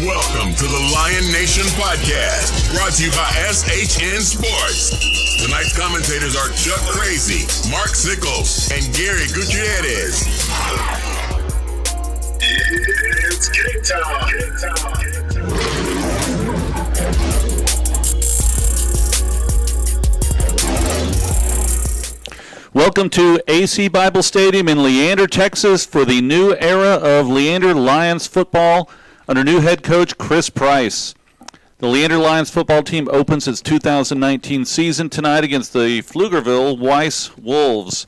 Welcome to the Lion Nation Podcast, brought to you by SHN Sports. Tonight's commentators are Chuck Crazy, Mark Sickles, and Gary Gutierrez. It's kick time. Welcome to AC Bible Stadium in Leander, Texas for the new era of Leander Lions football under new head coach Chris Price. The Leander Lions football team opens its 2019 season tonight against the Pflugerville Weiss Wolves.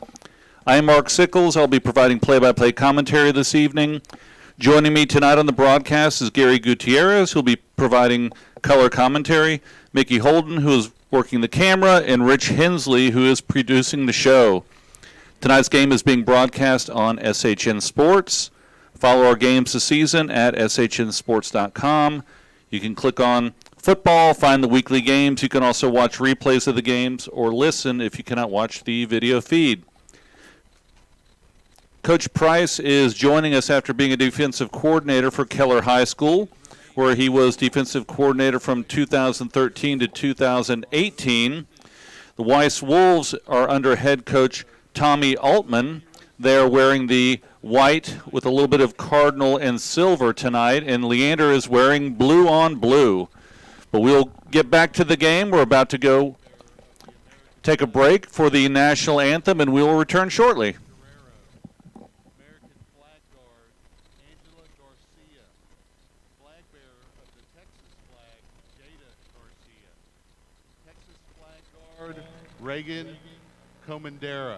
I am Mark Sickles. I'll be providing play-by-play commentary this evening. Joining me tonight on the broadcast is Gary Gutierrez, who'll be providing color commentary, Mickey Holden, who is working the camera, and Rich Hensley, who is producing the show. Tonight's game is being broadcast on SHN Sports. Follow our games this season at shnsports.com. You can click on football, find the weekly games. You can also watch replays of the games or listen if you cannot watch the video feed. Coach Price is joining us after being a defensive coordinator for Keller High School, where he was defensive coordinator from 2013 to 2018. The Weiss Wolves are under head coach Tommy Altman. They are wearing the white with a little bit of cardinal and silver tonight, and Leander is wearing blue on blue. But we'll get back to the game. We're about to go take a break for the national anthem, and we will return shortly. Reagan Comandera.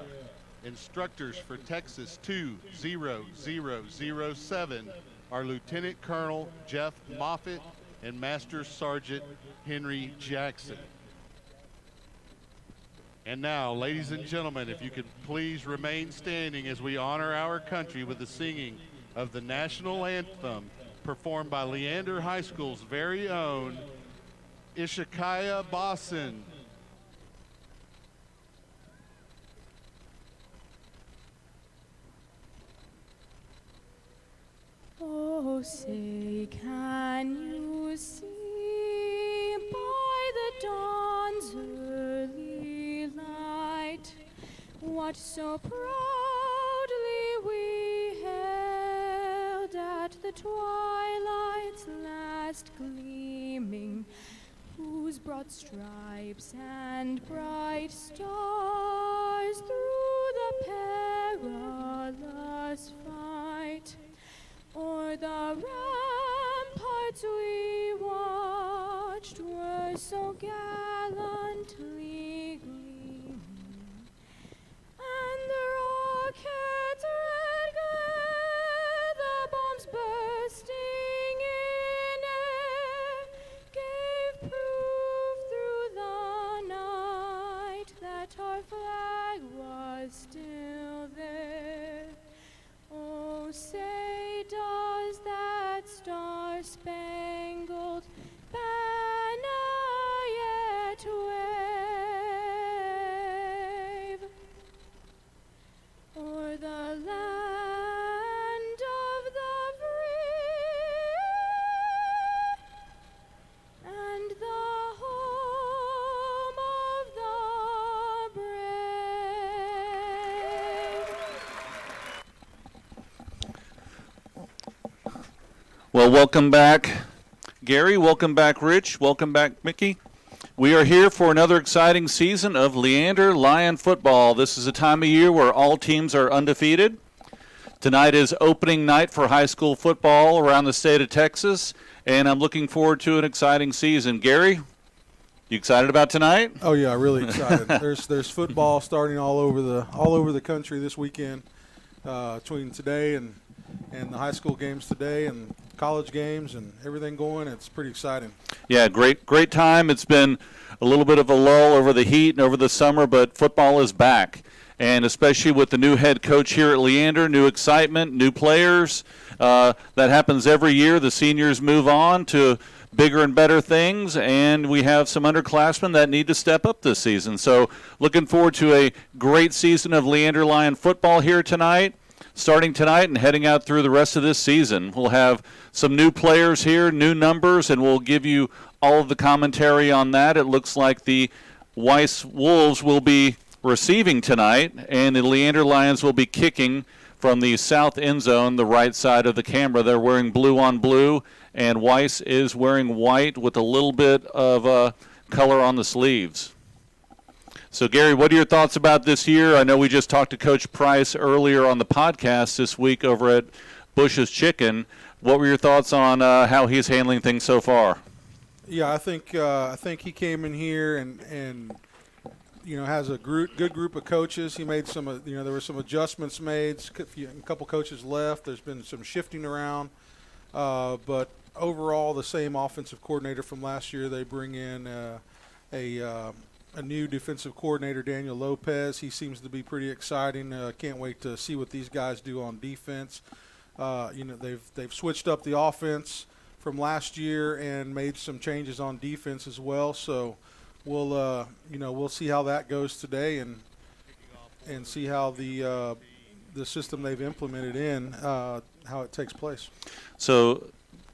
Instructors for Texas 20007 are Lieutenant Colonel Jeff Moffitt and Master Sergeant Henry Jackson. And now, ladies and gentlemen, if you could please remain standing as we honor our country with the singing of the national anthem performed by Leander High School's very own Ishakaya Bosson. Oh, say, can you see by the dawn's early light what so proudly we held at the twilight's last gleaming, whose broad stripes and bright stars through the perilous fight o'er the ramparts we watched were so gallantly gleaming, and the rockets' red glare, the bombs bursting in air, gave proof through the night that our flag was still there. Oh, say, does that star-spangled banner yet wave o'er the land of the free and the home of the brave? Well, welcome back, Gary. Welcome back, Rich. Welcome back, Mickey. We are here for another exciting season of Leander Lion football. This is a time of year where all teams are undefeated. Tonight is opening night for high school football around the state of Texas, and I'm looking forward to an exciting season. Gary, you excited about tonight? Oh yeah, really excited. There's football starting all over the country this weekend, between today and the high school games today and college games and everything going. It's pretty exciting. Yeah, great time. It's been a little bit of a lull over the heat and over the summer, but football is back. and especially with the new head coach here at Leander, new excitement, new players. That happens every year. The seniors move on to bigger and better things, and we have some underclassmen that need to step up this season. So looking forward to a great season of Leander Lion football here tonight, starting tonight and heading out through the rest of this season. We'll have some new players here, new numbers, and we'll give you all of the commentary on that. It looks like the Weiss Wolves will be receiving tonight, and the Leander Lions will be kicking from the south end zone, the right side of the camera. They're wearing blue on blue, and Weiss is wearing white with a little bit of color on the sleeves. So, Gary, what are your thoughts about this year? I know we just talked to Coach Price earlier on the podcast this week over at Bush's Chicken. What were your thoughts on how he's handling things so far? Yeah, I think he came in here and has a good group of coaches. He made some there were some adjustments made. A couple coaches left. There's been some shifting around, but overall the same offensive coordinator from last year. They bring in a new defensive coordinator, Daniel Lopez. He seems to be pretty exciting. Can't wait to see what these guys do on defense. They've switched up the offense from last year and made some changes on defense as well. So we'll see how that goes today and see how the system they've implemented how it takes place. So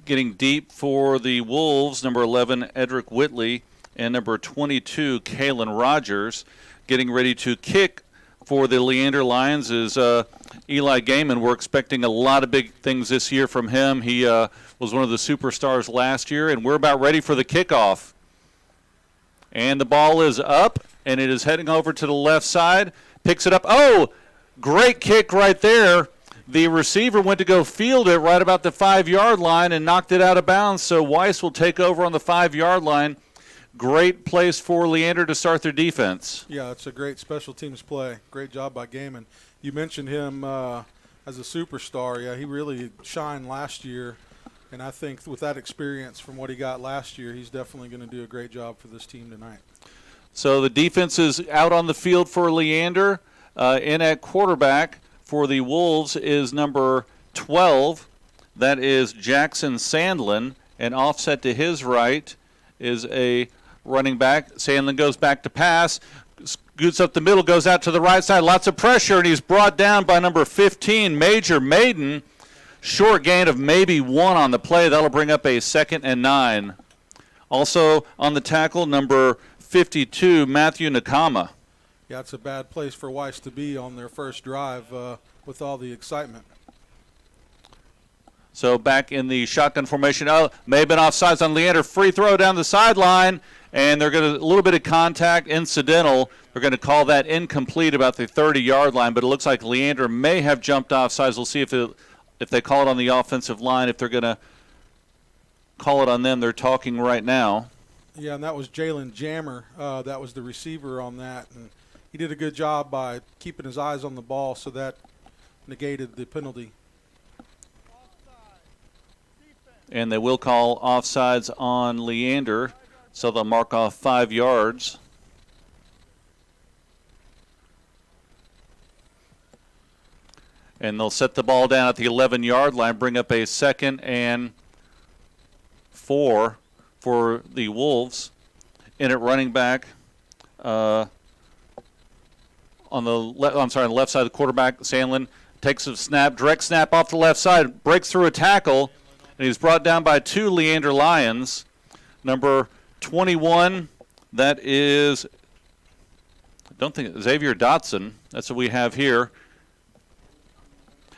getting deep for the Wolves, number 11, Edric Whitley, and number 22, Kalen Rogers. Getting ready to kick for the Leander Lions is Eli Gaiman. We're expecting a lot of big things this year from him. He was one of the superstars last year, and we're about ready for the kickoff. And the ball is up, and it is heading over to the left side. Picks it up. Oh, great kick right there. The receiver went to go field it right about the 5-yard line and knocked it out of bounds, so Weiss will take over on the 5-yard line. Great place for Leander to start their defense. Yeah, it's a great special teams play. Great job by Gaiman. You mentioned him as a superstar. Yeah, he really shined last year, and I think with that experience from what he got last year, he's definitely going to do a great job for this team tonight. So the defense is out on the field for Leander. In at quarterback for the Wolves is number 12. That is Jackson Sandlin, and offset to his right is a running back. Sandlin goes back to pass, scoots up the middle, goes out to the right side. Lots of pressure, and he's brought down by number 15, Major Maiden. Short gain of maybe 1 on the play. That'll bring up a 2nd and 9. Also on the tackle, number 52, Matthew Nakama. Yeah, it's a bad place for Weiss to be on their first drive with all the excitement. So back in the shotgun formation. Oh, may have been offsides on Leander. Free throw down the sideline, and they're going to a little bit of contact, incidental. They're going to call that incomplete about the 30-yard line, but it looks like Leander may have jumped offsides. We'll see if they call it on the offensive line. If they're going to call it on them, they're talking right now. Yeah, and that was Jalen Jammer. That was the receiver on that, and he did a good job by keeping his eyes on the ball, so that negated the penalty. And they will call offsides on Leander, so they'll mark off 5 yards. And they'll set the ball down at the 11-yard line, bring up a 2nd and 4 for the Wolves. In at running back on the left side of the quarterback, Sandlin takes a snap, direct snap off the left side, breaks through a tackle, and he's brought down by 2 Leander Lions. Number 21, that is, I don't think, Xavier Dotson. That's what we have here.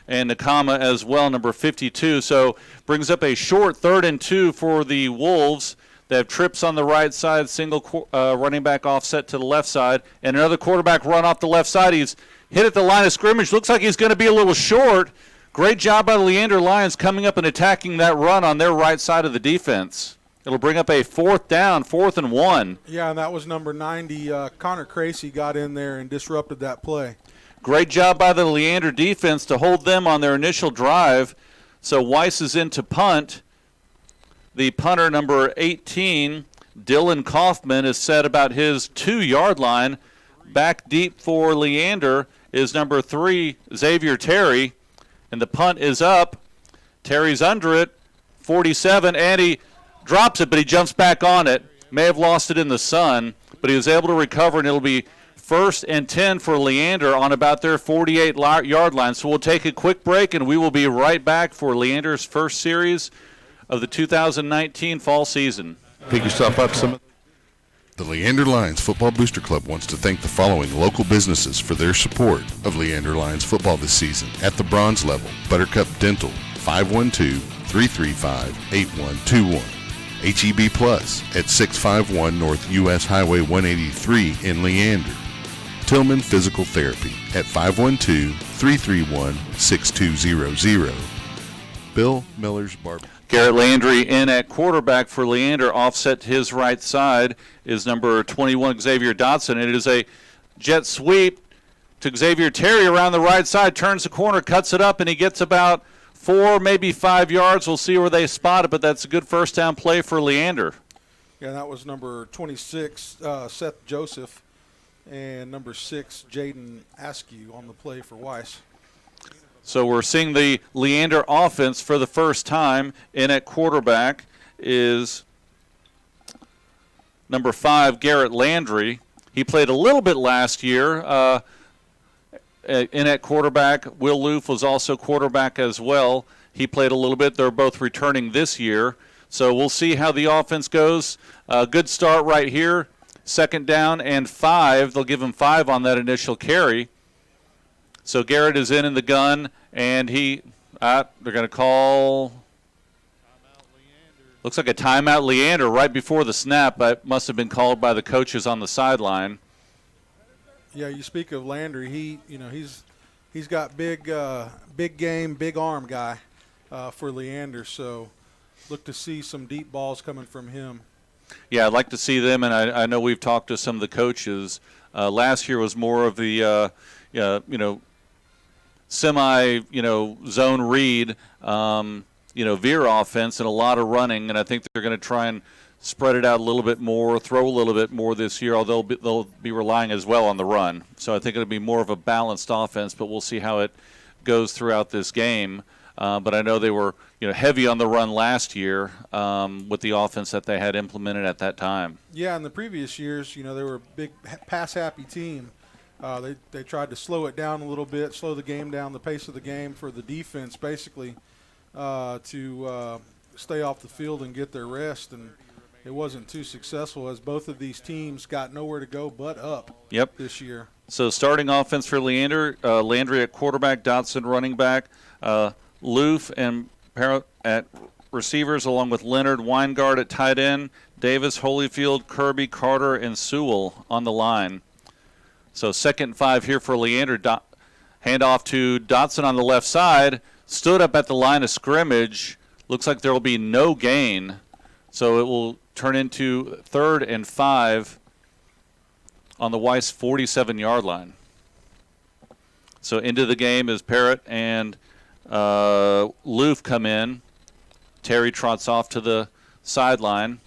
And Nakama as well, number 52. So brings up a short 3rd and 2 for the Wolves. They have trips on the right side, single running back offset to the left side, and another quarterback run off the left side. He's hit at the line of scrimmage. Looks like he's going to be a little short. Great job by the Leander Lions coming up and attacking that run on their right side of the defense. It'll bring up a 4th down, 4th and 1. Yeah, and that was number 90. Connor Cracy got in there and disrupted that play. Great job by the Leander defense to hold them on their initial drive. So Weiss is in to punt. The punter, number 18, Dylan Kaufman, is set about his 2-yard line. Back deep for Leander is number 3, Xavier Terry, and the punt is up. Terry's under it, 47, and he drops it, but he jumps back on it. May have lost it in the sun, but he was able to recover, and it'll be 1st and 10 for Leander on about their 48-yard line. So we'll take a quick break, and we will be right back for Leander's first series of the 2019 fall season. Pick yourself up some. The Leander Lions Football Booster Club wants to thank the following local businesses for their support of Leander Lions football this season. At the bronze level, Buttercup Dental, 512-335-8121. HEB Plus at 651 North U.S. Highway 183 in Leander. Tillman Physical Therapy at 512-331-6200. Bill Miller's Barber. Garrett Landry in at quarterback for Leander. Offset to his right side is number 21, Xavier Dotson. It is a jet sweep to Xavier Terry around the right side, turns the corner, cuts it up, and he gets about 4, maybe 5 yards. We'll see where they spot it, but that's a good first down play for Leander. Yeah, that was number 26, Seth Joseph, and number 6, Jaden Askew on the play for Weiss. So we're seeing the Leander offense for the first time. In at quarterback is number 5, Garrett Landry. He played a little bit last year. In at quarterback, Will Loof was also quarterback as well. He played a little bit. They're both returning this year. So we'll see how the offense goes. Good start right here. 2nd down and 5. They'll give him 5 on that initial carry. So Garrett is in the gun, and they're going to call, looks like a timeout Leander right before the snap. That must have been called by the coaches on the sideline. Yeah, you speak of Landry. He's got big game, big arm guy for Leander. So look to see some deep balls coming from him. Yeah, I'd like to see them, and I know we've talked to some of the coaches. Last year was more of the semi, zone read, veer offense and a lot of running, and I think they're going to try and spread it out a little bit more, throw a little bit more this year, although they'll be relying as well on the run. So I think it'll be more of a balanced offense, but we'll see how it goes throughout this game. But I know they were heavy on the run last year with the offense that they had implemented at that time. Yeah, in the previous years, they were a big pass-happy team. They tried to slow it down a little bit, slow the game down, the pace of the game for the defense, basically, to stay off the field and get their rest. And it wasn't too successful as both of these teams got nowhere to go but up this year. So starting offense for Leander, Landry at quarterback, Dotson running back, Loof and Parrott at receivers, along with Leonard, Weingart at tight end, Davis, Holyfield, Kirby, Carter, and Sewell on the line. So 2nd and 5 here for Leander. Handoff to Dotson on the left side. Stood up at the line of scrimmage. Looks like there will be no gain. So it will turn into 3rd and 5 on the Weiss 47-yard line. So into the game is Parrott and Loof come in. Terry trots off to the sideline.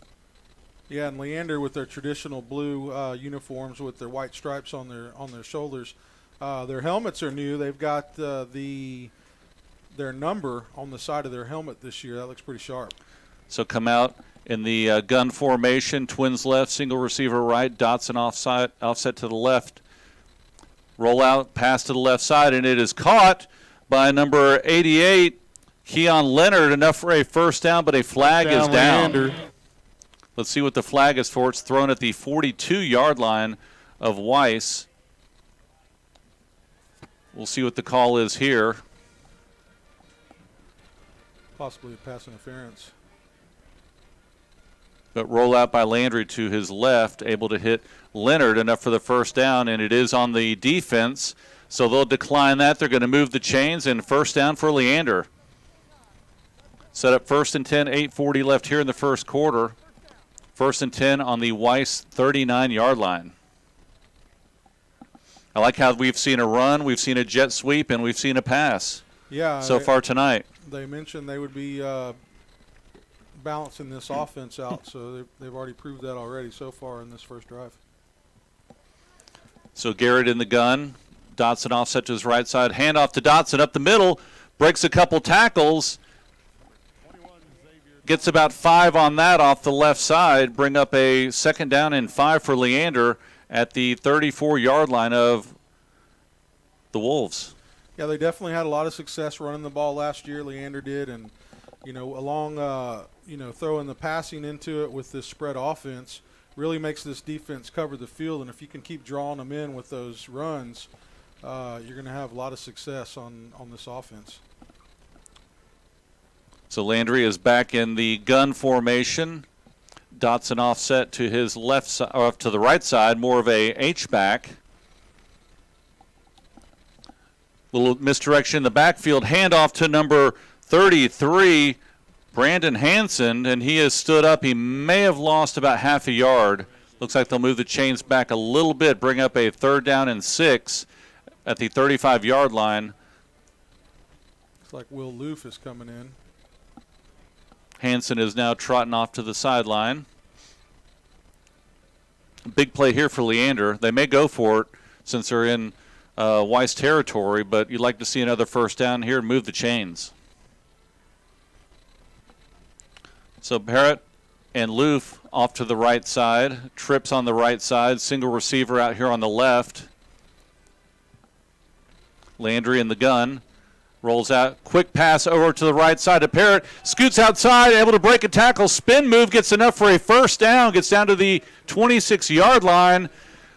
Yeah, and Leander with their traditional blue uniforms with their white stripes on their shoulders. Their helmets are new. They've got their number on the side of their helmet this year. That looks pretty sharp. So come out in the gun formation, twins left, single receiver right, Dotson offset to the left. Roll out, pass to the left side, and it is caught by number 88, Keon Leonard, enough for a first down, but a flag is down. Leander. Let's see what the flag is for. It's thrown at the 42-yard line of Weiss. We'll see what the call is here. Possibly a pass interference. But roll out by Landry to his left, able to hit Leonard, enough for the first down, and it is on the defense. So they'll decline that. They're going to move the chains, and first down for Leander. Set up 1st and 10, 8:40 left here in the first quarter. 1st and 10 on the Weiss 39-yard line. I like how we've seen a run, we've seen a jet sweep, and we've seen a pass so far tonight. They mentioned they would be balancing this offense out, so they've already proved that already so far in this first drive. So Garrett in the gun. Dotson offset to his right side. Handoff to Dotson up the middle. Breaks a couple tackles. Gets about 5 on that off the left side. Bring up a 2nd down and 5 for Leander at the 34-yard line of the Wolves. Yeah, they definitely had a lot of success running the ball last year. Leander did, and along throwing the passing into it with this spread offense really makes this defense cover the field. And if you can keep drawing them in with those runs, you're going to have a lot of success on this offense. So Landry is back in the gun formation. Dotson offset to his left side, or to the right side, more of a H-back. Little misdirection in the backfield. Handoff to number 33, Brandon Hansen, and he has stood up. He may have lost about half a yard. Looks like they'll move the chains back a little bit, bring up a 3rd down and 6 at the 35-yard line. Looks like Will Loof is coming in. Hansen is now trotting off to the sideline. Big play here for Leander. They may go for it since they're in Weiss territory, but you'd like to see another 1st down here and move the chains. So Barrett and Loof off to the right side. Trips on the right side. Single receiver out here on the left. Landry in the gun. Rolls out. Quick pass over to the right side to Parrott. Scoots outside, able to break a tackle. Spin move, gets enough for a 1st down. Gets down to the 26-yard line.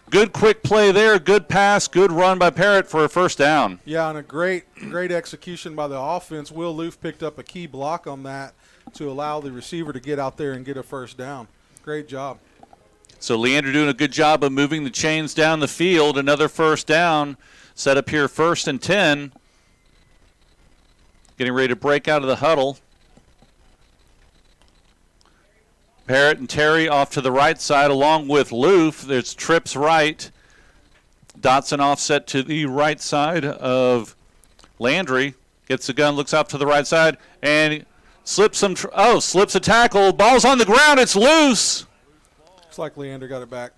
Good quick play there. Good pass. Good run by Parrott for a 1st down. Yeah, and a great execution by the offense. Will Loof picked up a key block on that to allow the receiver to get out there and get a 1st down. Great job. So Leander doing a good job of moving the chains down the field. Another 1st down. Set up here 1st and 10. Getting ready to break out of the huddle. Parrott and Terry off to the right side along with Loof. There's trips right. Dotson offset to the right side of Landry. Gets the gun, looks off to the right side, and slips a tackle. Ball's on the ground. It's loose. Looks like Leander got it back.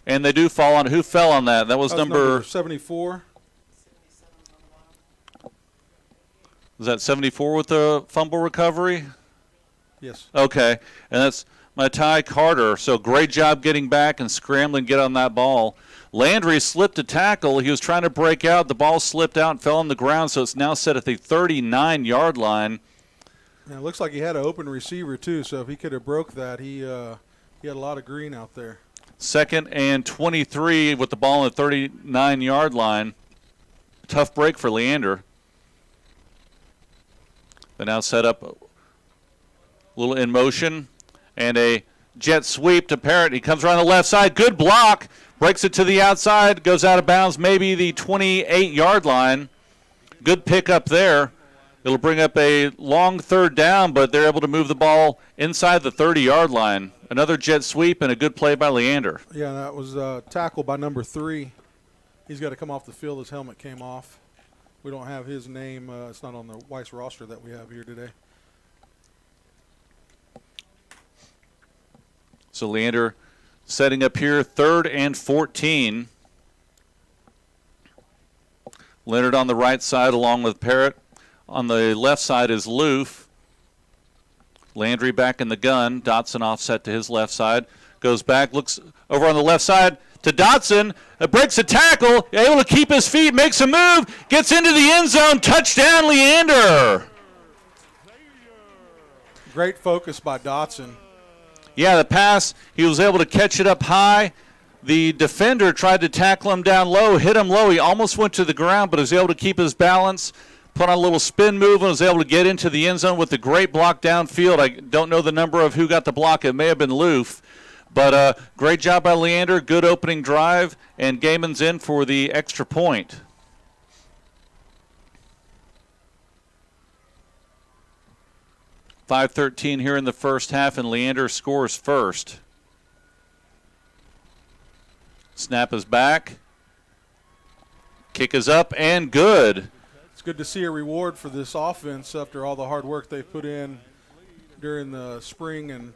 And they do fall on. Who fell on that? That was number 74. Was that 74 with the fumble recovery? Yes. Okay, and that's Matai Carter. So great job getting back and scrambling to get on that ball. Landry slipped a tackle. He was trying to break out. The ball slipped out and fell on the ground, so it's now set at the 39-yard line. And it looks like he had an open receiver, too, so if he could have broke that, he had a lot of green out there. 2nd and 23 with the ball on the 39-yard line. Tough break for Leander. They now set up a little in motion and a jet sweep to Parrott. He comes around the left side. Good block. Breaks it to the outside. Goes out of bounds, maybe the 28-yard line. Good pickup there. It'll bring up a long 3rd down, but they're able to move the ball inside the 30-yard line. Another jet sweep and a good play by Leander. Yeah, that was tackled by number 3. He's got to come off the field. His helmet came off. We don't have his name. It's not on the Weiss roster that we have here today. So Leander setting up here 3rd and 14. Leonard on the right side along with Parrott. On the left side is Loof. Landry back in the gun. Dotson offset to his left side. Goes back, looks over on the left side to Dotson. Breaks a tackle. Able to keep his feet. Makes a move. Gets into the end zone. Touchdown, Leander. Great focus by Dotson. Yeah, the pass, he was able to catch it up high. The defender tried to tackle him down low, hit him low. He almost went to the ground, but was able to keep his balance, put on a little spin move, and was able to get into the end zone with a great block downfield. I don't know the number of who got the block. It may have been Loof. But great job by Leander, good opening drive, and Gaiman's in for the extra point. .5:13 here in the first half, and Leander scores first. Snap is back. Kick is up and good. It's good to see a reward for this offense after all the hard work they've put in during the spring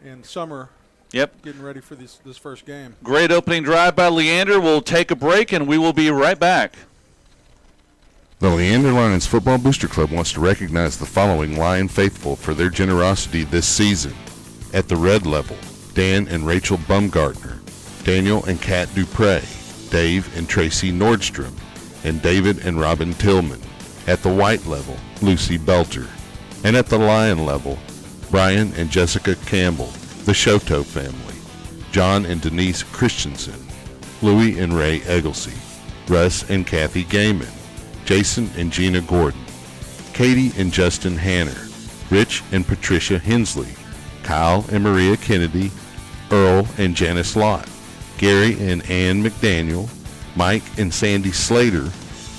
and summer Yep. getting ready for this first game. Great opening drive by Leander. We'll take a break, and we will be right back. The Leander Lions Football Booster Club wants to recognize the following Lion faithful for their generosity this season. At the red level, Dan and Rachel Bumgartner, Daniel and Kat Dupre, Dave and Tracy Nordstrom, and David and Robin Tillman. At the white level, Lucy Belter. And at the lion level, Brian and Jessica Campbell, the Shoto family, John and Denise Christensen, Louie and Ray Egglesey, Russ and Kathy Gaiman, Jason and Gina Gordon, Katie and Justin Hanner, Rich and Patricia Hensley, Kyle and Maria Kennedy, Earl and Janice Lott, Gary and Ann McDaniel, Mike and Sandy Slater,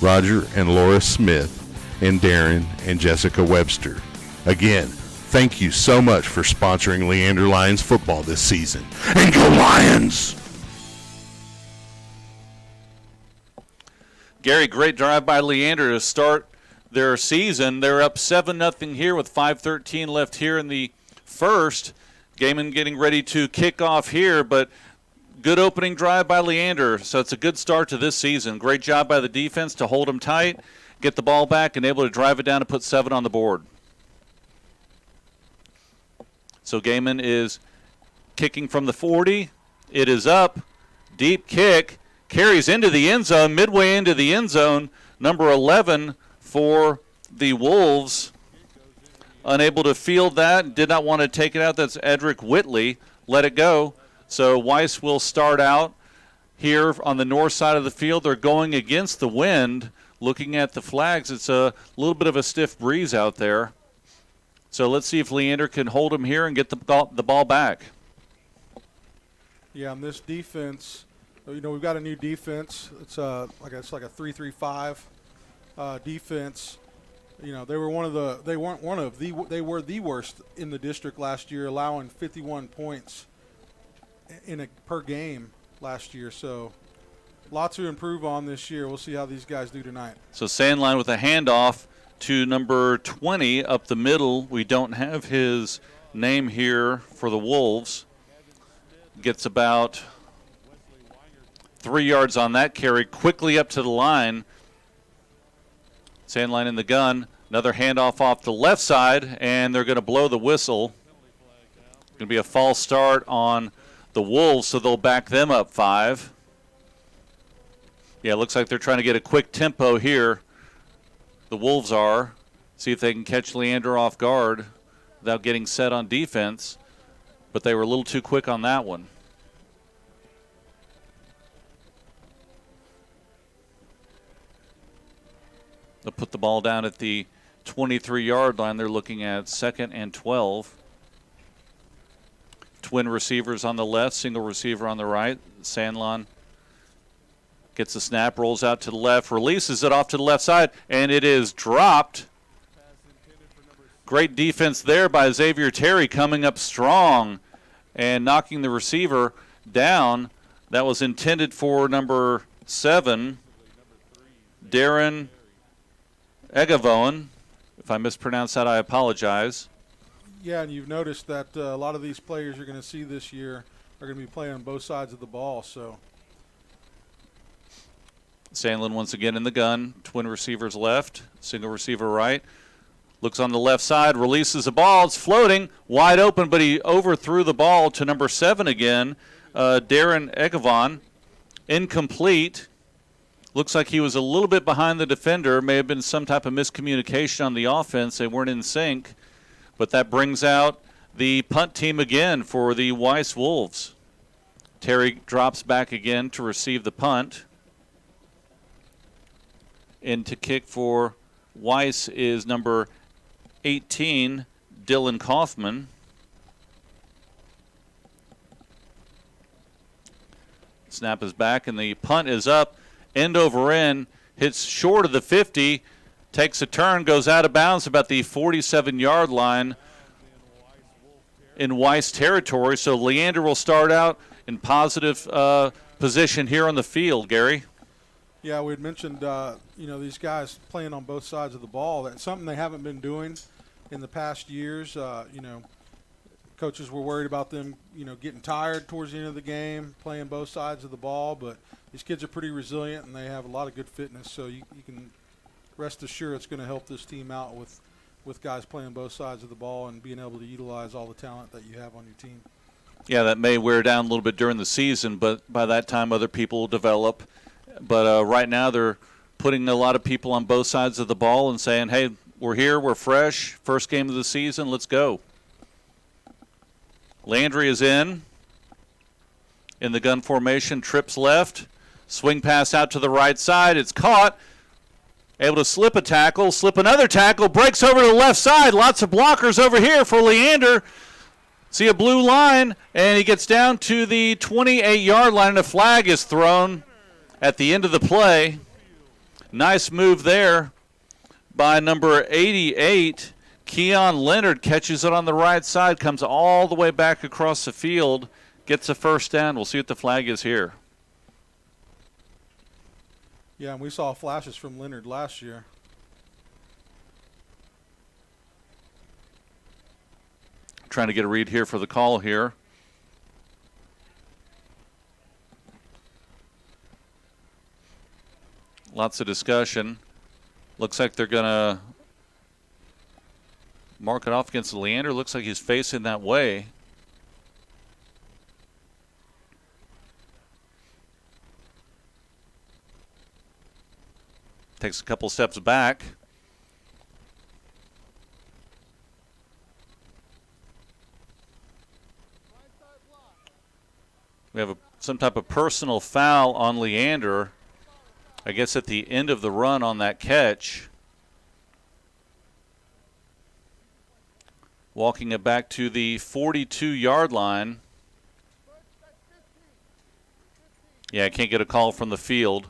Roger and Laura Smith, and Darren and Jessica Webster. Again, thank you so much for sponsoring Leander Lions football this season. And go Lions! Gary, great drive by Leander to start their season. They're up 7-0 here with 5:13 left here in the first. Gaiman getting ready to kick off here, but good opening drive by Leander. So it's a good start to this season. Great job by the defense to hold them tight, get the ball back, and able to drive it down and put 7 on the board. So Gaiman is kicking from the 40. It is up. Deep kick. Carries into the end zone, midway into the end zone. Number 11 for the Wolves. Unable to field that. Did not want to take it out. That's Edric Whitley. Let it go. So Weiss will start out here on the north side of the field. They're going against the wind. Looking at the flags, it's a little bit of a stiff breeze out there. So let's see if Leander can hold him here and get the ball back. Yeah, on this defense, we've got a new defense. It's like a 3-3-5 defense. They were the worst in the district last year, allowing 51 points per game last year. So lots to improve on this year. We'll see how these guys do tonight. So Sandline with a handoff to number 20 up the middle. We don't have his name here for the Wolves. Gets about 3 yards on that carry. Quickly up to the line. Sandline in the gun. Another handoff off the left side, and they're going to blow the whistle. Going to be a false start on the Wolves, so they'll back them up 5. Yeah, it looks like they're trying to get a quick tempo here. The Wolves are. See if they can catch Leander off guard without getting set on defense. But they were a little too quick on that one. They'll put the ball down at the 23-yard line. They're looking at 2nd and 12. Twin receivers on the left, single receiver on the right. Sandlon gets the snap, rolls out to the left, releases it off to the left side, and it is dropped. Great defense there by Xavier Terry, coming up strong and knocking the receiver down. That was intended for number 7, Darren Egavoen. If I mispronounce that, I apologize. Yeah, and you've noticed that a lot of these players you're going to see this year are going to be playing on both sides of the ball. So Sandlin once again in the gun. Twin receivers left, single receiver right. Looks on the left side, releases the ball. It's floating, wide open, but he overthrew the ball to number 7 again, Darren Egavoen. Incomplete. Looks like he was a little bit behind the defender. May have been some type of miscommunication on the offense. They weren't in sync. But that brings out the punt team again for the Weiss Wolves. Terry drops back again to receive the punt. And to kick for Weiss is number 18, Dylan Kaufman. Snap is back, and the punt is up. End over end, hits short of the 50, takes a turn, goes out of bounds about the 47-yard line in Weiss territory. So Leander will start out in positive position here on the field, Gary. Yeah, we had mentioned, these guys playing on both sides of the ball. That's something they haven't been doing in the past years. coaches were worried about them, getting tired towards the end of the game, playing both sides of the ball. But these kids are pretty resilient, and they have a lot of good fitness. So you can rest assured it's going to help this team out with guys playing both sides of the ball and being able to utilize all the talent that you have on your team. Yeah, that may wear down a little bit during the season, but by that time other people will develop. But right now they're putting a lot of people on both sides of the ball and saying, hey, we're here, we're fresh, first game of the season, let's go. Landry is in the gun formation, trips left, swing pass out to the right side, it's caught, able to slip a tackle, slip another tackle, breaks over to the left side, lots of blockers over here for Leander. See a blue line, and he gets down to the 28-yard line, and a flag is thrown at the end of the play. Nice move there by number 88. Keon Leonard catches it on the right side, comes all the way back across the field, gets a first down. We'll see what the flag is here. Yeah, and we saw flashes from Leonard last year. Trying to get a read here for the call here. Lots of discussion. Looks like they're going to mark it off against Leander. Looks like he's facing that way. Takes a couple steps back. We have some type of personal foul on Leander, I guess at the end of the run on that catch. Walking it back to the 42-yard line. Yeah, I can't get a call from the field.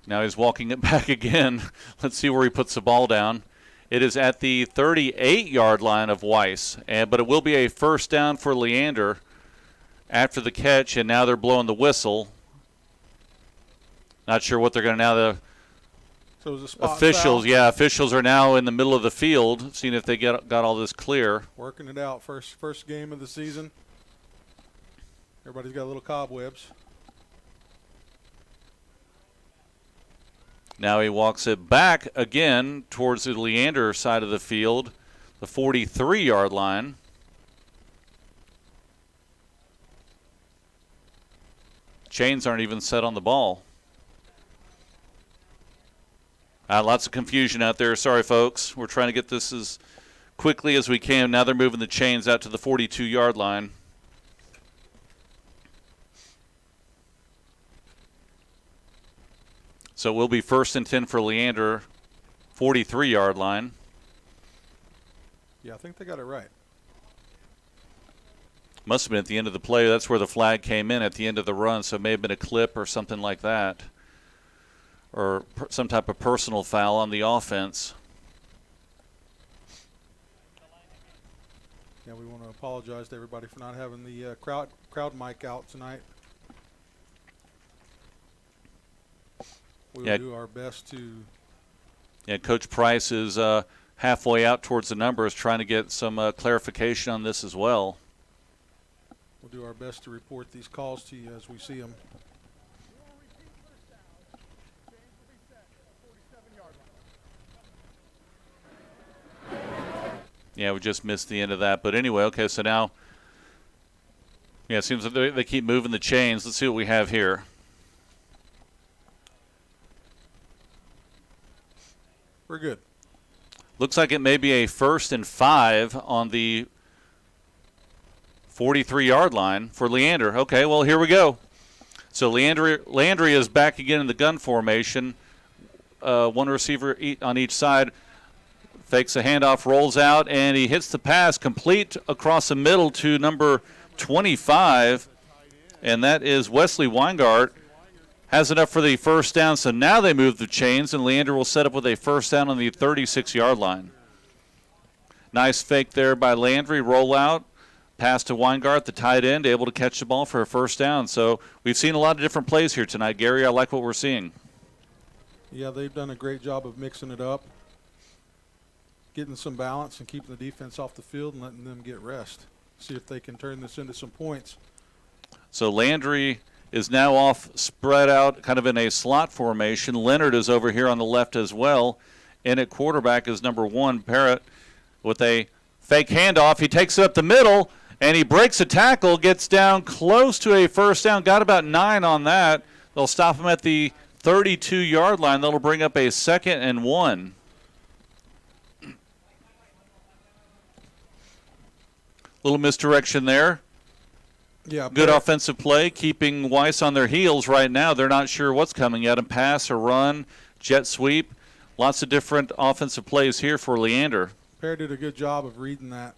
Now he's walking it back again. Let's see where he puts the ball down. It is at the 38-yard line of Weiss, but it will be a first down for Leander after the catch, and now they're blowing the whistle. Not sure what they're going to now. The so it was a spot officials, foul. yeah, officials are now in the middle of the field, seeing if they got all this clear. Working it out. First game of the season. Everybody's got little cobwebs. Now he walks it back again towards the Leander side of the field, the 43-yard line. Chains aren't even set on the ball. Lots of confusion out there. Sorry, folks. We're trying to get this as quickly as we can. Now they're moving the chains out to the 42-yard line. So it will be 1st and 10 for Leander, 43-yard line. Yeah, I think they got it right. Must have been at the end of the play. That's where the flag came in at the end of the run, so it may have been a clip or something like that, or some type of personal foul on the offense. Yeah, we want to apologize to everybody for not having the crowd mic out tonight. We'll do our best to. Yeah, Coach Price is halfway out towards the numbers, trying to get some clarification on this as well. We'll do our best to report these calls to you as we see them. Yeah, we just missed the end of that. But anyway, okay, so now, yeah, it seems like they keep moving the chains. Let's see what we have here. We're good. Looks like it may be a 1st and 5 on the 43-yard line for Leander. Okay, well, here we go. So Landry is back again in the gun formation. One receiver on each side. Fakes a handoff, rolls out, and he hits the pass complete across the middle to number 25, and that is Wesley Weingart. Has enough for the first down, so now they move the chains, and Leander will set up with a first down on the 36-yard line. Nice fake there by Landry, rollout, pass to Weingart, the tight end, able to catch the ball for a first down. So we've seen a lot of different plays here tonight. Gary, I like what we're seeing. Yeah, they've done a great job of mixing it up. getting some balance and keeping the defense off the field and letting them get rest. See if they can turn this into some points. So Landry is now off, spread out, kind of in a slot formation. Leonard is over here on the left as well. In at quarterback is number 1, Parrott, with a fake handoff. He takes it up the middle, and he breaks a tackle, gets down close to a first down, got about 9 on that. They'll stop him at the 32-yard line. That'll bring up a 2nd and 1. Little misdirection there. Yeah, Good offensive play, keeping Weiss on their heels right now. They're not sure what's coming at them. Pass or run, jet sweep. Lots of different offensive plays here for Leander. Parrott did a good job of reading that.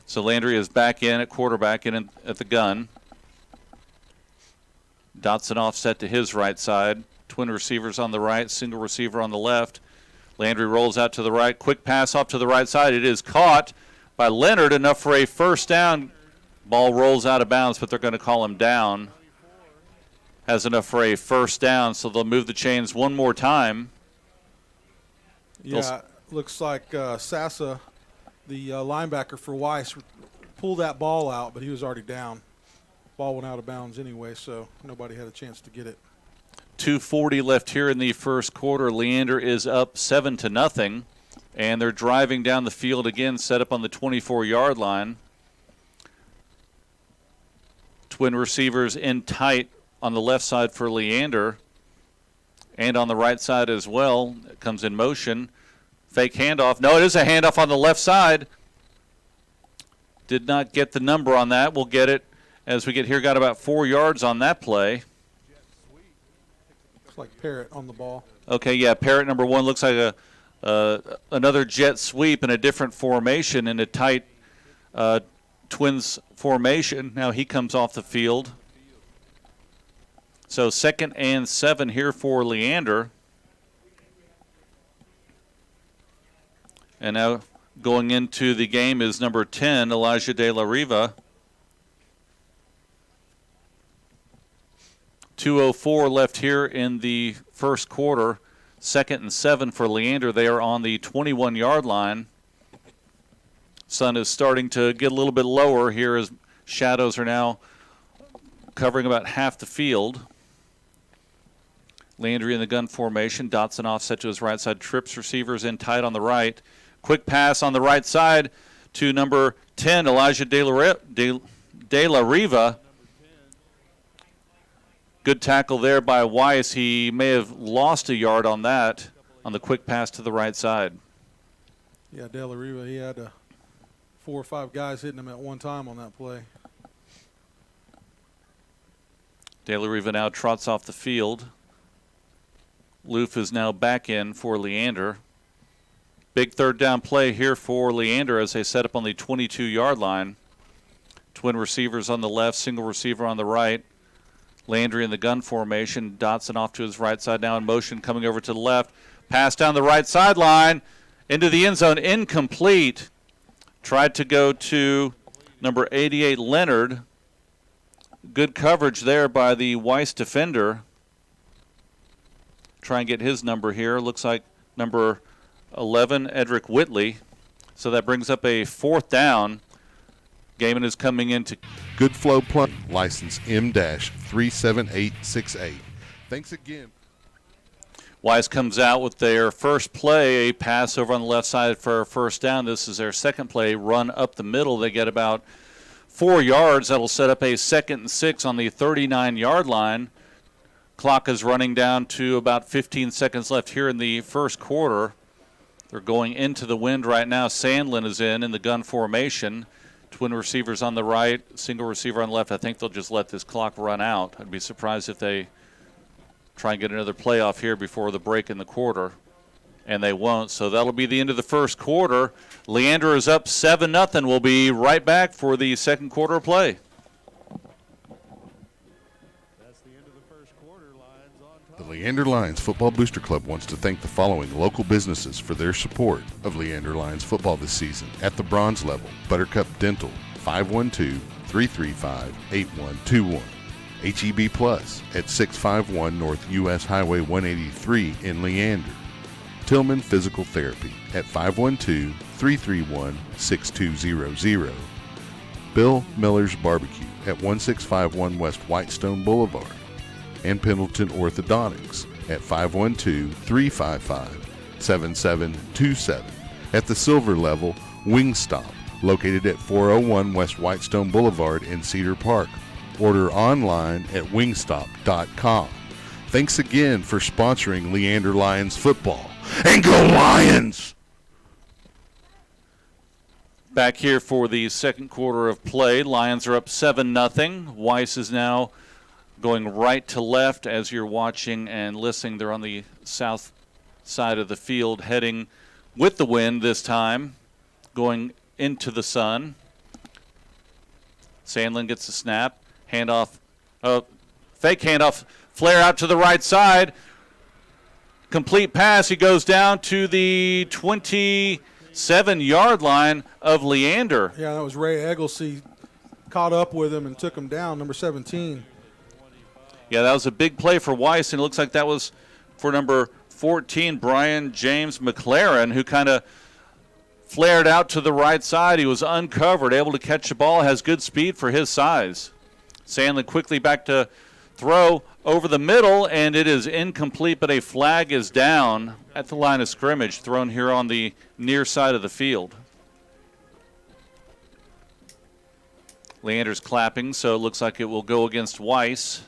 So Landry is back in at quarterback, in at the gun. Dotson offset to his right side. Twin receivers on the right, single receiver on the left. Landry rolls out to the right. Quick pass off to the right side. It is caught by Leonard, enough for a first down. Ball rolls out of bounds, but they're going to call him down. Has enough for a first down, so they'll move the chains one more time. Yeah, looks like Sassa, the linebacker for Weiss, pulled that ball out, but he was already down. Ball went out of bounds anyway, so nobody had a chance to get it. 2:40 left here in the first quarter. Leander is up 7-0, and they're driving down the field again, set up on the 24-yard line. Twin receivers in tight on the left side for Leander, and on the right side as well. It comes in motion. Fake handoff. No, it is a handoff on the left side. Did not get the number on that. We'll get it as we get here. Got about 4 yards on that play. Looks like Parrott on the ball. Okay, yeah, Parrott number 1 looks like another jet sweep in a different formation, in a tight Twins formation. Now he comes off the field. So 2nd and 7 here for Leander. And now going into the game is number 10, Elijah De La Riva. 2:04 left here in the first quarter. 2nd and 7 for Leander. They are on the 21-yard line. Sun is starting to get a little bit lower here as shadows are now covering about half the field. Landry in the gun formation. Dotson offset to his right side. Trips receivers in tight on the right. Quick pass on the right side to number 10, Elijah De La Riva. Good tackle there by Weiss. He may have lost a yard on that, on the quick pass to the right side. Yeah, De La Riva, he had 4 or 5 guys hitting him at one time on that play. De La Riva now trots off the field. Loof is now back in for Leander. Big third down play here for Leander as they set up on the 22-yard line. Twin receivers on the left, single receiver on the right. Landry in the gun formation. Dotson off to his right side now in motion, coming over to the left. Pass down the right sideline into the end zone, incomplete. Tried to go to number 88, Leonard. Good coverage there by the Weiss defender. Try and get his number here. Looks like number 11, Edric Whitley. So that brings up a 4th down. Gaiman is coming into Good Flow Plumb, license M-37868. Thanks again. Weiss comes out with their first play, a pass over on the left side for a first down. This is their second play, run up the middle. They get about 4 yards. That'll set up a 2nd and 6 on the 39-yard line. Clock is running down to about 15 seconds left here in the first quarter. They're going into the wind right now. Sandlin is in the gun formation. Twin receivers on the right, single receiver on the left. I think they'll just let this clock run out. I'd be surprised if they try and get another playoff here before the break in the quarter. And they won't. So that'll be the end of the first quarter. Leander is up 7-0. We'll be right back for the second quarter of play. The Leander Lions Football Booster Club wants to thank the following local businesses for their support of Leander Lions football this season. At the bronze level, Buttercup Dental, 512-335-8121. HEB Plus at 651 North U.S. Highway 183 in Leander. Tillman Physical Therapy at 512-331-6200. Bill Miller's Barbecue at 1651 West Whitestone Boulevard. And Pendleton Orthodontics at 512-355-7727. At the silver level, Wingstop, located at 401 West Whitestone Boulevard in Cedar Park. Order online at wingstop.com. Thanks again for sponsoring Leander Lions football. And go Lions! Back here for the second quarter of play. Lions are up 7-0. Weiss is now going right to left as you're watching and listening. They're on the south side of the field, heading with the wind this time, going into the sun. Sandlin gets the snap. Handoff. Fake handoff. Flare out to the right side. Complete pass. He goes down to the 27-yard line of Leander. Yeah, that was Ray Egglesey. Caught up with him and took him down, number 17. Yeah, that was a big play for Weiss, and it looks like that was for number 14, Brian James McLaren, who kind of flared out to the right side. He was uncovered, able to catch the ball, has good speed for his size. Sandlin quickly back to throw over the middle, and it is incomplete, but a flag is down at the line of scrimmage, thrown here on the near side of the field. Leander's clapping, so it looks like it will go against Weiss.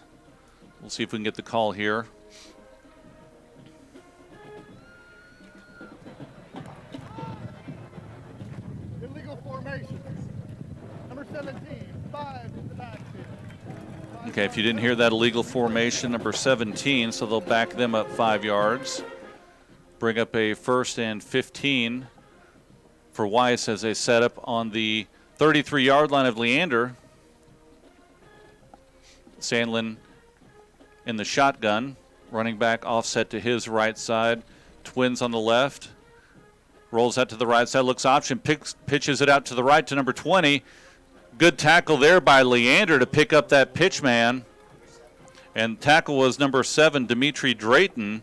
We'll see if we can get the call here. Illegal formation. Number 17, 5 in the backfield. Okay, if you didn't hear that, illegal formation, number 17, so they'll back them up 5 yards. Bring up a 1st and 15 for Weiss as they set up on the 33-yard line of Leander. Sandlin in the shotgun, running back offset to his right side. Twins on the left. Rolls out to the right side, looks option, pitches it out to the right to number 20. Good tackle there by Leander to pick up that pitch man. And tackle was number 7, Dimitri Drayton.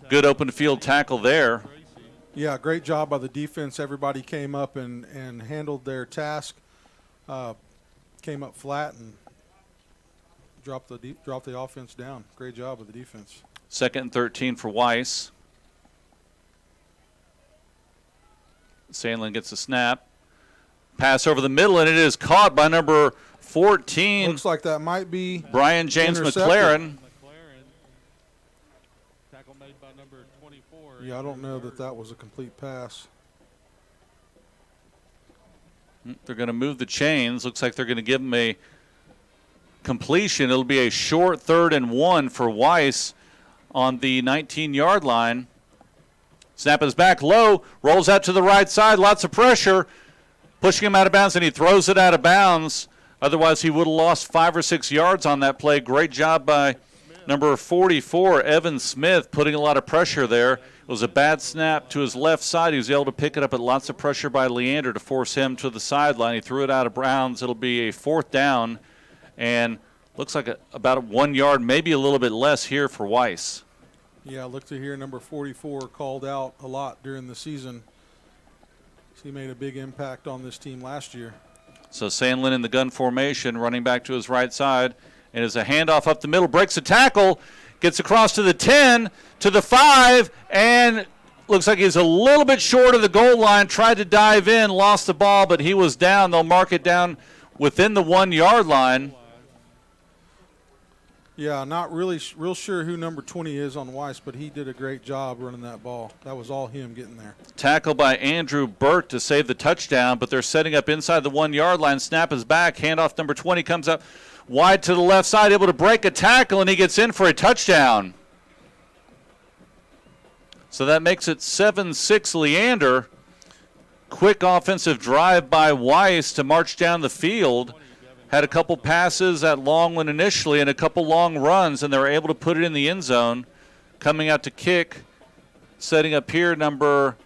Good open field tackle there. Yeah, great job by the defense. Everybody came up and handled their task. Came up flat and dropped the offense down. Great job of the defense. 2nd and 13 for Weiss. Sandlin gets a snap. Pass over the middle, and it is caught by number 14. Looks like that might be Brian James intercepted. McLaren. Tackle made by number 24. Yeah, I don't know that was a complete pass. They're going to move the chains. Looks like they're going to give him a completion. It'll be a short 3rd and 1 for Weiss on the 19-yard line. Snap is back low, rolls out to the right side, lots of pressure, pushing him out of bounds, and he throws it out of bounds. Otherwise, he would have lost 5 or 6 yards on that play. Great job by number 44, Evan Smith, putting a lot of pressure there. It was a bad snap to his left side. He was able to pick it up, at lots of pressure by Leander to force him to the sideline. He threw it out of bounds. It'll be a 4th down, and looks like about 1 yard, maybe a little bit less here for Weiss. Yeah, look to hear number 44 called out a lot during the season. He made a big impact on this team last year. So Sandlin in the gun formation, running back to his right side, and as a handoff up the middle, breaks a tackle, gets across to the 10, to the 5, and looks like he's a little bit short of the goal line, tried to dive in, lost the ball, but he was down. They'll mark it down within the 1 yard line. Yeah, not really real sure who number 20 is on Weiss, but he did a great job running that ball. That was all him getting there. Tackle by Andrew Burt to save the touchdown, but they're setting up inside the 1 yard line. Snap is back. Handoff number 20 comes up wide to the left side, able to break a tackle, and he gets in for a touchdown. So that makes it 7-6 Leander. Quick offensive drive by Weiss to march down the field. Had a couple passes at long one initially and a couple long runs, and they were able to put it in the end zone. Coming out to kick, setting up here, number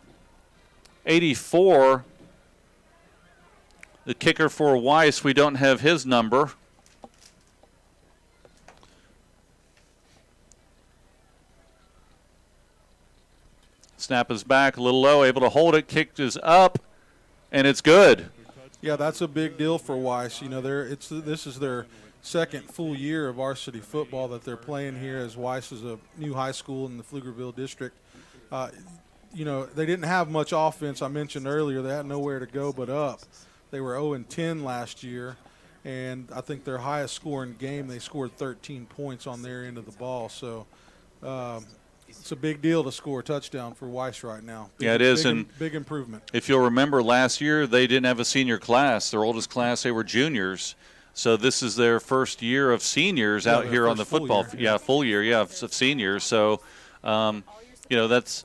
84. The kicker for Weiss, we don't have his number. Snap is back, a little low, able to hold it. Kick is up, and it's good. Yeah, that's a big deal for Weiss. You know, this is their second full year of varsity football that they're playing here, as Weiss is a new high school in the Pflugerville district. You know, they didn't have much offense. I mentioned earlier they had nowhere to go but up. They were 0-10 last year, and I think their highest scoring game, they scored 13 points on their end of the ball. So it's a big deal to score a touchdown for Weiss right now. Yeah, it is. Big improvement. If you'll remember, last year they didn't have a senior class. Their oldest class, they were juniors. So this is their first year of seniors out here on the football field. Yeah, full year, of seniors. So, you know, that's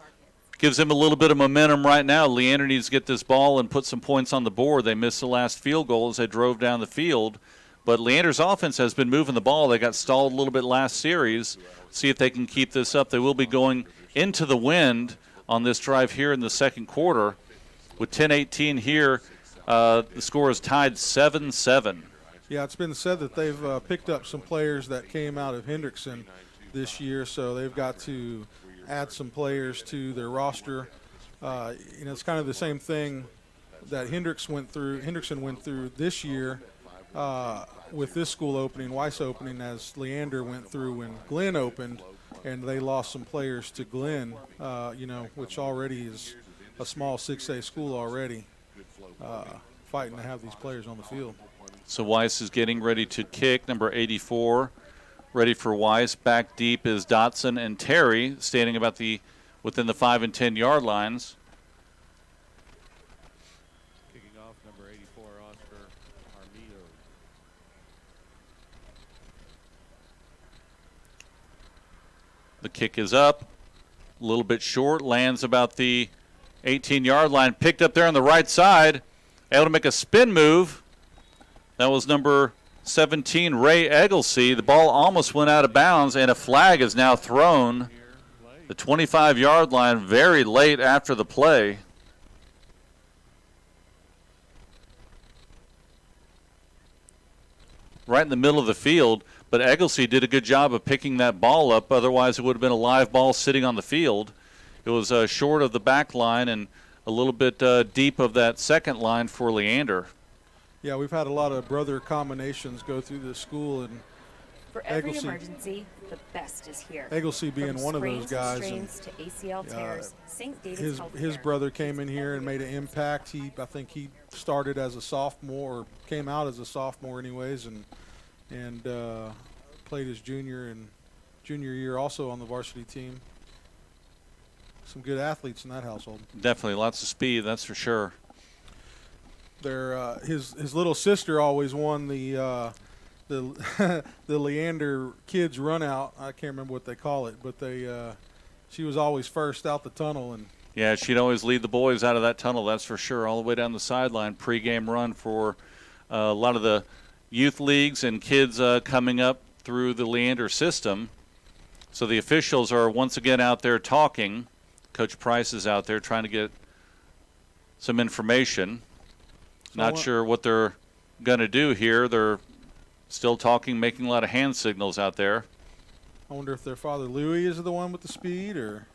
gives them a little bit of momentum right now. Leander needs to get this ball and put some points on the board. They missed the last field goal as they drove down the field. But Leander's offense has been moving the ball. They got stalled a little bit last series. See if they can keep this up. They will be going into the wind on this drive here in the second quarter. With 10:18 here, the score is tied 7-7. Yeah, it's been said that they've picked up some players that came out of Hendrickson this year, so they've got to add some players to their roster. You know, it's kind of the same thing that Hendrickson went through this year with this school opening, Weiss opening, as Leander went through when Glenn opened, and they lost some players to Glenn, you know, which already is a small 6A school already, fighting to have these players on the field. So Weiss is getting ready to kick. Number 84 ready for Weiss. Back deep is Dotson and Terry, standing about within the 5 and 10 yard lines. Kicking off, number 84, Oscar Armido. The kick is up, a little bit short, lands about the 18-yard line. Picked up there on the right side, able to make a spin move. That was number 17, Ray Egglesey. The ball almost went out of bounds, and a flag is now thrown. The 25-yard line very late after the play. Right in the middle of the field, but Egglesey did a good job of picking that ball up. Otherwise, it would have been a live ball sitting on the field. It was short of the back line and a little bit deep of that second line for Leander. Yeah, we've had a lot of brother combinations go through this school, and for every emergency, the best is here. Egglesey being From one of those sprains guys. And to ACL tears, St. David's his brother came in here and made an impact. I think he started as a sophomore, or came out as a sophomore anyways, and played his junior year also on the varsity team. Some good athletes in that household. Definitely, lots of speed, that's for sure. His little sister always won the the Leander kids run out. I can't remember what they call it, but she was always first out the tunnel. And yeah, she'd always lead the boys out of that tunnel, that's for sure, all the way down the sideline. Pre-game run for a lot of the youth leagues and kids coming up through the Leander system. So the officials are once again out there talking. Coach Price is out there trying to get some information. Not sure what they're going to do here. They're still talking, making a lot of hand signals out there. I wonder if their father Louis is the one with the speed, or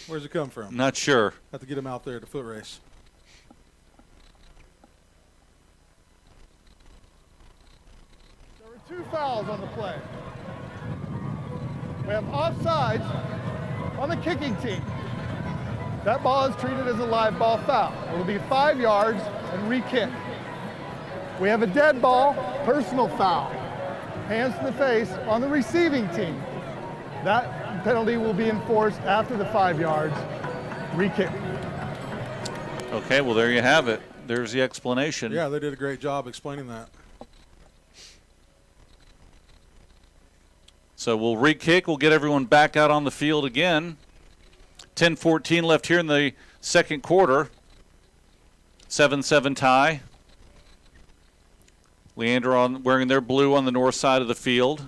where's it come from? Not sure. Have to get him out there at the foot race. There were 2 fouls on the play. We have offsides on the kicking team. That ball is treated as a live ball foul. It will be 5 yards and re-kick. We have a dead ball, personal foul. Hands to the face on the receiving team. That penalty will be enforced after the 5 yards, re-kick. Okay, well, there you have it. There's the explanation. Yeah, they did a great job explaining that. So we'll re-kick. We'll get everyone back out on the field again. 10-14 left here in the second quarter. 7-7 tie. Leander wearing their blue on the north side of the field.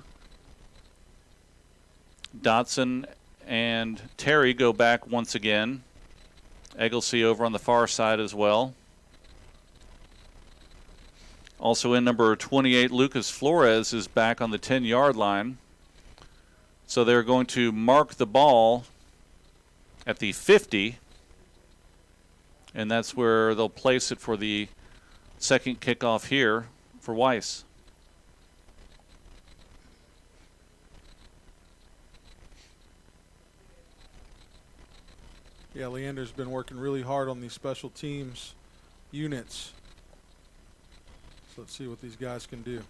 Dotson and Terry go back once again. Egglesey over on the far side as well. Also in number 28, Lucas Flores is back on the 10-yard line. So they're going to mark the ball at the 50. And that's where they'll place it for the second kickoff here for Weiss. Yeah, Leander's been working really hard on these special teams units. So let's see what these guys can do.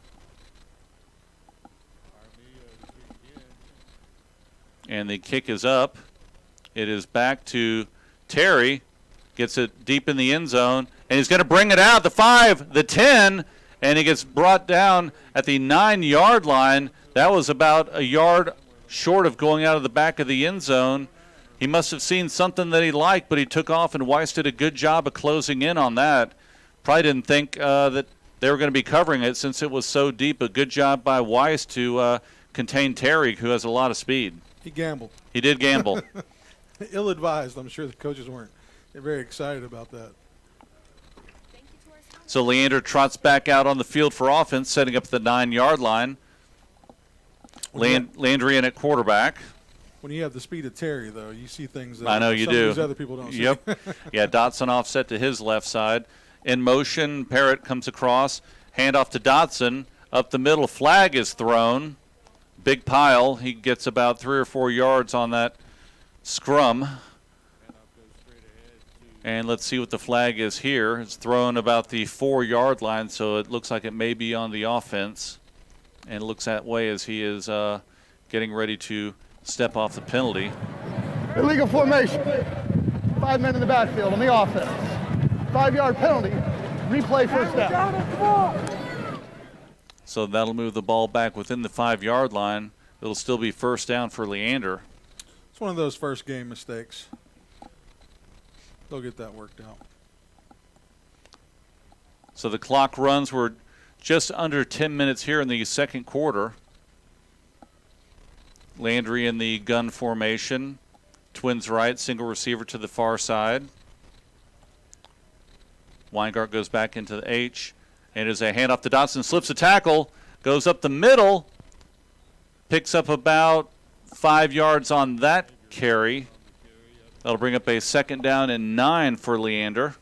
And the kick is up. It is back to Terry. Gets it deep in the end zone. And he's going to bring it out. The 5, the 10. And he gets brought down at the 9-yard line. That was about a yard short of going out of the back of the end zone. He must have seen something that he liked, but he took off, and Weiss did a good job of closing in on that. Probably didn't think that they were going to be covering it since it was so deep. A good job by Weiss to contain Terry, who has a lot of speed. He gambled. He did gamble. Ill-advised. I'm sure the coaches weren't very excited about that. So Leander trots back out on the field for offense, setting up the 9-yard line. Landry in at quarterback. When you have the speed of Terry, though, you see things that I know you some do. of these other people don't see. Yep. Yeah, Dotson offset to his left side. In motion, Parrott comes across. Handoff to Dotson. Up the middle, flag is thrown. Big pile. He gets about 3 or 4 yards on that scrum. And let's see what the flag is here. It's thrown about the 4-yard line, so it looks like it may be on the offense. And it looks that way as he is getting ready to step off the penalty. Illegal formation. 5 men in the backfield on the offense. 5-yard penalty. Replay first down. So that'll move the ball back within the 5-yard line. It'll still be first down for Leander. It's one of those first game mistakes. They'll get that worked out. So the clock runs. We're just under 10 minutes here in the second quarter. Landry in the gun formation. Twins right, single receiver to the far side. Weingart goes back into the H. And as a handoff to Dotson, slips a tackle, goes up the middle, picks up about 5 yards on that carry. That'll bring up a 2nd down and 9 for Leander.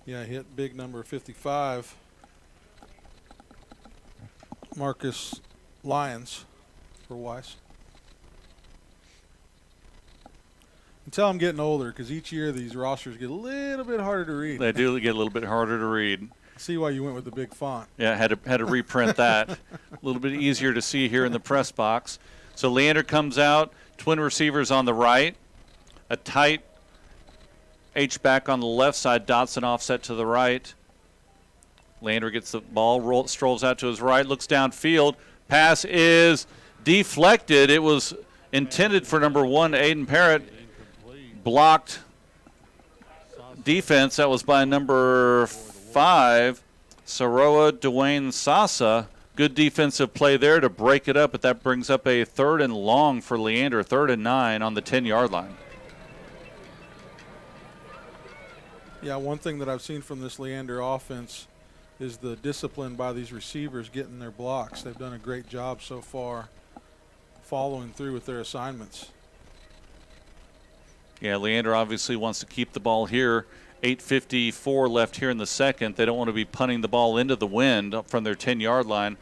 Yeah, hit big number 55. Marcus Lyons for Weiss. You can tell I'm getting older because each year these rosters get a little bit harder to read. They do get a little bit harder to read. See why you went with the big font. Yeah, had to reprint that. A little bit easier to see here in the press box. So Leander comes out, twin receivers on the right, a tight H-back on the left side, Dotson offset to the right. Leander gets the ball, strolls out to his right, looks downfield. Pass is deflected. It was intended for number 1, Aiden Parrott. Blocked defense. That was by number 5, Saroa Dwayne Sasa. Good defensive play there to break it up, but that brings up a 3rd and long for Leander, 3rd and 9 on the 10-yard line. Yeah, one thing that I've seen from this Leander offense is the discipline by these receivers getting their blocks. They've done a great job so far following through with their assignments. Yeah, Leander obviously wants to keep the ball here. 8:54 left here in the second. They don't want to be punting the ball into the wind from their 10-yard line.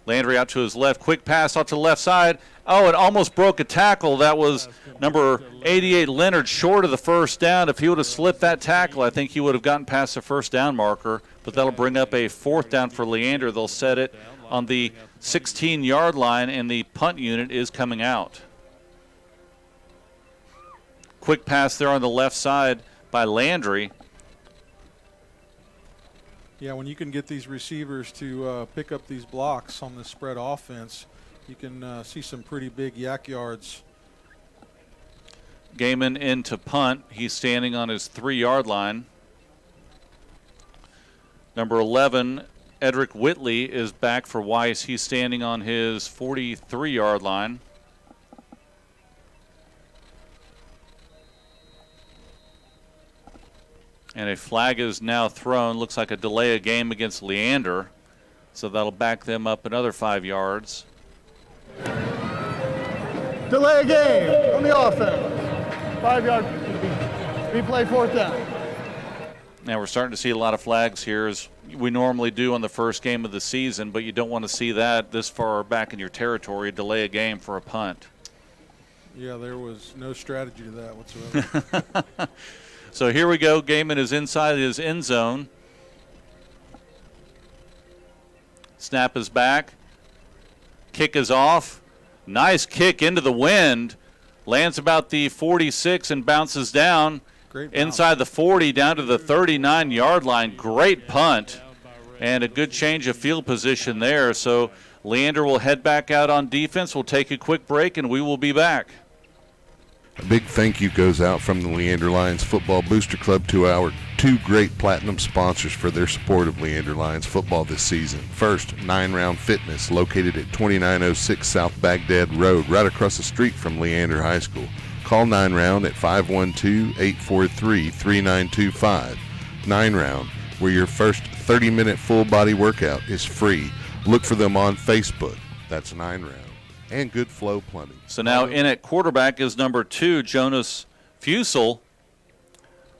Landry out to his left. Quick pass off to the left side. Oh, it almost broke a tackle. That was number 88, Leonard, short of the first down. If he would have slipped that tackle, I think he would have gotten past the first down marker. But that'll bring up a 4th down for Leander. They'll set it on the 16-yard line, and the punt unit is coming out. Quick pass there on the left side by Landry. Yeah, when you can get these receivers to pick up these blocks on this spread offense, you can see some pretty big yak yards. Gaiman into punt. He's standing on his 3-yard line. Number 11, Edric Whitley, is back for Weiss. He's standing on his 43-yard line. And a flag is now thrown. Looks like a delay of game against Leander. So that'll back them up another 5 yards. Delay game on the offense. 5 yard replay, 4th down. Now we're starting to see a lot of flags here, as we normally do on the first game of the season, but you don't want to see that this far back in your territory, delay a game for a punt. Yeah, there was no strategy to that whatsoever. So here we go. Gaiman is inside his end zone. Snap is back. Kick is off. Nice kick into the wind. Lands about the 46 and bounces down. Great inside the 40 down to the 39-yard line. Great punt and a good change of field position there. So Leander will head back out on defense. We'll take a quick break and we will be back. A big thank you goes out from the Leander Lions Football Booster Club to our two great platinum sponsors for their support of Leander Lions football this season. First, 9 Round Fitness, located at 2906 South Baghdad Road, right across the street from Leander High School. Call 9 Round at 512-843-3925. 9 Round, where your first 30-minute full-body workout is free. Look for them on Facebook. That's 9 Round. And Good Flow Plumbing. So now in at quarterback is number 2, Jonas Fusel.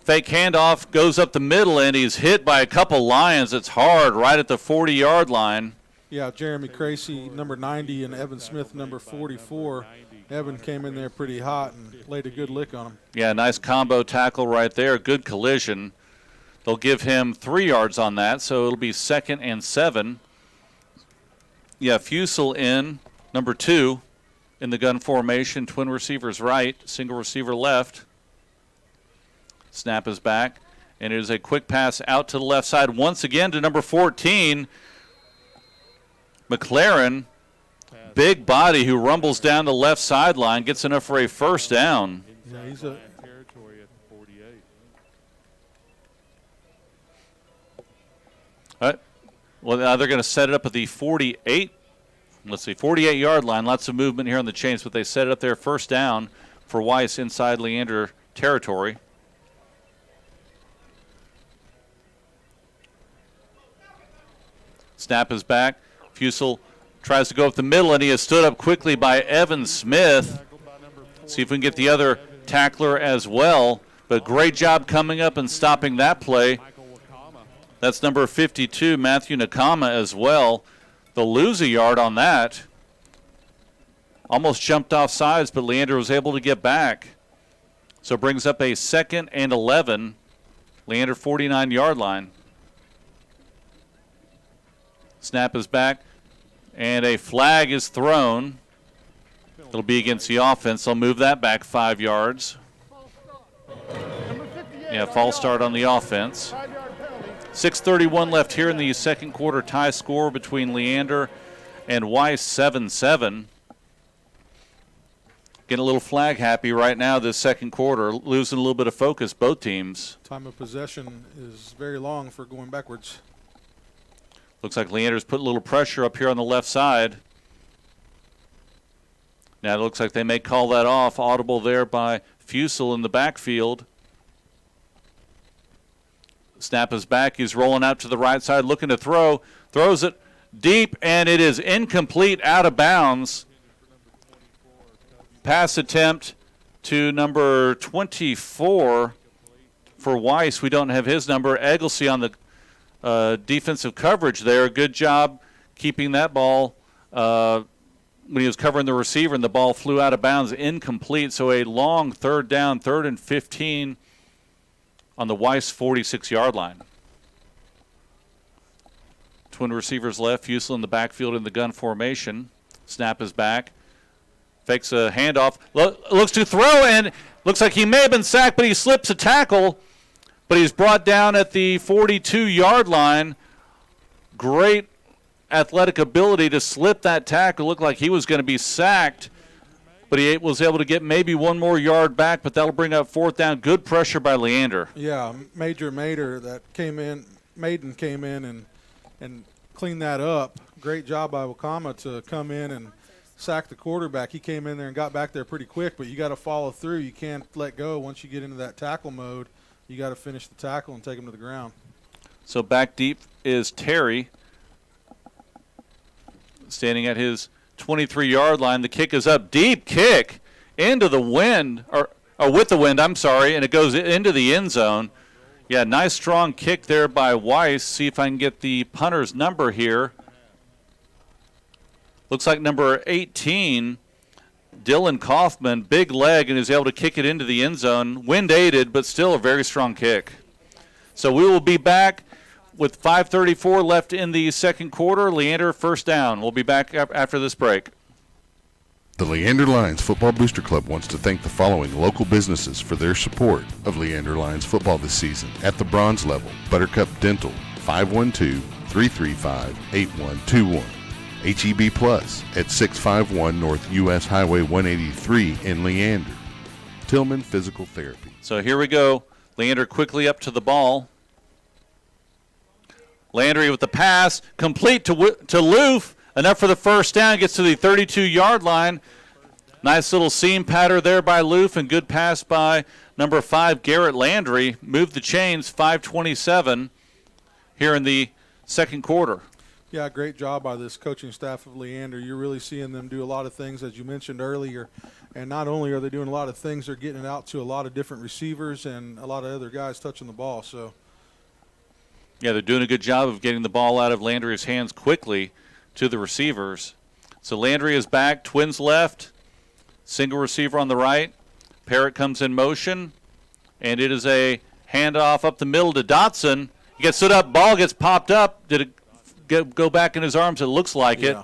Fake handoff, goes up the middle, and he's hit by a couple Lions. It's hard right at the 40-yard line. Yeah, Jeremy Cracy, number 90, and Evan Smith, number 44. Evan came in there pretty hot and laid a good lick on him. Yeah, nice combo tackle right there. Good collision. They'll give him 3 yards on that, so it'll be 2nd and 7. Yeah, Fusel in. Number 2 in the gun formation, twin receivers right, single receiver left. Snap is back, and it is a quick pass out to the left side once again to number 14, McLaren. Big body who rumbles down the left sideline, gets enough for a first down. Yeah, he's a territory at 48. All right. Well, now they're going to set it up at the 48. Let's see, 48-yard line. Lots of movement here on the chains, but they set it up there, first down for Weiss inside Leander territory. Snap is back. Fusel tries to go up the middle, and he is stood up quickly by Evan Smith. See if we can get the other tackler as well. But great job coming up and stopping that play. That's number 52, Matthew Nakama, as well. They'll lose a yard on that. Almost jumped off sides, but Leander was able to get back. So it brings up a 2nd and 11. Leander 49-yard line. Snap is back, and a flag is thrown. It'll be against the offense. They'll move that back 5 yards. Yeah, false start on the offense. 6:31 left here in the second quarter. Tie score between Leander and Weiss, 7-7. Getting a little flag happy right now this second quarter. Losing a little bit of focus, both teams. time of possession is very long for going backwards. Looks like Leander's put a little pressure up here on the left side. Now it looks like they may call that off. Audible there by Fusel in the backfield. Snap is back. He's rolling out to the right side, looking to throw. Throws it deep, and it is incomplete, out of bounds. Pass attempt to number 24 for Weiss. We don't have his number. Egglesey on the defensive coverage there. Good job keeping that ball when he was covering the receiver, and the ball flew out of bounds, incomplete. So a long third down, 3rd and 15 on the Weiss 46-yard line. Twin receivers left, Fusel in the backfield in the gun formation. Snap is back. Fakes a handoff. Looks to throw, and looks like he may have been sacked, but he slips a tackle. But he's brought down at the 42-yard line. Great athletic ability to slip that tackle. Looked like he was going to be sacked, but he was able to get maybe one more yard back, but that'll bring up 4th down. Good pressure by Leander. Yeah, Major Mader that came in, Maiden came in and cleaned that up. Great job by Wakama to come in and sack the quarterback. He came in there and got back there pretty quick, but you got to follow through. You can't let go once you get into that tackle mode. You got to finish the tackle and take him to the ground. So back deep is Terry, standing at his 23-yard line. The kick is up. Deep kick into the wind, or with the wind, I'm sorry, and it goes into the end zone. Yeah, nice strong kick there by Weiss. See if I can get the punter's number here. Looks like number 18, Dylan Kaufman, big leg, and is able to kick it into the end zone. Wind aided, but still a very strong kick. So we will be back with 5:34 left in the second quarter. Leander, first down. We'll be back after this break. The Leander Lions Football Booster Club wants to thank the following local businesses for their support of Leander Lions football this season. At the bronze level, Buttercup Dental, 512-335-8121. HEB Plus at 651 North U.S. Highway 183 in Leander. Tillman Physical Therapy. So here we go. Leander quickly up to the ball. Landry with the pass, complete to Loof. Enough for the first down, gets to the 32-yard line. Nice little seam pattern there by Loof, and good pass by number 5, Garrett Landry. Moved the chains, 5:27 here in the second quarter. Yeah, great job by this coaching staff of Leander. You're really seeing them do a lot of things, as you mentioned earlier. And not only are they doing a lot of things, they're getting it out to a lot of different receivers and a lot of other guys touching the ball. So, yeah, they're doing a good job of getting the ball out of Landry's hands quickly to the receivers. So Landry is back, twins left, single receiver on the right. Parrott comes in motion, and it is a handoff up the middle to Dotson. He gets stood up, ball gets popped up. Did it go back in his arms? It looks like it.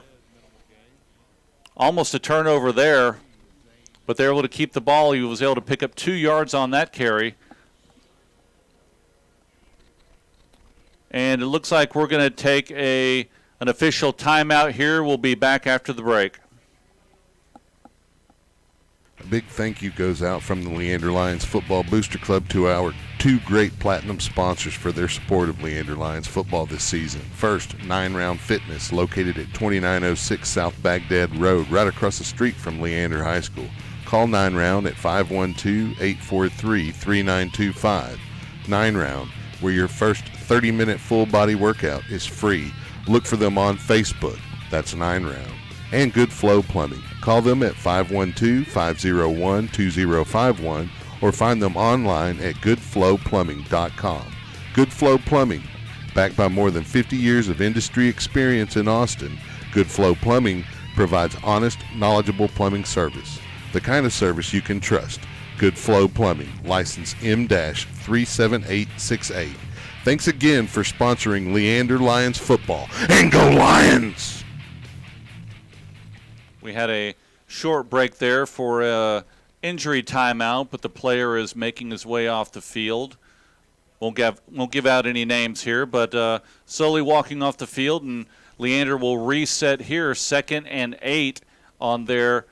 Almost a turnover there, but they're able to keep the ball. He was able to pick up 2 yards on that carry. And it looks like we're going to take an official timeout here. We'll be back after the break. A big thank you goes out from the Leander Lions Football Booster Club to our 2 great platinum sponsors for their support of Leander Lions football this season. First, 9 Round Fitness, located at 2906 South Baghdad Road, right across the street from Leander High School. Call 9 Round at 512-843-3925. 9 Round, where your first 30-minute full body workout is free. Look for them on Facebook. That's 9 Round. And Good Flow Plumbing. Call them at 512-501-2051 or find them online at goodflowplumbing.com. Good Flow Plumbing, backed by more than 50 years of industry experience in Austin, Good Flow Plumbing provides honest, knowledgeable plumbing service. The kind of service you can trust. Good Flow Plumbing, license M-37868. Thanks again for sponsoring Leander Lions football. And go Lions! We had a short break there for an injury timeout, but the player is making his way off the field. Won't give out any names here, but slowly walking off the field, and Leander will reset here, 2nd and 8 on their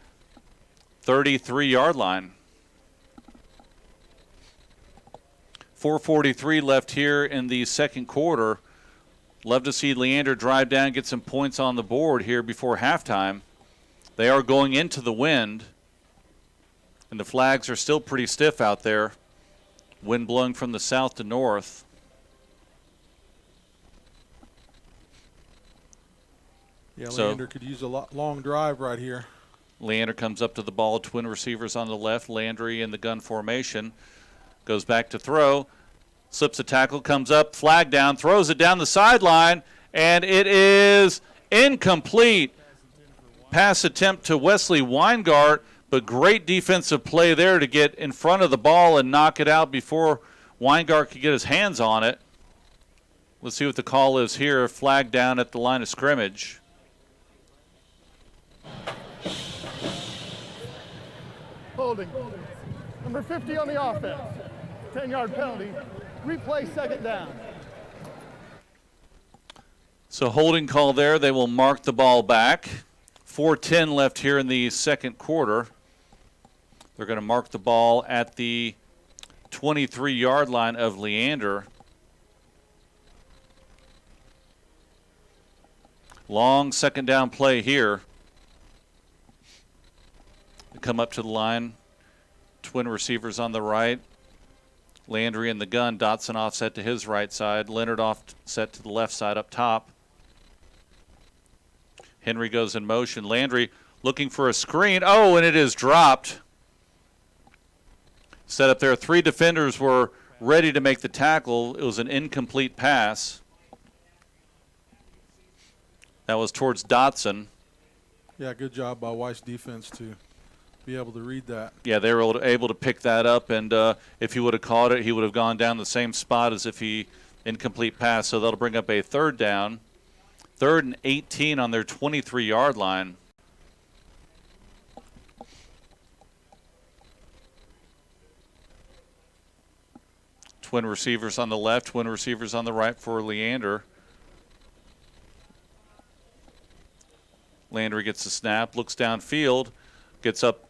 33-yard line. 4:43 left here in the second quarter. Love to see Leander drive down, get some points on the board here before halftime. They are going into the wind, and the flags are still pretty stiff out there. Wind blowing from the south to north. Yeah, Leander could use a long drive right here. Leander comes up to the ball, twin receivers on the left, Landry in the gun formation. Goes back to throw, slips a tackle, comes up, flag down, throws it down the sideline, and it is incomplete. Pass attempt to Wesley Weingart, but great defensive play there to get in front of the ball and knock it out before Weingart could get his hands on it. Let's see what the call is here. Flag down at the line of scrimmage. Holding. Number 50 on the offense. 10-yard penalty. Replay, 2nd down. So holding call there. They will mark the ball back. 4:10 left here in the second quarter. They're going to mark the ball at the 23-yard line of Leander. Long second down play here. They come up to the line. Twin receivers on the right. Landry in the gun. Dotson offset to his right side. Leonard offset to the left side up top. Henry goes in motion. Landry looking for a screen. Oh, and it is dropped. Set up there. 3 defenders were ready to make the tackle. It was an incomplete pass. That was towards Dotson. Yeah, good job by Weiss defense to be able to read that. Yeah, they were able to pick that up, and if he would have caught it, he would have gone down the same spot as if he incomplete pass. So that'll bring up a 3rd down. 3rd and 18 on their 23-yard line. Twin receivers on the left, twin receivers on the right for Leander. Landry gets the snap, looks downfield, gets up,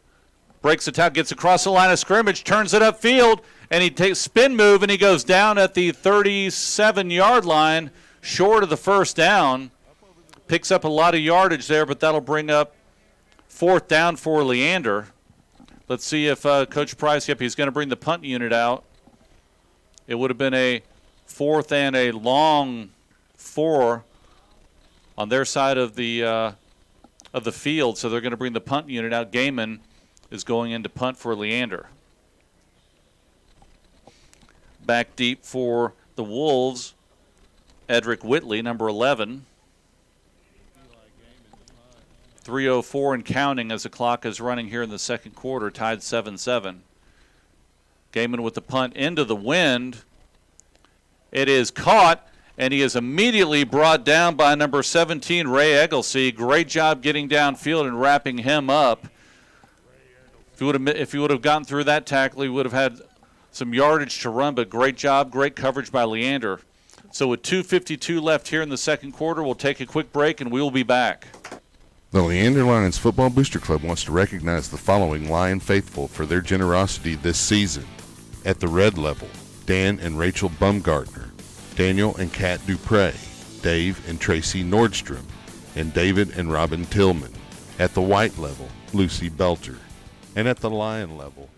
breaks the tackle, gets across the line of scrimmage, turns it upfield, and he takes spin move, and he goes down at the 37-yard line, short of the 1st down. Picks up a lot of yardage there, but that'll bring up 4th down for Leander. Let's see if Coach Price, yep, he's going to bring the punt unit out. It would have been a 4th and a long 4 on their side of the field, so they're going to bring the punt unit out. Gaiman is going in to punt for Leander. Back deep for the Wolves, Edric Whitley, number 11. 3:04 and counting as the clock is running here in the second quarter, tied 7-7. Gaiman with the punt into the wind. It is caught, and he is immediately brought down by number 17, Ray Egglesey. Great job getting downfield and wrapping him up. If he would have gotten through that tackle, he would have had some yardage to run, but great job, great coverage by Leander. So with 2:52 left here in the second quarter, we'll take a quick break, and we will be back. The Leander Lions Football Booster Club wants to recognize the following Lion faithful for their generosity this season. At the red level, Dan and Rachel Bumgartner, Daniel and Kat Dupre, Dave and Tracy Nordstrom, and David and Robin Tillman. At the white level, Lucy Belter. And at the lion level,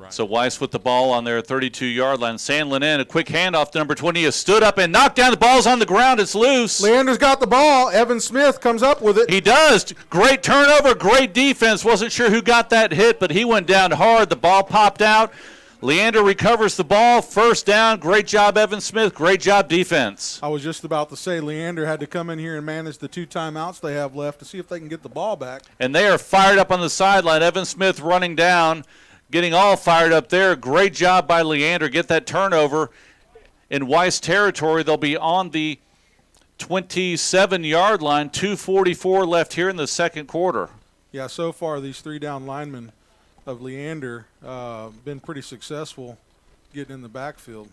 so Weiss with the ball on their 32-yard line. Sandlin in, a quick handoff to number 20. He has stood up and knocked down. The ball's on the ground. It's loose. Leander's got the ball. Evan Smith comes up with it. He does. Great turnover, great defense. Wasn't sure who got that hit, but he went down hard. The ball popped out. Leander recovers the ball. 1st down. Great job, Evan Smith. Great job, defense. I was just about to say Leander had to come in here and manage the 2 timeouts they have left to see if they can get the ball back. And they are fired up on the sideline. Evan Smith running down, getting all fired up there. Great job by Leander. Get that turnover in Weiss territory. They'll be on the 27-yard line. 2:44 left here in the second quarter. Yeah, so far these 3 down linemen of Leander been pretty successful getting in the backfield.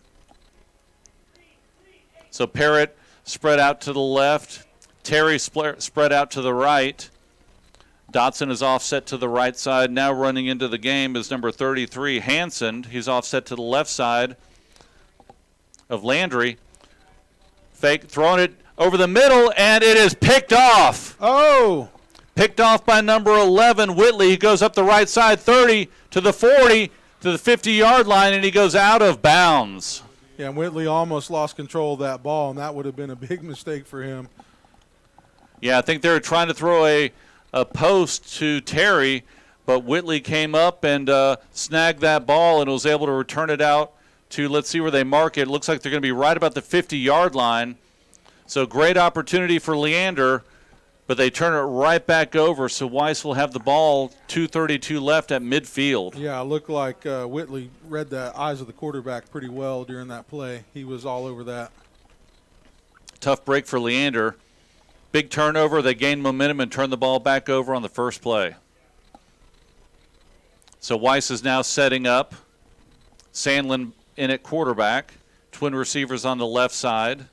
So Parrott spread out to the left. Terry spread out to the right. Dotson is offset to the right side. Now running into the game is number 33, Hansen. He's offset to the left side of Landry. Fake, throwing it over the middle, and it is picked off. Oh! Picked off by number 11, Whitley. He goes up the right side, 30 to the 40 to the 50-yard line, and he goes out of bounds. Yeah, and Whitley almost lost control of that ball, and that would have been a big mistake for him. Yeah, I think they were trying to throw a post to Terry, but Whitley came up and snagged that ball and was able to return it out to, let's see where they mark it. It looks like they're going to be right about the 50-yard line. So great opportunity for Leander, but they turn it right back over, so Weiss will have the ball, 2:32 left at midfield. Yeah, it looked like Whitley read the eyes of the quarterback pretty well during that play. He was all over that. Tough break for Leander. Big turnover. They gain momentum and turn the ball back over on the first play. So Weiss is now setting up. Sandlin in at quarterback. Twin receivers on the left side.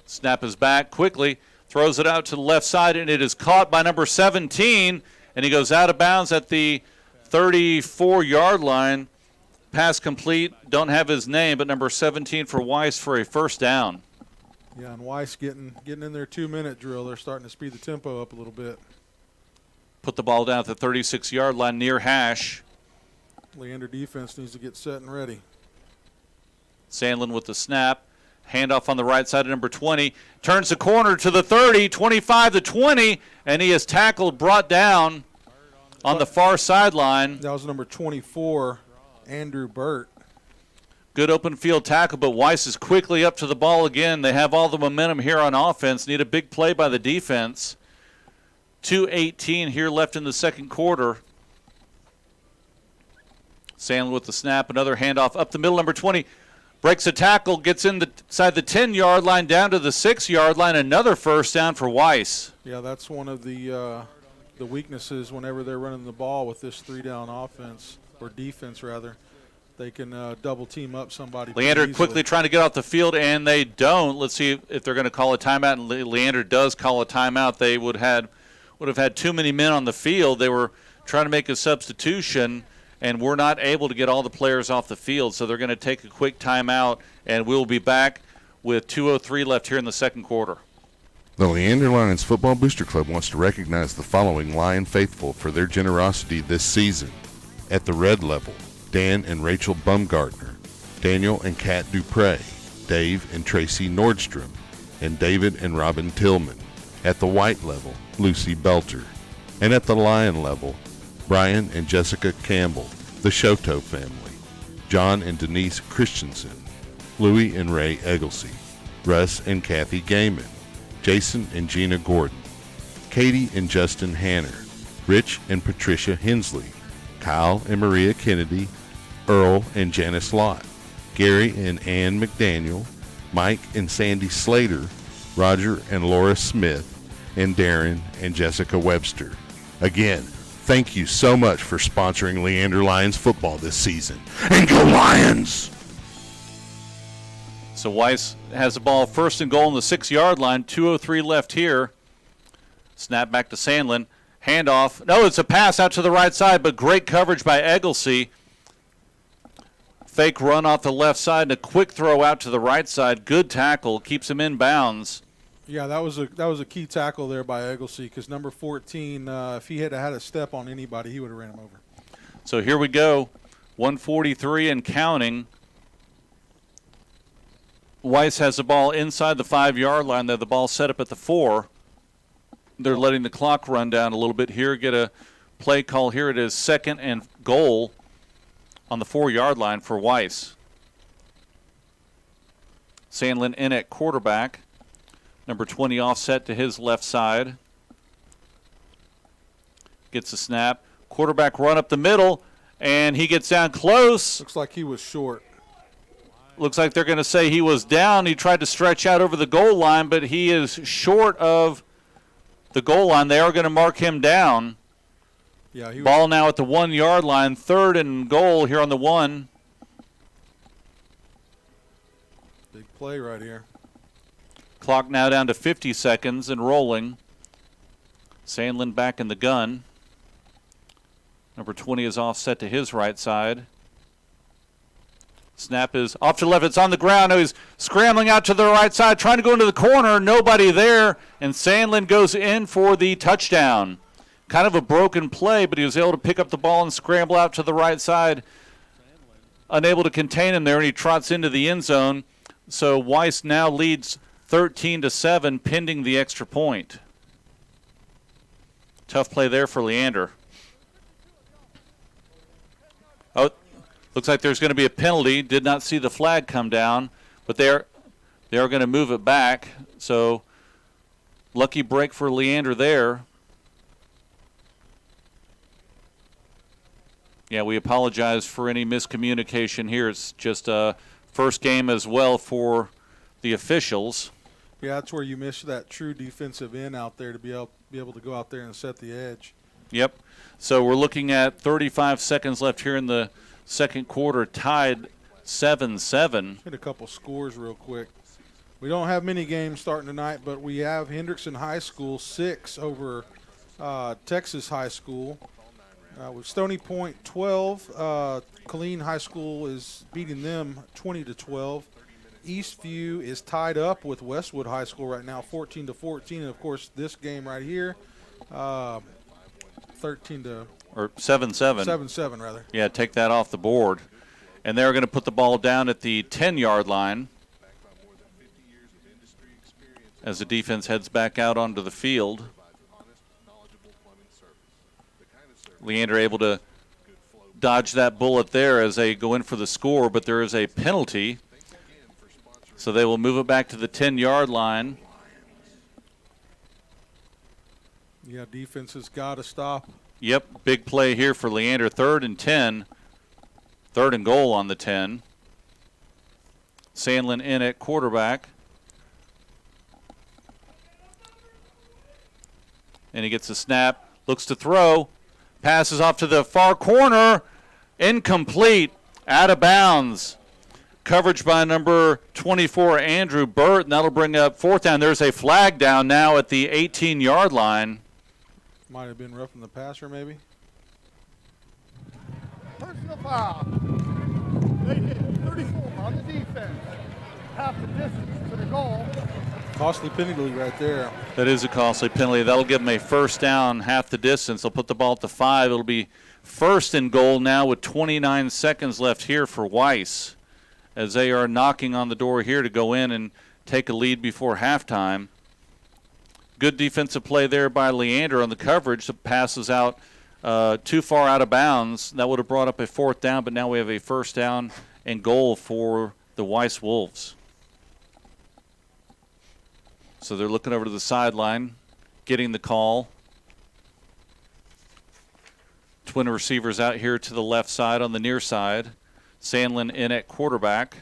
Snap is back quickly, throws it out to the left side, and it is caught by number 17, and he goes out of bounds at the 34-yard line. Pass complete. Don't have his name, but number 17 for Weiss for a 1st down. Yeah, and Weiss getting in their 2-minute drill. They're starting to speed the tempo up a little bit. Put the ball down at the 36-yard line near hash. Leander defense needs to get set and ready. Sandlin with the snap. Handoff on the right side of number 20. Turns the corner to the 30, 25 to 20, and he is tackled, brought down On the far sideline. That was number 24, Andrew Burt. Good open field tackle, but Weiss is quickly up to the ball again. They have all the momentum here on offense. Need a big play by the defense. 2:18 here left in the second quarter. Sandlin with the snap. Another handoff up the middle. Number 20 breaks a tackle, gets inside the 10-yard line, down to the 6-yard line. Another first down for Weiss. Yeah, that's one of the weaknesses whenever they're running the ball with this three-down offense, or defense, rather. They can double team up somebody. Leander quickly trying to get off the field, and they don't. Let's see if they're going to call a timeout, and Leander does call a timeout. They would have had too many men on the field. They were trying to make a substitution, and were not able to get all the players off the field, so they're going to take a quick timeout, and we'll be back with 2:03 left here in the second quarter. The Leander Lions Football Booster Club wants to recognize the following Lion faithful for their generosity this season. At the red level, Dan and Rachel Bumgartner, Daniel and Kat Dupre, Dave and Tracy Nordstrom, and David and Robin Tillman. At the white level, Lucy Belter. And at the lion level, Brian and Jessica Campbell, the Shoto family, John and Denise Christensen, Louie and Ray Egglesey, Russ and Kathy Gaiman, Jason and Gina Gordon, Katie and Justin Hanner, Rich and Patricia Hensley, Kyle and Maria Kennedy, Earl and Janice Lott, Gary and Ann McDaniel, Mike and Sandy Slater, Roger and Laura Smith, and Darren and Jessica Webster. Again, thank you so much for sponsoring Leander Lions football this season. And go Lions! So Weiss has the ball first and goal on the 6-yard line. 2:03 left here. Snap back to Sandlin. Handoff. No, it's a pass out to the right side, but great coverage by Egglesey. Fake run off the left side and a quick throw out to the right side. Good tackle. Keeps him in bounds. Yeah, that was a key tackle there by Egglesey, because number 14, if he had had a step on anybody, he would have ran him over. So here we go. 1:43 and counting. Weiss has the ball inside the 5-yard line. They have the ball set up at the 4. They're letting the clock run down a little bit here. Get a play call here. It is second and goal on the 4-yard line for Weiss. Sandlin in at quarterback. Number 20 offset to his left side. Gets a snap. Quarterback run up the middle, and he gets down close. Looks like he was short. Looks like they're going to say he was down. He tried to stretch out over the goal line, but he is short of the goal line. They are going to mark him down. Yeah, Ball now at the 1-yard line. 3rd and goal here on the 1. Big play right here. Clock now down to 50 seconds and rolling. Sandlin back in the gun. Number 20 is offset to his right side. Snap is off to the left. It's on the ground. Now he's scrambling out to the right side, trying to go into the corner. Nobody there, and Sandlin goes in for the touchdown. Kind of a broken play, but he was able to pick up the ball and scramble out to the right side. Unable to contain him there, and he trots into the end zone. So Weiss now leads 13-7, pending the extra point. Tough play there for Leander. Oh, looks like there's going to be a penalty. Did not see the flag come down, but they are going to move it back. So lucky break for Leander there. Yeah, we apologize for any miscommunication here. It's just a first game as well for the officials. Yeah, that's where you miss that true defensive end out there to be able to go out there and set the edge. Yep. So we're looking at 35 seconds left here in the second quarter, tied 7-7. Hit a couple scores real quick. We don't have many games starting tonight, but we have Hendrickson High School 6 over Texas High School. With Stony Point 12, Killeen High School is beating them 20-12. Eastview is tied up with Westwood High School right now, 14-14, and of course this game right here, 7-7 rather. Yeah, take that off the board, and they're going to put the ball down at the 10-yard line as the defense heads back out onto the field. Leander able to dodge that bullet there as they go in for the score, but there is a penalty. So they will move it back to the 10-yard line. Yeah, defense has got to stop. Yep, big play here for Leander. 3rd and 10. 3rd and goal on the 10. Sandlin in at quarterback. And he gets a snap, looks to throw, passes off to the far corner, incomplete, out of bounds. Coverage by number 24, Andrew Burt, and that'll bring up 4th down. There's a flag down now at the 18-yard line. Might have been roughing the passer, maybe. Personal foul. They hit 34 on the defense. Half the distance to the goal. Costly penalty right there. That is a costly penalty. That'll give them a 1st down, half the distance. They'll put the ball at the 5. It'll be 1st and goal now with 29 seconds left here for Weiss, as they are knocking on the door here to go in and take a lead before halftime. Good defensive play there by Leander on the coverage. The pass is out too far out of bounds. That would have brought up a 4th down, but now we have a 1st down and goal for the Weiss Wolves. So they're looking over to the sideline, getting the call. Twin receivers out here to the left side on the near side. Sandlin in at quarterback.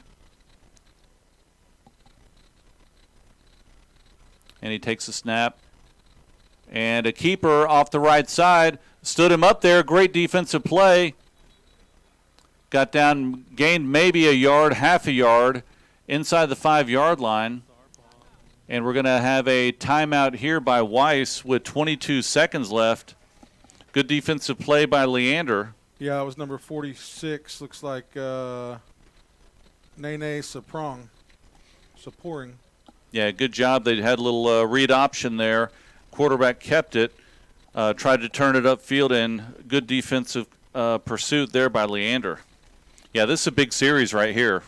And he takes a snap. And a keeper off the right side stood him up there. Great defensive play. Got down, gained maybe a yard, half a yard inside the 5-yard line. And we're going to have a timeout here by Weiss with 22 seconds left. Good defensive play by Leander. Yeah, it was number 46. Looks like Nene Saporing. Yeah, good job. They had a little read option there. Quarterback kept it, tried to turn it upfield, and good defensive pursuit there by Leander. Yeah, this is a big series right here.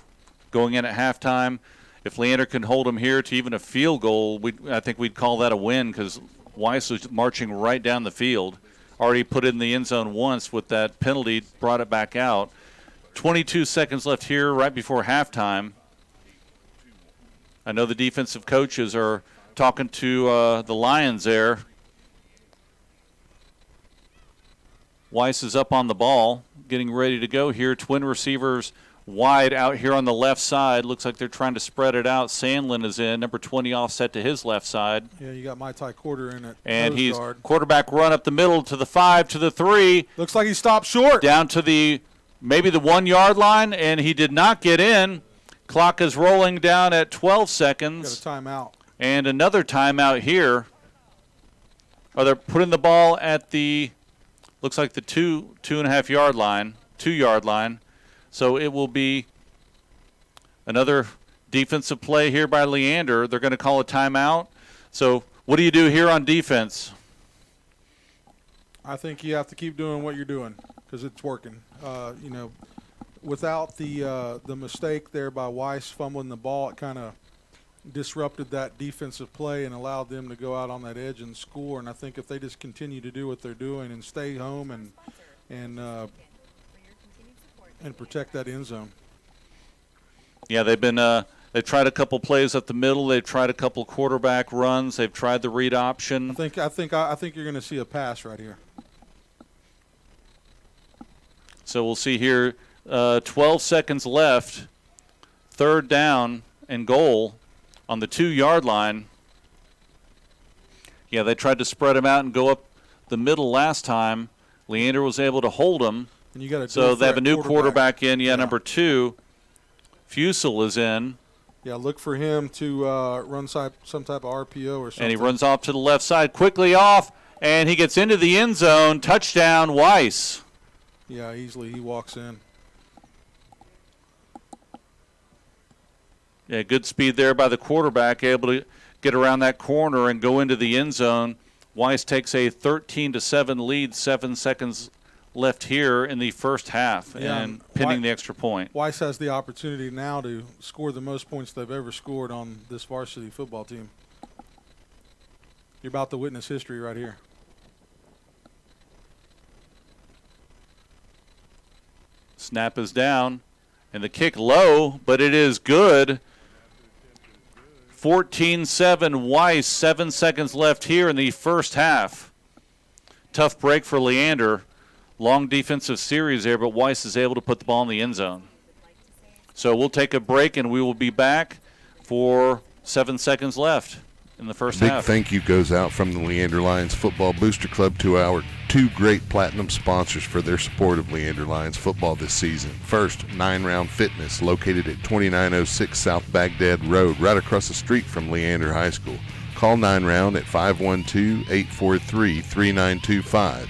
Going in at halftime, if Leander can hold them here to even a field goal, I think we'd call that a win because Weiss was marching right down the field. Already put it in the end zone once with that penalty, brought it back out. 22 seconds left here right before halftime. I know the defensive coaches are talking to the Lions there. Weiss is up on the ball, getting ready to go here. Twin receivers wide out here on the left side. Looks like they're trying to spread it out. Sandlin is in, number 20 offset to his left side. Yeah, you got Maitai Quarter in it. And he's quarterback run up the middle to the 5, to the 3. Looks like he stopped short. Down to maybe the 1-yard line, and he did not get in. Clock is rolling down at 12 seconds. Got a timeout. And another timeout here. They're putting the ball at looks like the 2.5-yard line, 2-yard line. So it will be another defensive play here by Leander. They're going to call a timeout. So what do you do here on defense? I think you have to keep doing what you're doing because it's working. Without the mistake there by Weiss fumbling the ball, it kind of disrupted that defensive play and allowed them to go out on that edge and score. And I think if they just continue to do what they're doing and stay home and protect that end zone. Yeah, they've tried a couple plays up the middle. They've tried a couple quarterback runs. They've tried the read option. I think you're going to see a pass right here. So we'll see here. 12 seconds left. 3rd down and goal on the 2-yard line. Yeah, they tried to spread him out and go up the middle last time. Leander was able to hold him. And you got so they have a new quarterback in. Yeah, number 2. Fusel is in. Yeah, look for him to run some type of RPO or something. And he runs off to the left side, quickly off, and he gets into the end zone. Touchdown, Weiss. Yeah, easily he walks in. Yeah, good speed there by the quarterback, able to get around that corner and go into the end zone. Weiss takes a 13-7 lead, 7 seconds left here in the first half, and pinning the extra point. Weiss has the opportunity now to score the most points they've ever scored on this varsity football team. You're about to witness history right here. Snap is down, and the kick low, but it is good. 14-7 Weiss, 7 seconds left here in the first half. Tough break for Leander. Long defensive series there, but Weiss is able to put the ball in the end zone. So we'll take a break, and we will be back for 7 seconds left in the first half. Big thank you goes out from the Leander Lions Football Booster Club to our 2 great platinum sponsors for their support of Leander Lions football this season. First, 9 Round Fitness, located at 2906 South Baghdad Road, right across the street from Leander High School. Call 9 Round at 512-843-3925.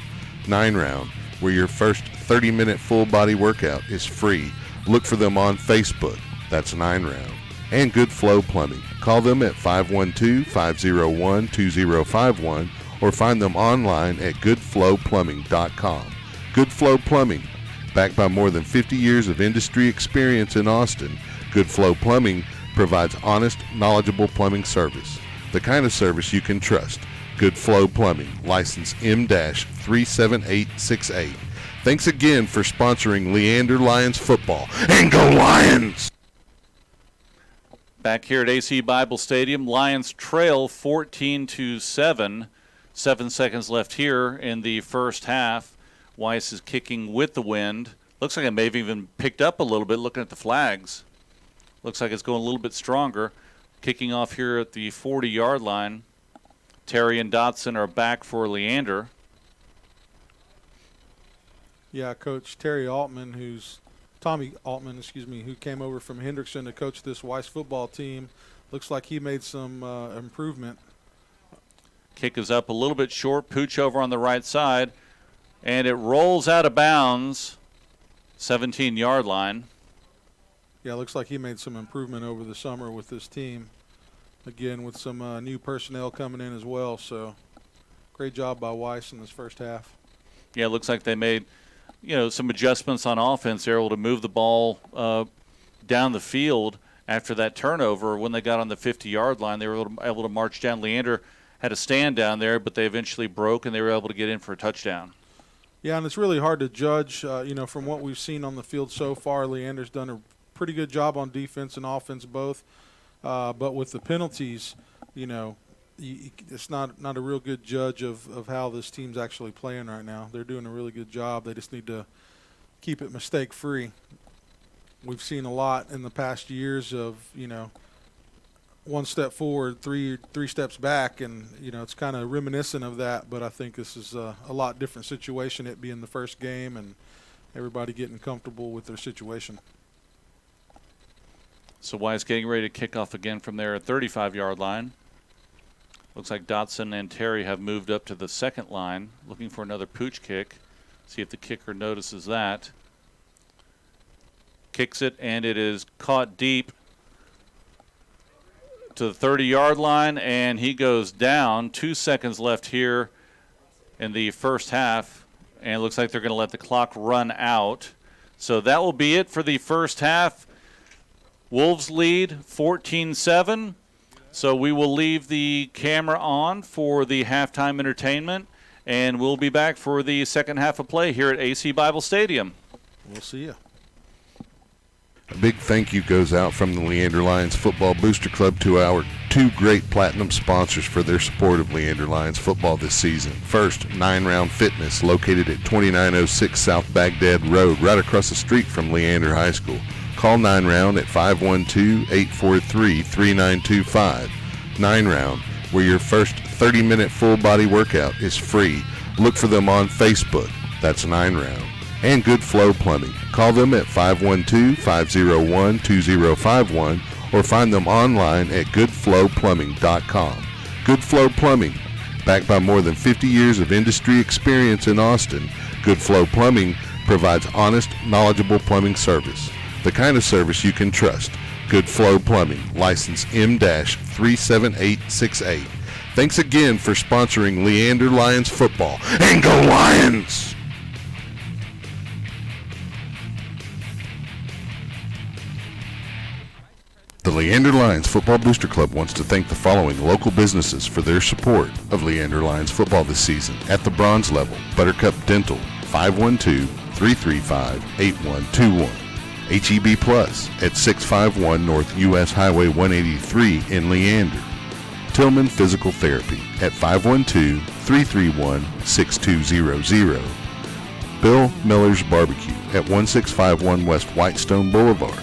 9 Round, where your first 30-minute full-body workout is free. Look for them on Facebook. That's 9 Round. And Good Flow Plumbing. Call them at 512-501-2051 or find them online at goodflowplumbing.com. Good Flow Plumbing, backed by more than 50 years of industry experience in Austin, Good Flow Plumbing provides honest, knowledgeable plumbing service. The kind of service you can trust. Good Flow Plumbing, license M-37868. Thanks again for sponsoring Leander Lions football. And go Lions! Back here at AC Bible Stadium, Lions trail 14-7. 7 seconds left here in the first half. Weiss is kicking with the wind. Looks like it may have even picked up a little bit looking at the flags. Looks like it's going a little bit stronger. Kicking off here at the 40-yard line. Terry and Dotson are back for Leander. Yeah, Coach Tommy Altman, who came over from Hendrickson to coach this Weiss football team. Looks like he made some improvement. Kick is up a little bit short. Pooch over on the right side. And it rolls out of bounds. 17-yard line. Yeah, looks like he made some improvement over the summer with this team. Again, with some new personnel coming in as well. So great job by Weiss in this first half. Yeah, it looks like they made some adjustments on offense. They're able to move the ball down the field after that turnover. When they got on the 50-yard line, they were able to march down. Leander had a stand down there, but they eventually broke, and they were able to get in for a touchdown. Yeah, and it's really hard to judge, from what we've seen on the field so far. Leander's done a pretty good job on defense and offense both. But with the penalties, it's not a real good judge of how this team's actually playing right now. They're doing a really good job. They just need to keep it mistake-free. We've seen a lot in the past years of, one step forward, three steps back, and, it's kind of reminiscent of that. But I think this is a lot different situation, it being the first game and everybody getting comfortable with their situation. So Weiss getting ready to kick off again from there at 35-yard line. Looks like Dotson and Terry have moved up to the second line, looking for another pooch kick. See if the kicker notices that. Kicks it, and it is caught deep to the 30-yard line, and he goes down. 2 seconds left here in the first half, and it looks like they're going to let the clock run out. So that will be it for the first half. Wolves lead 14-7. So we will leave the camera on for the halftime entertainment, and we'll be back for the second half of play here at AC Bible Stadium. We'll see you. A big thank you goes out from the Leander Lions Football Booster Club to our 2 great platinum sponsors for their support of Leander Lions football this season. First, 9 Round Fitness, located at 2906 South Baghdad Road, right across the street from Leander High School. Call 9 Round at 512-843-3925. 9 Round, where your first 30-minute full-body workout is free. Look for them on Facebook. That's 9 Round. And Good Flow Plumbing. Call them at 512-501-2051 or find them online at goodflowplumbing.com. Good Flow Plumbing, backed by more than 50 years of industry experience in Austin, Good Flow Plumbing provides honest, knowledgeable plumbing service. The kind of service you can trust. Good Flow Plumbing, license M-37868. Thanks again for sponsoring Leander Lions football. And go Lions! The Leander Lions Football Booster Club wants to thank the following local businesses for their support of Leander Lions football this season. At the bronze level, Buttercup Dental, 335-8121. HEB Plus at 651 North U.S. Highway 183 in Leander. Tillman Physical Therapy at 512-331-6200. Bill Miller's Barbecue at 1651 West Whitestone Boulevard.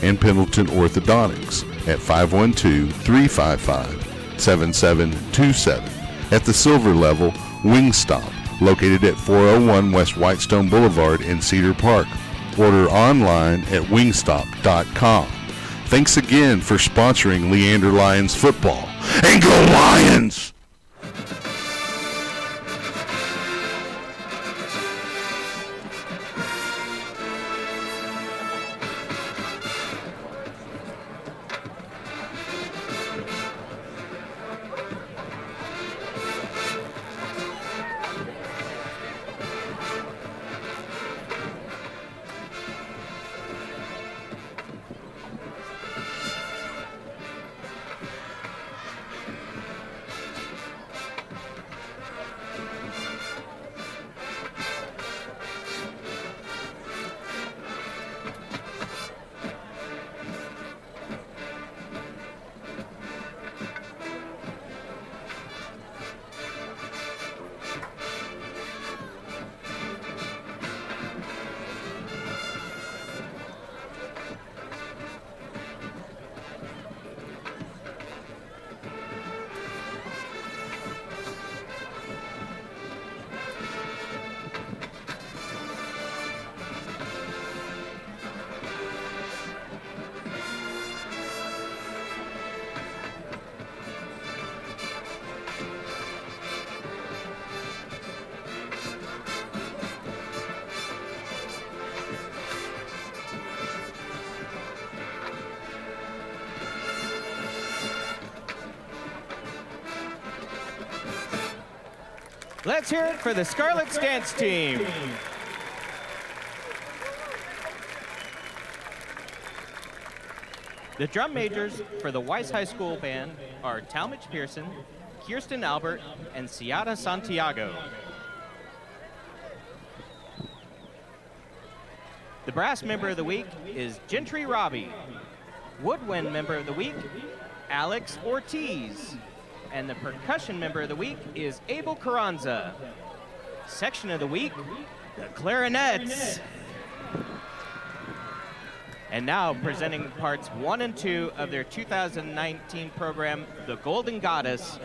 And Pendleton Orthodontics at 512-355-7727. At the Silver Level, Wingstop, located at 401 West Whitestone Boulevard in Cedar Park. Order online at wingstop.com. Thanks again for sponsoring Leander Lions football. And go Lions! Let's hear it for the Scarlet Dance Team. The drum majors for the Weiss High School Band are Talmadge Pearson, Kirsten Albert, and Ciara Santiago. The brass member of the week is Gentry Robbie. Woodwind member of the week, Alex Ortiz. And the percussion member of the week is Abel Carranza. Section of the week, the clarinets. And now presenting parts 1 and 2 of their 2019 program, The Golden Goddess,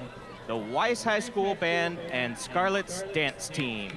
the Weiss High School Band and Scarlet's Dance Team.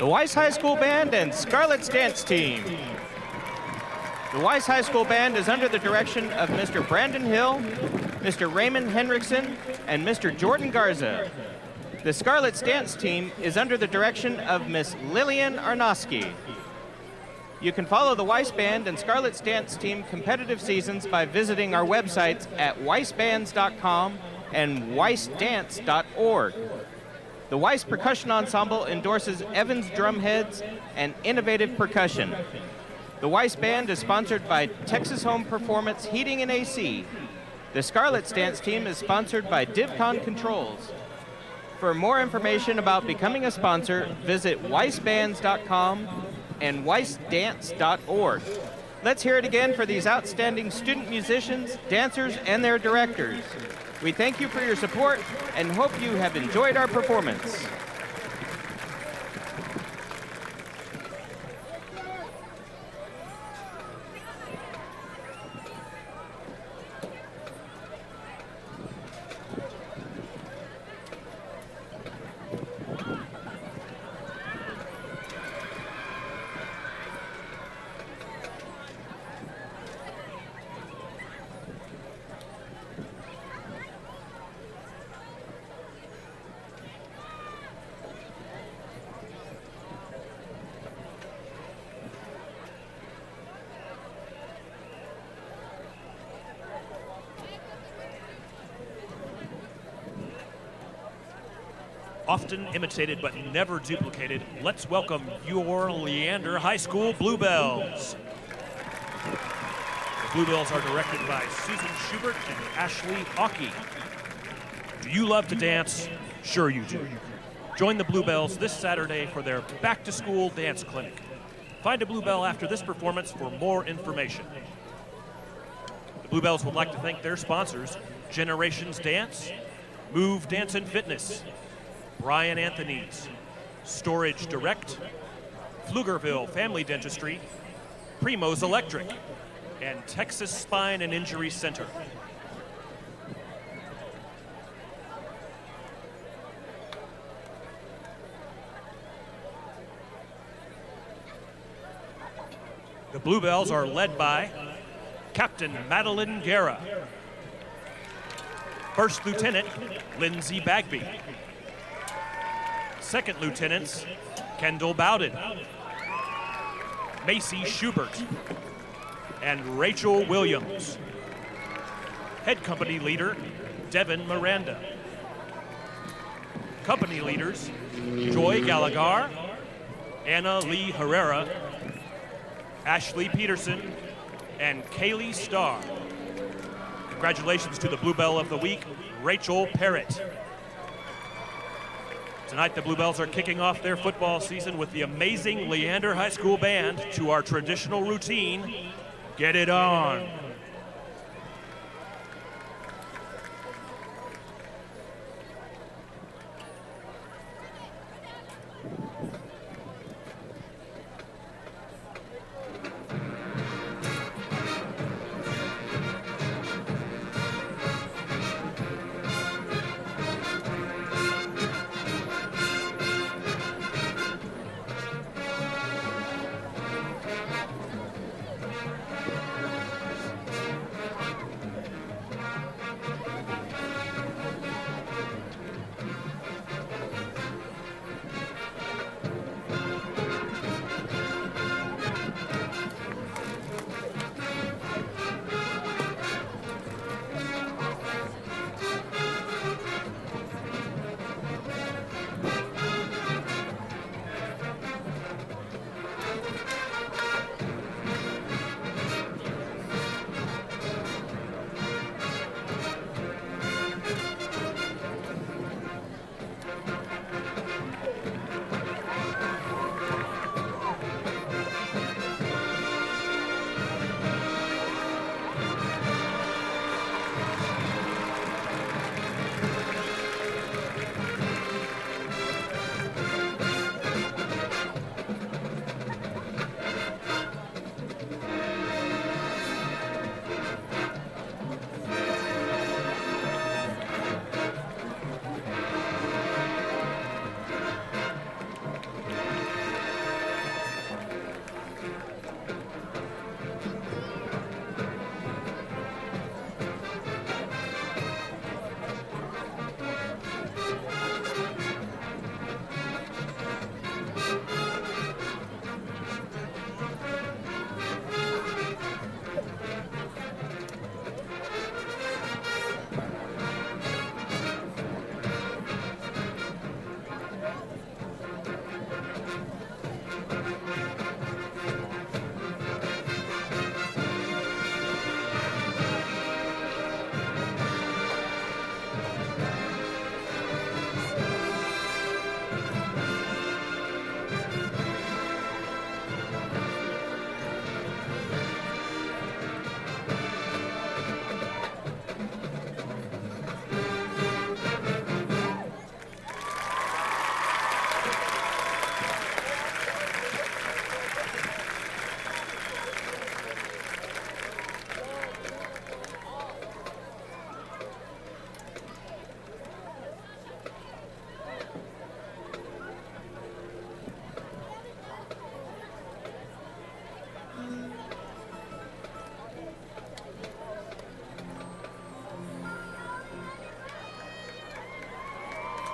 the Weiss High School Band and Scarlet's Dance Team. The Weiss High School Band is under the direction of Mr. Brandon Hill, Mr. Raymond Henriksen, and Mr. Jordan Garza. The Scarlet's Dance Team is under the direction of Miss Lillian Arnosky. You can follow the Weiss Band and Scarlet's Dance Team competitive seasons by visiting our websites at weissbands.com and weissdance.org. The Weiss Percussion Ensemble endorses Evans Drumheads and Innovative Percussion. The Weiss Band is sponsored by Texas Home Performance Heating and AC. The Scarlet's Dance Team is sponsored by DivCon Controls. For more information about becoming a sponsor, visit weissbands.com and weissdance.org. Let's hear it again for these outstanding student musicians, dancers, and their directors. We thank you for your support and hope you have enjoyed our performance. Often imitated but never duplicated, let's welcome your Leander High School Bluebells. The Bluebells are directed by Susan Schubert and Ashley Aukie. Do you love to dance? Sure you do. Join the Bluebells this Saturday for their back-to-school dance clinic. Find a Bluebell after this performance for more information. The Bluebells would like to thank their sponsors, Generations Dance, Move Dance and Fitness, Brian Anthony's, Storage Direct, Pflugerville Family Dentistry, Primo's Electric, and Texas Spine and Injury Center. The Bluebells are led by Captain Madeline Guerra, First Lieutenant Lindsay Bagby, Second Lieutenants Kendall Bowden, Macy Schubert, and Rachel Williams. Head Company Leader Devin Miranda. Company Leaders Joy Gallagher, Anna Lee Herrera, Ashley Peterson, and Kaylee Starr. Congratulations to the Bluebell of the Week, Rachel Parrott. Tonight, the Bluebells are kicking off their football season with the amazing Leander High School Band to our traditional routine, Get It On.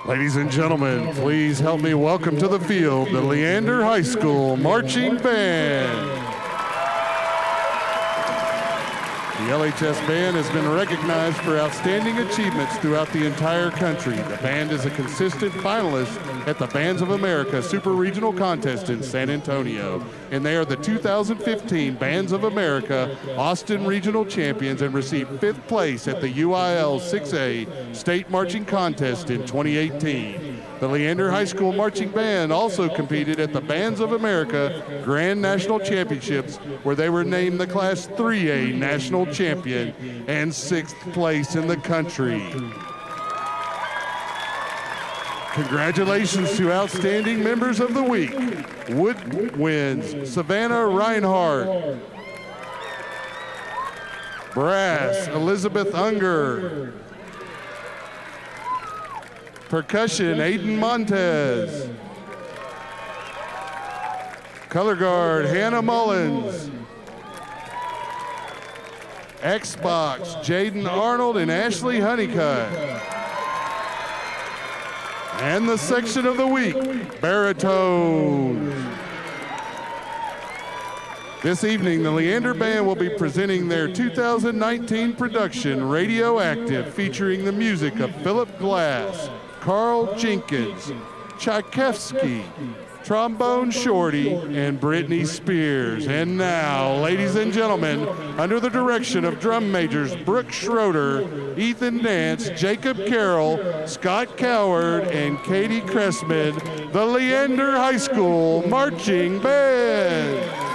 Ladies and gentlemen, please help me welcome to the field the Leander High School Marching Band. The LHS Band has been recognized for outstanding achievements throughout the entire country. The band is a consistent finalist at the Bands of America Super Regional Contest in San Antonio, and they are the 2015 Bands of America Austin Regional Champions and received 5th place at the UIL 6A State Marching Contest in 2018. The Leander High School Marching Band also competed at the Bands of America Grand National Championships, where they were named the Class 3A National Champion and 6th place in the country. Congratulations to outstanding members of the week. Woodwinds, Savannah Reinhardt. Brass, Elizabeth Unger. Percussion, Aiden Montez. Color guard, Hannah Mullins. Xbox, Jaden Arnold and Ashley Honeycutt. And the section of the week, baritone. This evening, the Leander Band will be presenting their 2019 production, Radioactive, featuring the music of Philip Glass, Carl Jenkins, Tchaikovsky, Trombone Shorty, and Britney Spears. And now, ladies and gentlemen, under the direction of drum majors Brooke Schroeder, Ethan Dance, Jacob Carroll, Scott Coward, and Katie Cressman, the Leander High School Marching Band.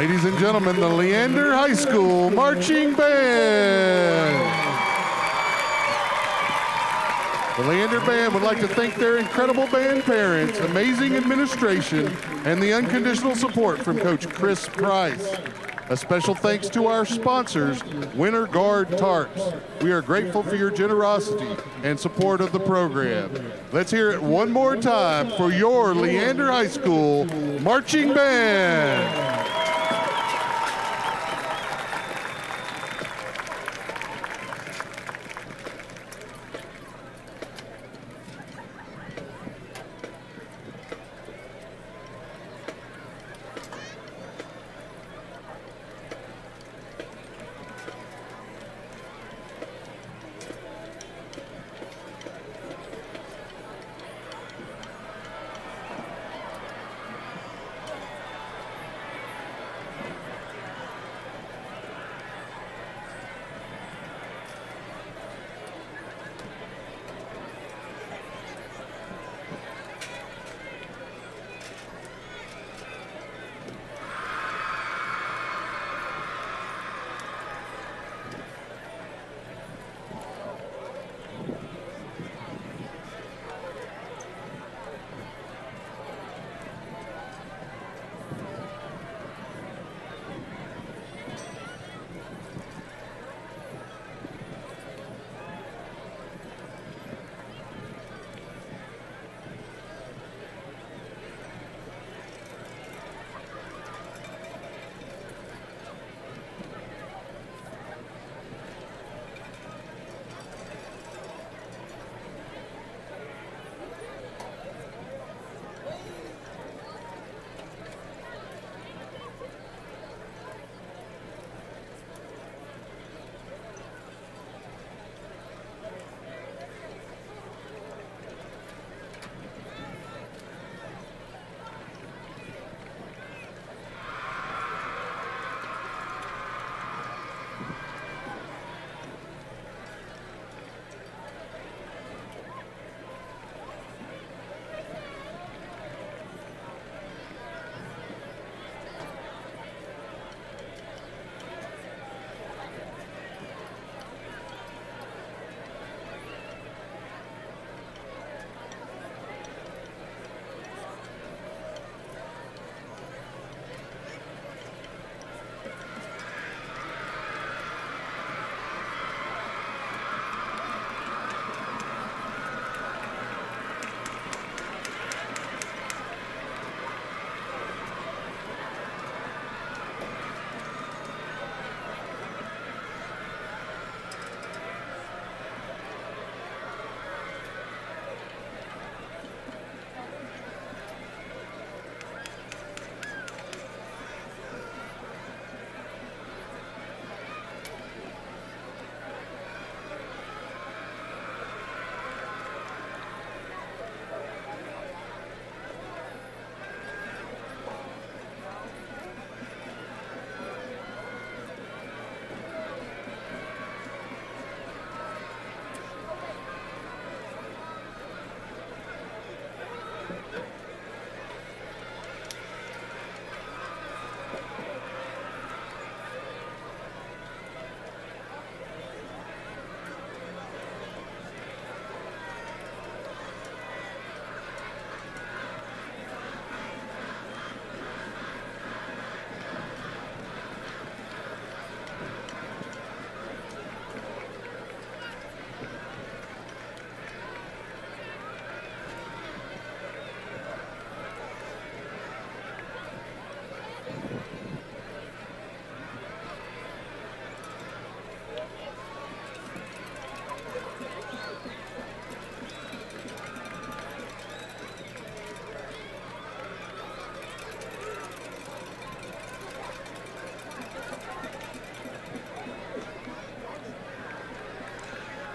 Ladies and gentlemen, the Leander High School Marching Band. The Leander Band would like to thank their incredible band parents, amazing administration, and the unconditional support from Coach Chris Price. A special thanks to our sponsors, Winter Guard Tarps. We are grateful for your generosity and support of the program. Let's hear it one more time for your Leander High School Marching Band.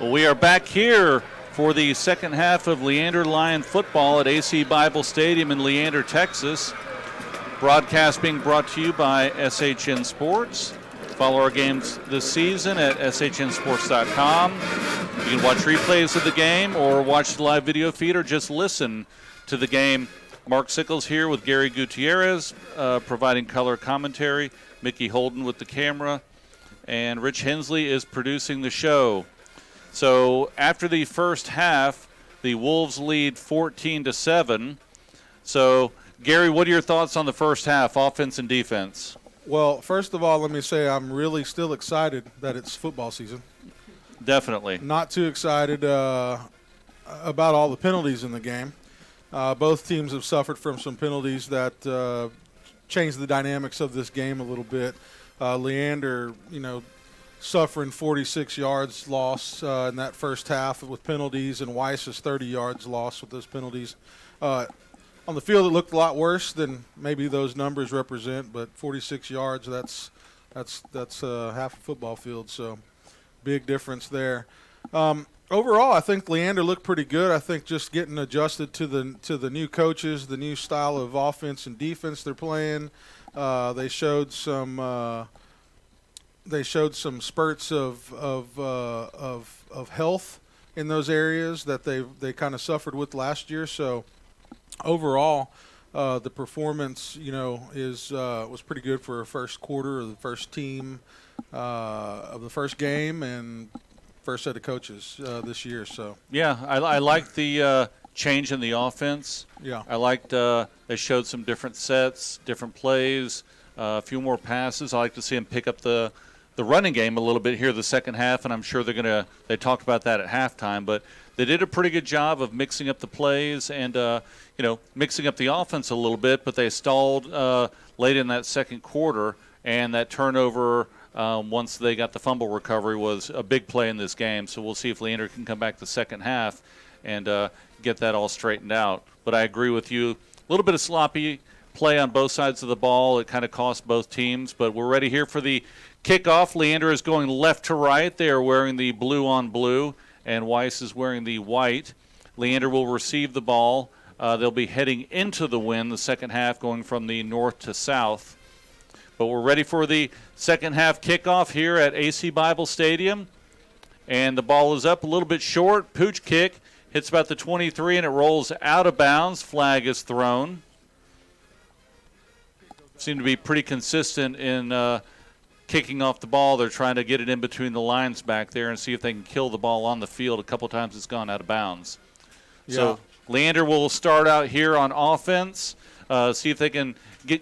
Well, we are back here for the second half of Leander Lion football at AC Bible Stadium in Leander, Texas. Broadcast being brought to you by SHN Sports. Follow our games this season at shnsports.com. You can watch replays of the game or watch the live video feed or just listen to the game Mark Sickles here with Gary Gutierrez providing color commentary, Mickey Holden with the camera, and Rich Hensley is producing the show. So after the first half, the Wolves lead 14-7. So, Gary, what are your thoughts on the first half, offense and defense? Well, first of all, let me say I'm really still excited that it's football season. Definitely. Not too excited about all the penalties in the game. Both teams have suffered from some penalties that changed the dynamics of this game a little bit. Leander, suffering 46 yards loss in that first half with penalties, and Weiss is 30 yards lost with those penalties. On the field, it looked a lot worse than maybe those numbers represent, but 46 yards, that's half a football field, so big difference there. Overall, I think Leander looked pretty good. I think just getting adjusted to the new coaches, the new style of offense and defense they're playing. They showed some spurts of health in those areas that they kind of suffered with last year. So overall, the performance was pretty good for a first quarter of the first team of the first game and first set of coaches this year. So yeah, I liked the change in the offense. Yeah, I liked they showed some different sets, different plays, a few more passes. I like to see them pick up the running game a little bit here the second half, and I'm sure they talked about that at halftime, but they did a pretty good job of mixing up the plays and mixing up the offense a little bit, but they stalled late in that second quarter, and that turnover once they got the fumble recovery was a big play in this game. So we'll see if Leander can come back the second half and get that all straightened out. But I agree with you, a little bit of sloppy play on both sides of the ball. It kind of cost both teams, but we're ready here for the kickoff. Leander is going left to right. They are wearing the blue on blue, and Weiss is wearing the white. Leander will receive the ball. They'll be heading into the wind the second half, going from the north to south. But we're ready for the second half kickoff here at AC Bible Stadium. And the ball is up a little bit short. Pooch kick hits about the 23, and it rolls out of bounds. Flag is thrown. Seem to be pretty consistent in kicking off the ball. They're trying to get it in between the lines back there and see if they can kill the ball on the field. A couple times it's gone out of bounds. Yeah. So Leander will start out here on offense, see if they can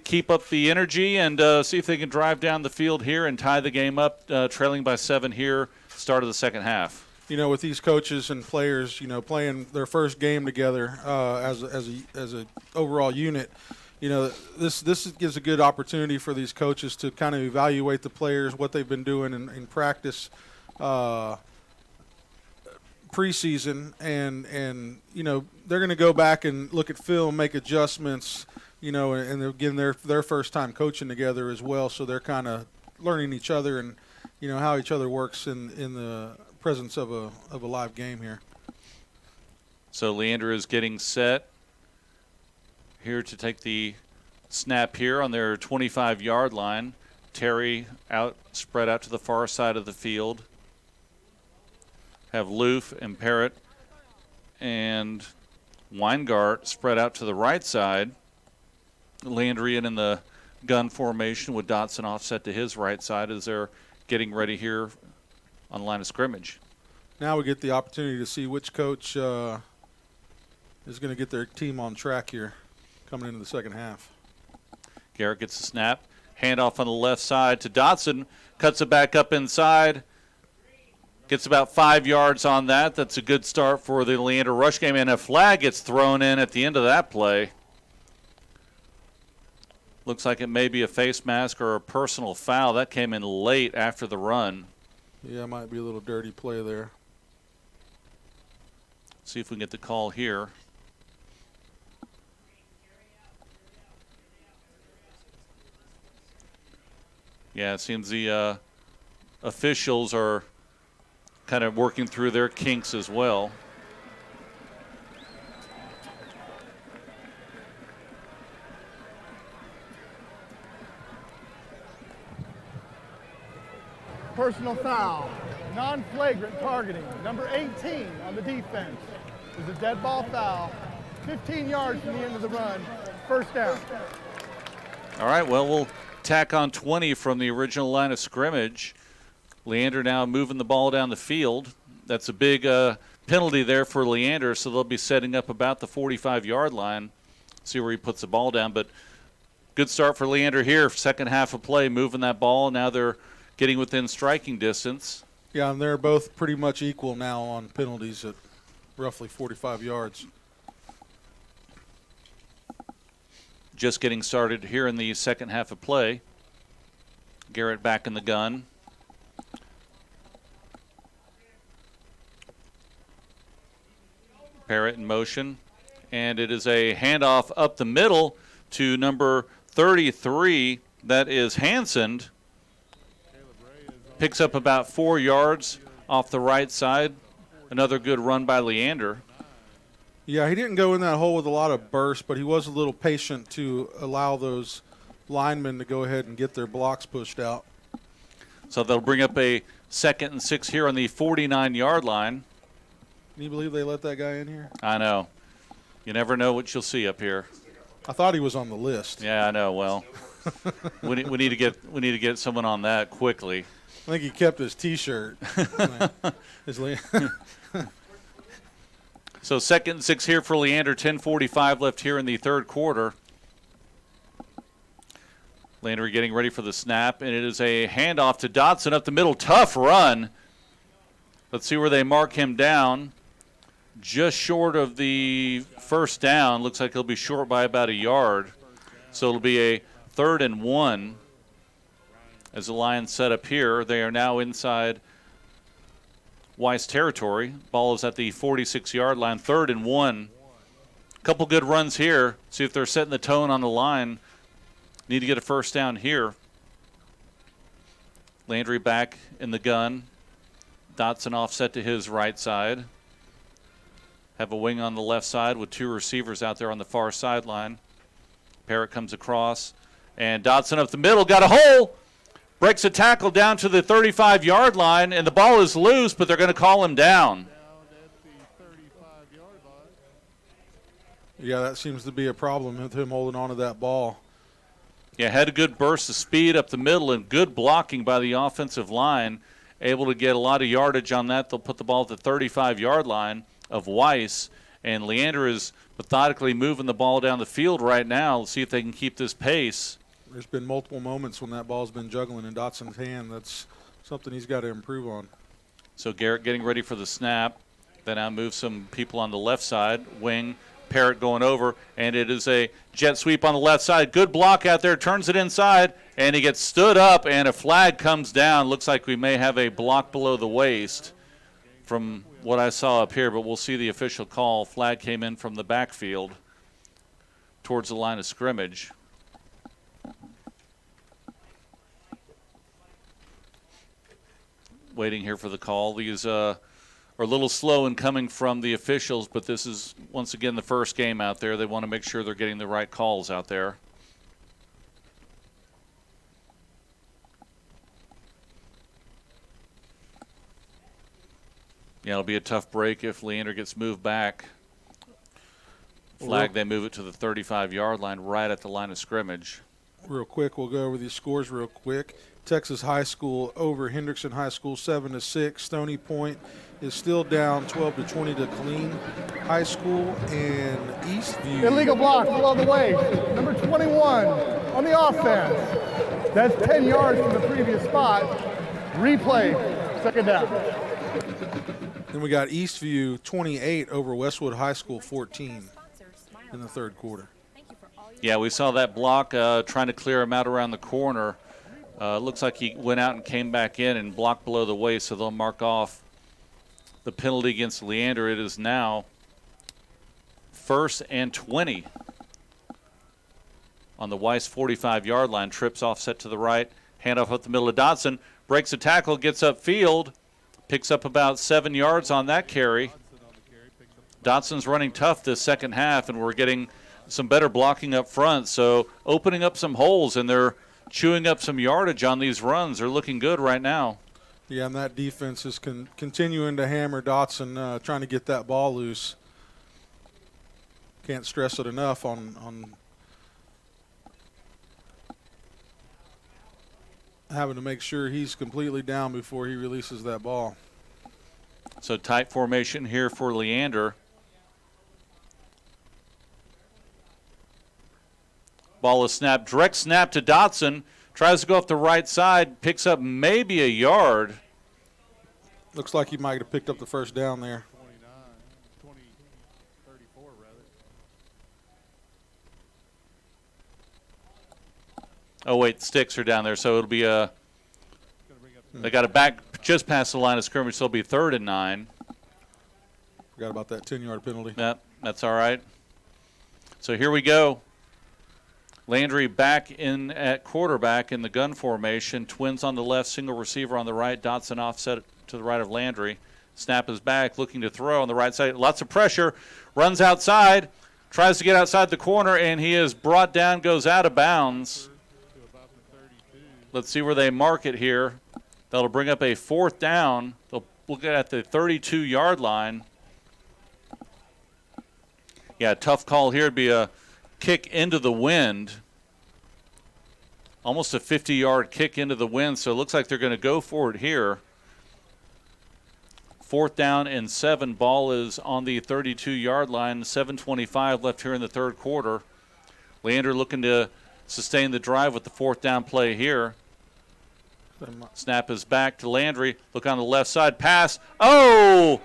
keep up the energy and see if they can drive down the field here and tie the game up, trailing by 7 here, start of the second half. With these coaches and players, playing their first game together as a overall unit, this gives a good opportunity for these coaches to kind of evaluate the players, what they've been doing in practice preseason, and they're going to go back and look at film, make adjustments, and they're getting their first time coaching together as well, so they're kind of learning each other and how each other works in the presence of a live game here. So Leander is getting set here to take the snap here on their 25-yard line. Terry spread out to the far side of the field. Have Loof and Parrott and Weingart spread out to the right side. Landrian in the gun formation with Dotson offset to his right side as they're getting ready here on the line of scrimmage. Now we get the opportunity to see which coach is going to get their team on track here coming into the second half. Garrett gets the snap. Handoff on the left side to Dotson. Cuts it back up inside. Gets about 5 yards on that. That's a good start for the Leander rush game. And a flag gets thrown in at the end of that play. Looks like it may be a face mask or a personal foul. That came in late after the run. Yeah, it might be a little dirty play there. See if we can get the call here. Yeah, it seems the officials are kind of working through their kinks as well. Personal foul, non-flagrant targeting, number 18 on the defense. Is a dead ball foul. 15 yards from the end of the run. First down. All right, well, we'll tack on 20 from the original line of scrimmage. Leander now moving the ball down the field. That's a big penalty there for Leander, so they'll be setting up about the 45-yard line. See where he puts the ball down, but good start for Leander here. Second half of play, moving that ball. Now they're getting within striking distance. Yeah, and they're both pretty much equal now on penalties at roughly 45 yards. Just getting started here in the second half of play. Garrett back in the gun. Parrott in motion. And it is a handoff up the middle to number 33. That is Hansen. Picks up about 4 yards off the right side. Another good run by Leander. Yeah, he didn't go in that hole with a lot of burst, but he was a little patient to allow those linemen to go ahead and get their blocks pushed out. So they'll bring up a 2nd and 6 here on the 49-yard line. Can you believe they let that guy in here? I know. You never know what you'll see up here. I thought he was on the list. Yeah, I know. Well, we need to get someone on that quickly. I think he kept his T-shirt. So 2nd and 6 here for Leander. 10:45 left here in the third quarter. Leander getting ready for the snap, and it is a handoff to Dotson up the middle. Tough run. Let's see where they mark him down. Just short of the first down. Looks like he'll be short by about a yard. So it'll be a 3rd and 1 as the Lions set up here. They are now inside Weiss territory. Ball is at the 46-yard line. 3rd and 1. Couple good runs here. See if they're setting the tone on the line. Need to get a first down here. Landry back in the gun. Dotson offset to his right side. Have a wing on the left side with 2 receivers out there on the far sideline. Parrott comes across. And Dotson up the middle. Got a hole. Breaks a tackle down to the 35-yard line. And the ball is loose, but they're going to call him down. Yeah, that seems to be a problem with him holding on to that ball. Yeah, had a good burst of speed up the middle and good blocking by the offensive line. Able to get a lot of yardage on that. They'll put the ball at the 35-yard line of Weiss. And Leander is methodically moving the ball down the field right now. Let's see if they can keep this pace. There's been multiple moments when that ball's been juggling in Dotson's hand. That's something he's got to improve on. So Garrett getting ready for the snap. Then I move some people on the left side. Wing, Parrott going over. And it is a jet sweep on the left side. Good block out there. Turns it inside. And he gets stood up. And a flag comes down. Looks like we may have a block below the waist from what I saw up here. But we'll see the official call. Flag came in from the backfield towards the line of scrimmage. Waiting here for the call. These are a little slow in coming from the officials, but this is, once again, the first game out there. They want to make sure they're getting the right calls out there. Yeah, it'll be a tough break if Leander gets moved back. Flag, they move it to the 35-yard line right at the line of scrimmage. Real quick, we'll go over these scores real quick. Texas High School over Hendrickson High School 7-6. Stony Point is still down 12-20 to Killeen High School, and Eastview. Illegal block below the waist. Number 21 on the offense. That's 10 yards from the previous spot. Replay, 2nd down. Then we got Eastview 28 over Westwood High School 14 in the third quarter. Yeah, we saw that block trying to clear him out around the corner. Looks like he went out and came back in and blocked below the waist, so they'll mark off the penalty against Leander. It is now 1st and 20 on the Weiss 45-yard line. Trips offset to the right, handoff up the middle of Dotson. Breaks a tackle, gets upfield, picks up about 7 yards on that carry. Dotson's running tough this second half, and we're getting some better blocking up front, so opening up some holes, and they're chewing up some yardage on these runs. They're looking good right now. Yeah, and that defense is continuing to hammer Dotson, trying to get that ball loose. Can't stress it enough on having to make sure he's completely down before he releases that ball. So tight formation here for Leander. Ball is snapped. Direct snap to Dotson. Tries to go off the right side. Picks up maybe a yard. Looks like he might have picked up the first down there. 34 rather. Oh, wait, sticks are down there, so it'll be a – they got it back just past the line of scrimmage, so it'll be 3rd and 9. Forgot about that 10-yard penalty. Yep, that's all right. So here we go. Landry back in at quarterback in the gun formation. Twins on the left, single receiver on the right. Dotson offset to the right of Landry. Snap is back, looking to throw on the right side. Lots of pressure. Runs outside. Tries to get outside the corner, and he is brought down, goes out of bounds. Let's see where they mark it here. That'll bring up a 4th down. They'll look at the 32-yard line. Yeah, tough call here. It'd be a kick into the wind. Almost a 50-yard kick into the wind, so it looks like they're going to go for it here. 4th down and 7. Ball is on the 32-yard line. 7:25 left here in the 3rd quarter. Leander looking to sustain the drive with the 4th down play here. Snap is back to Landry. Look on the left side. Pass. Oh!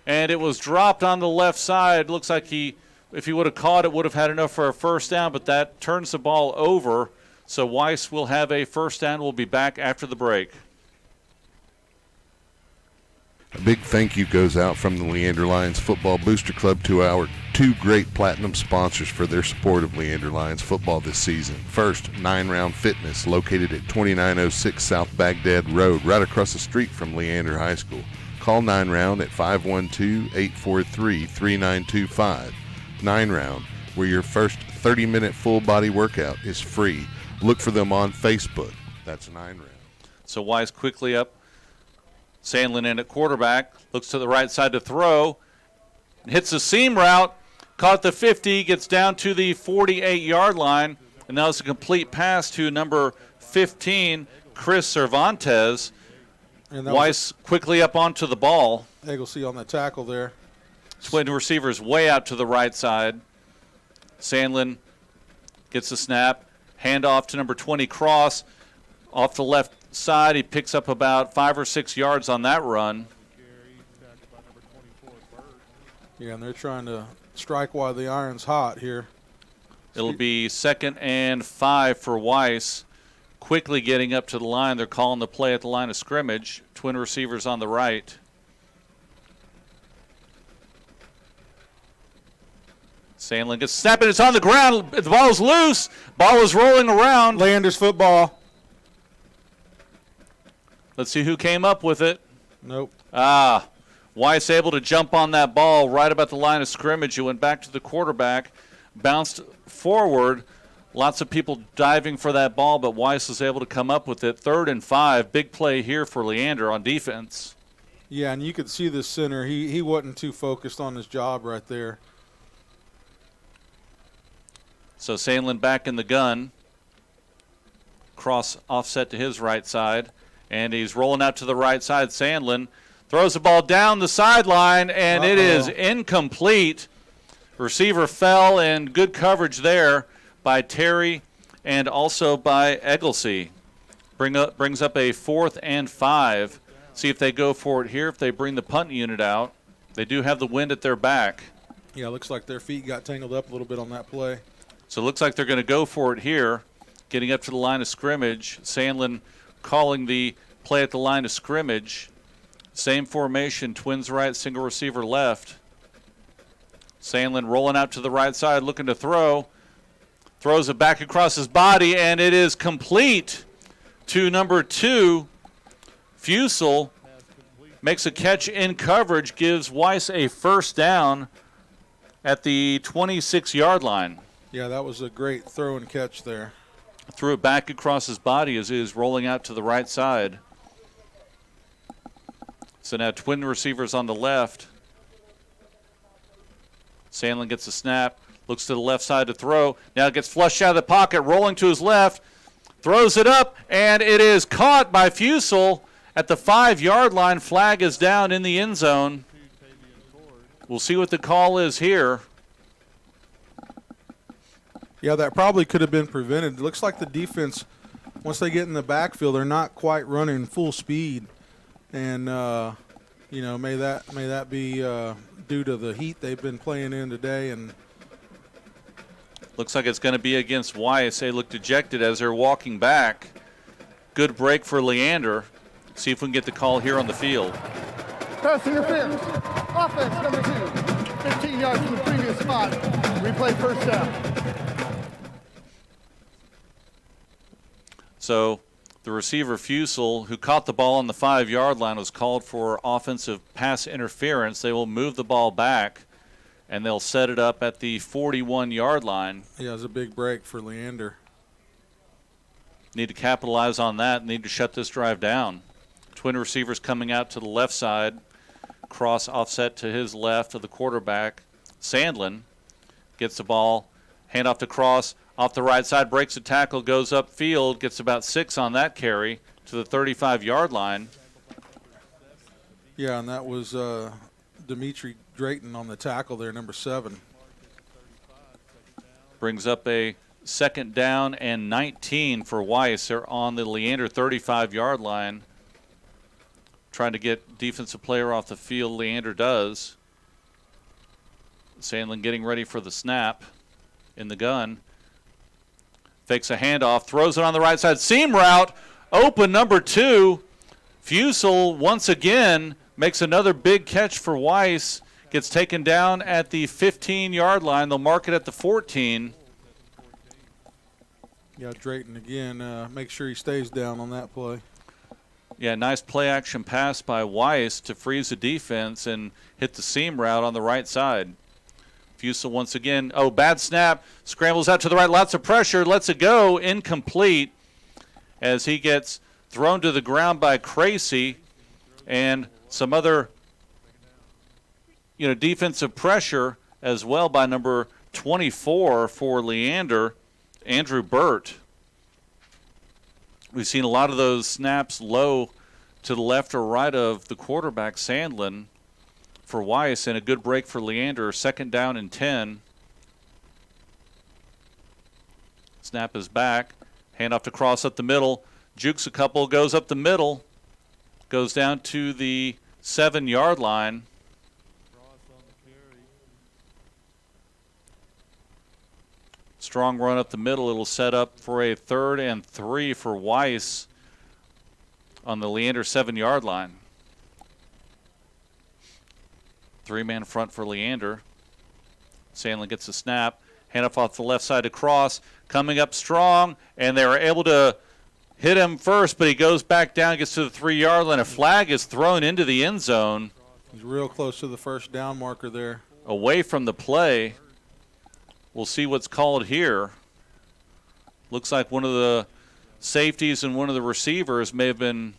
And it was dropped on the left side. Looks like if he would have caught it, would have had enough for a first down, but that turns the ball over. So Weiss will have a first down. We'll be back after the break. A big thank you goes out from the Leander Lions Football Booster Club to our 2 great platinum sponsors for their support of Leander Lions football this season. First, 9 Round Fitness, located at 2906 South Baghdad Road, right across the street from Leander High School. Call 9 Round at 512-843-3925. 9 Round, where your first 30-minute full body workout is free. Look for them on Facebook. That's 9 Round. So Weiss quickly up. Sandlin in at quarterback, looks to the right side to throw, hits the seam route, caught the 50, gets down to the 48-yard line, and now it's a complete pass to number 15, Chris Cervantes. And Weiss quickly up onto the ball. Egglesey on that tackle there. Twin receivers way out to the right side. Sandlin gets the snap, handoff to number 20, Cross, off the left side. He picks up about 5 or 6 yards on that run. Yeah, and they're trying to strike while the iron's hot here. It'll be 2nd and 5 for Weiss. Quickly getting up to the line. They're calling the play at the line of scrimmage. Twin receivers on the right. Sandlin gets snapped, and it's on the ground. The ball is loose. Ball is rolling around. Leander's football. Let's see who came up with it. Nope. Weiss able to jump on that ball right about the line of scrimmage. It went back to the quarterback, bounced forward. Lots of people diving for that ball, but Weiss was able to come up with it. 3rd and 5. Big play here for Leander on defense. Yeah, and you could see the center. He wasn't too focused on his job right there. So Sandlin back in the gun. Cross offset to his right side. And he's rolling out to the right side. Sandlin throws the ball down the sideline, and it is incomplete. Receiver fell, and good coverage there by Terry and also by Egglesey. Brings up a 4th and 5. See if they go for it here, if they bring the punt unit out. They do have the wind at their back. Yeah, looks like their feet got tangled up a little bit on that play. So it looks like they're going to go for it here, getting up to the line of scrimmage. Sandlin calling the play at the line of scrimmage. Same formation, Twins right, single receiver left. Sandlin rolling out to the right side, looking to throw. Throws it back across his body, and it is complete to number 2. Fusel makes a catch in coverage, gives Weiss a first down at the 26-yard line. Yeah, that was a great throw and catch there. Threw it back across his body as he was rolling out to the right side. So now twin receivers on the left. Sandlin gets a snap, looks to the left side to throw. Now it gets flushed out of the pocket, rolling to his left, throws it up, and it is caught by Fusel at the 5-yard line. Flag is down in the end zone. We'll see what the call is here. Yeah, that probably could have been prevented. It looks like the defense, once they get in the backfield, they're not quite running full speed. And, may that be due to the heat they've been playing in today. And looks like it's going to be against Weiss. They look dejected as they're walking back. Good break for Leander. See if we can get the call here on the field. Pass interference. Offense number 2. 15 yards from the previous spot. Replay first down. So the receiver Fusel, who caught the ball on the 5-yard line, was called for offensive pass interference. They will move the ball back, and they'll set it up at the 41-yard line. Yeah, it was a big break for Leander. Need to capitalize on that. Need to shut this drive down. Twin receivers coming out to the left side. Cross offset to his left of the quarterback. Sandlin gets the ball. Hand off to Cross. Off the right side, breaks a tackle, goes upfield, gets about 6 on that carry to the 35-yard line. Yeah, and that was Dimitri Drayton on the tackle there, number 7. Brings up a 2nd down and 19 for Weiss. They're on the Leander 35-yard line. Trying to get defensive player off the field. Leander does. Sandlin getting ready for the snap in the gun. Fakes a handoff, throws it on the right side. Seam route, open number 2. Fusel once again makes another big catch for Weiss. Gets taken down at the 15-yard line. They'll mark it at the 14. Yeah, Drayton again. Make sure he stays down on that play. Yeah, nice play-action pass by Weiss to freeze the defense and hit the seam route on the right side. Fusel once again. Oh, bad snap. Scrambles out to the right. Lots of pressure. Lets it go. Incomplete as he gets thrown to the ground by Crazy and some other, defensive pressure as well by number 24 for Leander, Andrew Burt. We've seen a lot of those snaps low to the left or right of the quarterback, Sandlin, for Weiss, and a good break for Leander. 2nd down and 10. Snap is back. Hand off to Cross up the middle. Jukes a couple, goes up the middle. Goes down to the 7-yard line. Strong run up the middle. It'll set up for a 3rd and 3 for Weiss on the Leander 7-yard line. 3-man front for Leander. Sandlin gets a snap. Hand off the left side to Cross. Coming up strong, and they were able to hit him first, but he goes back down, gets to the 3-yard line. A flag is thrown into the end zone. He's real close to the first down marker there. Away from the play. We'll see what's called here. Looks like one of the safeties and one of the receivers may have been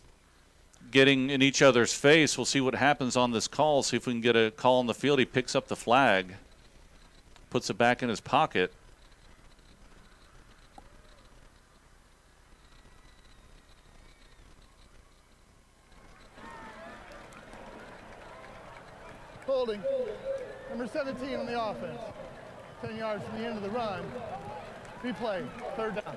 getting in each other's face. We'll see what happens on this call, see if we can get a call on the field. He picks up the flag, puts it back in his pocket. Holding. Number 17 on the offense. 10 yards from the end of the run. Replay, 3rd down.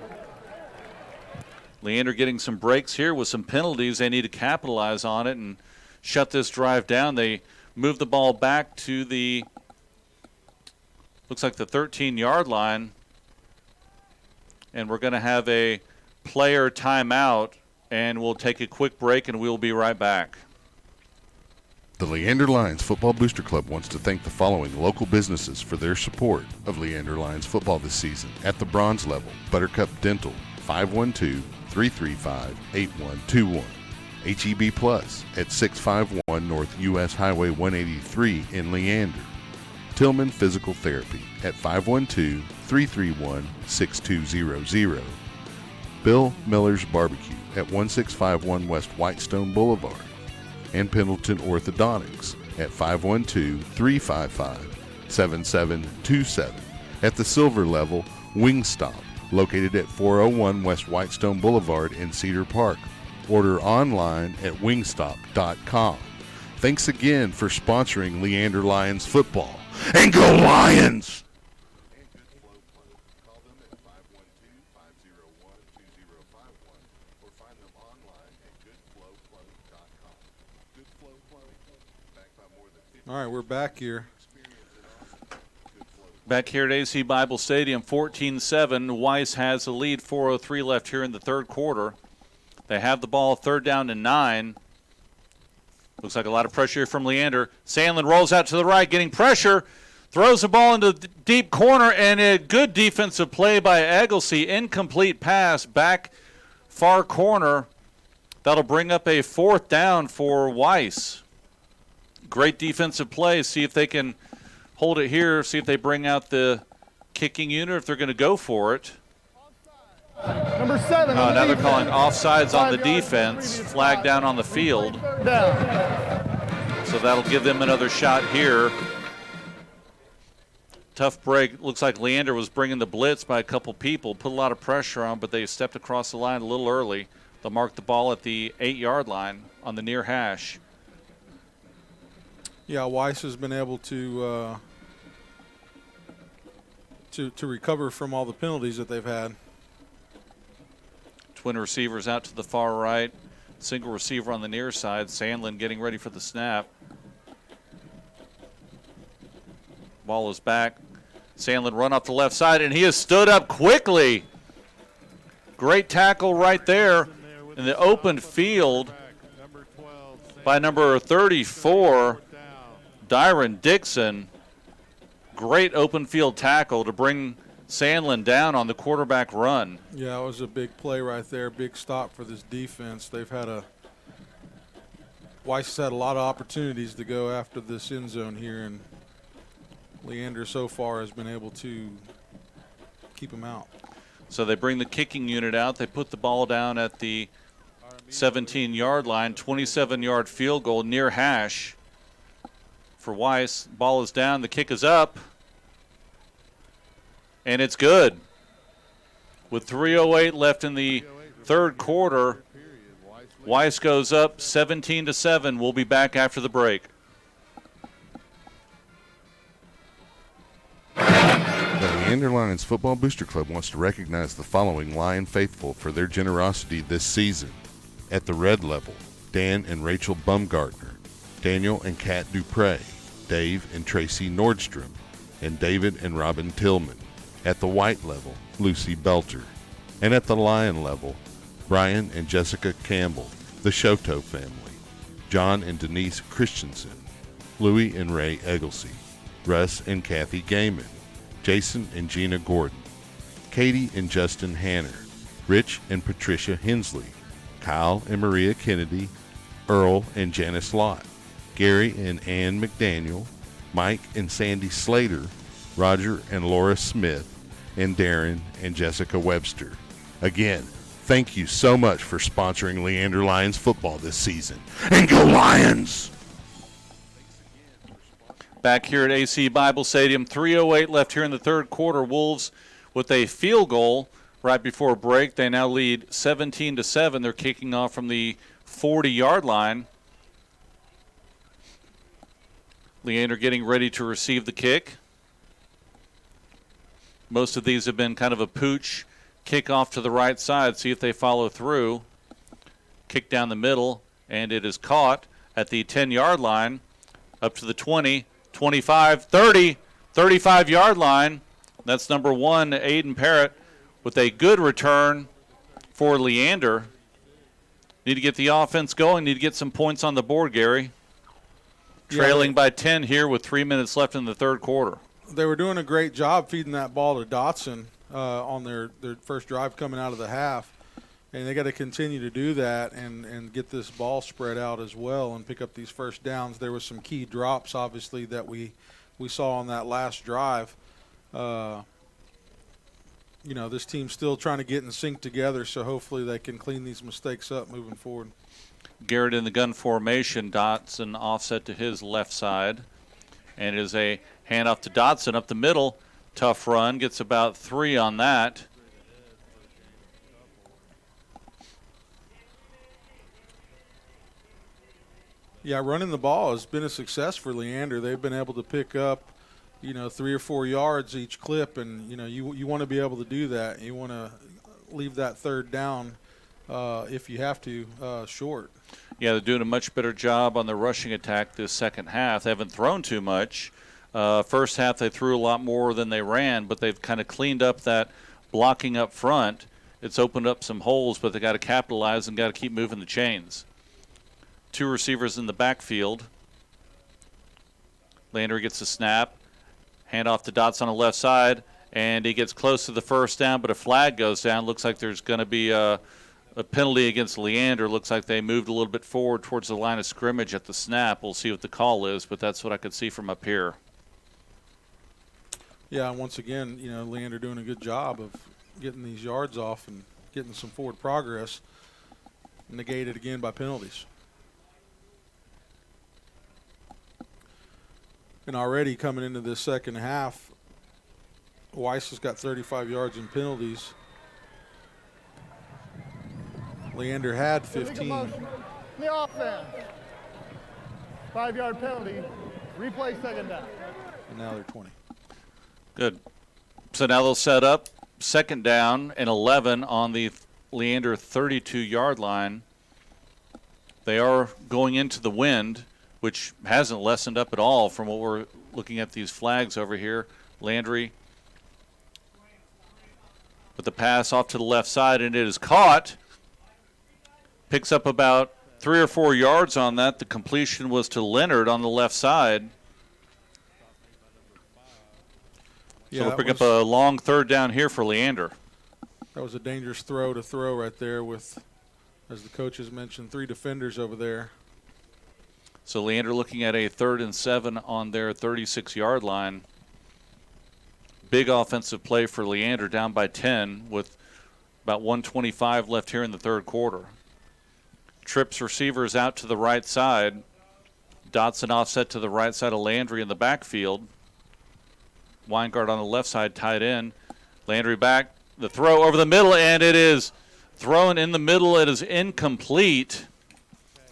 Leander getting some breaks here with some penalties. They need to capitalize on it and shut this drive down. They move the ball back to the, looks like the 13-yard line. And we're going to have a player timeout, and we'll take a quick break, and we'll be right back. The Leander Lions Football Booster Club wants to thank the following local businesses for their support of Leander Lions football this season. At the bronze level, Buttercup Dental, 512-335-8121. HEB Plus at 651 North U.S. Highway 183 in Leander. Tillman Physical Therapy at 512-331-6200. Bill Miller's Barbecue at 1651 West Whitestone Boulevard. And Pendleton Orthodontics at 7727. At the silver level, Wingstop, located at 401 West Whitestone Boulevard in Cedar Park. Order online at wingstop.com. Thanks again for sponsoring Leander Lions football. And go Lions! All right, we're back here. Back here at AC Bible Stadium, 14-7. Weiss has the lead, 4:03 left here in the third quarter. They have the ball, third down and 9. Looks like a lot of pressure here from Leander. Sandlin rolls out to the right, getting pressure. Throws the ball into the deep corner, and a good defensive play by Egglesey. Incomplete pass, back far corner. That'll bring up a fourth down for Weiss. Great defensive play. See if they can hold it here. See if they bring out the kicking unit, if they're going to go for it. Number 7. Now they're calling offsides on the defense. Flag down on the field. So that'll give them another shot here. Tough break. Looks like Leander was bringing the blitz by a couple people. Put a lot of pressure on, but they stepped across the line a little early. They'll mark the ball at the 8-yard line on the near hash. Yeah, Weiss has been able to recover from all the penalties that they've had. Twin receivers out to the far right. Single receiver on the near side. Sandlin getting ready for the snap. Ball is back. Sandlin run off the left side, and he has stood up quickly. Great tackle right there in the open field by number 34, Dyron Dixon. Great open field tackle to bring Sandlin down on the quarterback run. Yeah, it was a big play right there, big stop for this defense. Weiss has had a lot of opportunities to go after this end zone here, and Leander so far has been able to keep him out. So they bring the kicking unit out. They put the ball down at the 17-yard line, 27-yard field goal near hash for Weiss. Ball is down. The kick is up. And it's good. With 3:08 left in the third quarter, Weiss goes up 17-7. We'll be back after the break. The Leander Lions Football Booster Club wants to recognize the following Lion faithful for their generosity this season. At the red level, Dan and Rachel Bumgartner, Daniel and Kat Dupre, Dave and Tracy Nordstrom, and David and Robin Tillman. At the white level, Lucy Belter. And at the lion level, Brian and Jessica Campbell, the Shoto family, John and Denise Christensen, Louie and Ray Egglesey, Russ and Kathy Gaiman, Jason and Gina Gordon, Katie and Justin Hanner, Rich and Patricia Hensley, Kyle and Maria Kennedy, Earl and Janice Lott, Gary and Ann McDaniel, Mike and Sandy Slater, Roger and Laura Smith, and Darren and Jessica Webster. Again, thank you so much for sponsoring Leander Lions football this season. And go Lions! Back here at AC Bible Stadium, 3:08 left here in the third quarter. Wolves with a field goal right before break. They now lead 17-7. They're kicking off from the 40-yard line. Leander getting ready to receive the kick. Most of these have been kind of a pooch kick off to the right side. See if they follow through. Kick down the middle, and it is caught at the 10-yard line, up to the 20, 25, 30, 35-yard line. That's number 1, Aiden Parrott, with a good return for Leander. Need to get the offense going. Need to get some points on the board, Gary. Trailing by 10 here with 3 minutes left in the third quarter. They were doing a great job feeding that ball to Dotson on their first drive coming out of the half. And they got to continue to do that and get this ball spread out as well and pick up these first downs. There was some key drops, obviously, that we saw on that last drive. This team's still trying to get in sync together, so hopefully they can clean these mistakes up moving forward. Garrett in the gun formation, Dotson offset to his left side. And it is a Hand off to Dotson up the middle. Tough run. Gets about 3 on that. Yeah, running the ball has been a success for Leander. They've been able to pick up, 3 or 4 yards each clip, and, you want to be able to do that. You want to leave that third down, if you have to, short. Yeah, they're doing a much better job on the rushing attack this second half. They haven't thrown too much. First half they threw a lot more than they ran, but they've kind of cleaned up that blocking up front. It's opened up some holes, but they got to capitalize and got to keep moving the chains. 2 receivers in the backfield. Leander gets the snap. Hand off to Dotson on the left side, and he gets close to the first down, but a flag goes down. Looks like there's going to be a penalty against Leander. Looks like they moved a little bit forward towards the line of scrimmage at the snap. We'll see what the call is, but that's what I could see from up here. Yeah, and once again, Leander doing a good job of getting these yards off and getting some forward progress, negated again by penalties. And already coming into this second half, Weiss has got 35 yards in penalties. Leander had 15. The offense. 5-yard penalty. Replay second down. And now they're 20. Good. So now they'll set up second down and 11 on the Leander 32-yard line. They are going into the wind, which hasn't lessened up at all from what we're looking at these flags over here. Landry with the pass off to the left side, and it is caught. Picks up about 3 or 4 yards on that. The completion was to Leonard on the left side. Yeah, so we'll pick up a long third down here for Leander. That was a dangerous throw right there with, as the coaches mentioned, 3 defenders over there. So Leander looking at a 3rd and 7 on their 36-yard line. Big offensive play for Leander, down by 10 with about 1:25 left here in the third quarter. Trips receivers out to the right side. Dotson offset to the right side of Landry in the backfield. Weingart on the left side, tight end. Landry back, the throw over the middle, and it is thrown in the middle. It is incomplete.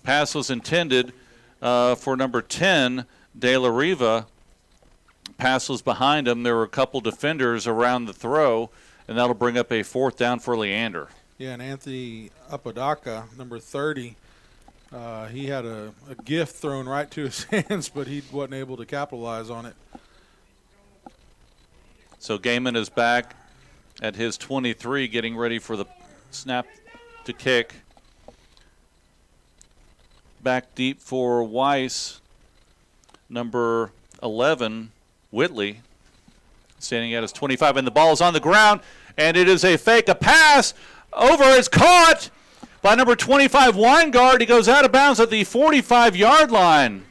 Pass was intended for number 10, De La Riva. Pass was behind him. There were a couple defenders around the throw, and that'll bring up a 4th down for Leander. Yeah, and Anthony Apodaca, number 30, he had a gift thrown right to his hands, but he wasn't able to capitalize on it. So Gaiman is back at his 23, getting ready for the snap to kick. Back deep for Weiss, number 11, Whitley, standing at his 25, and the ball is on the ground, and it is a fake, a pass over, is caught by number 25, Weingart. He goes out of bounds at the 45-yard line.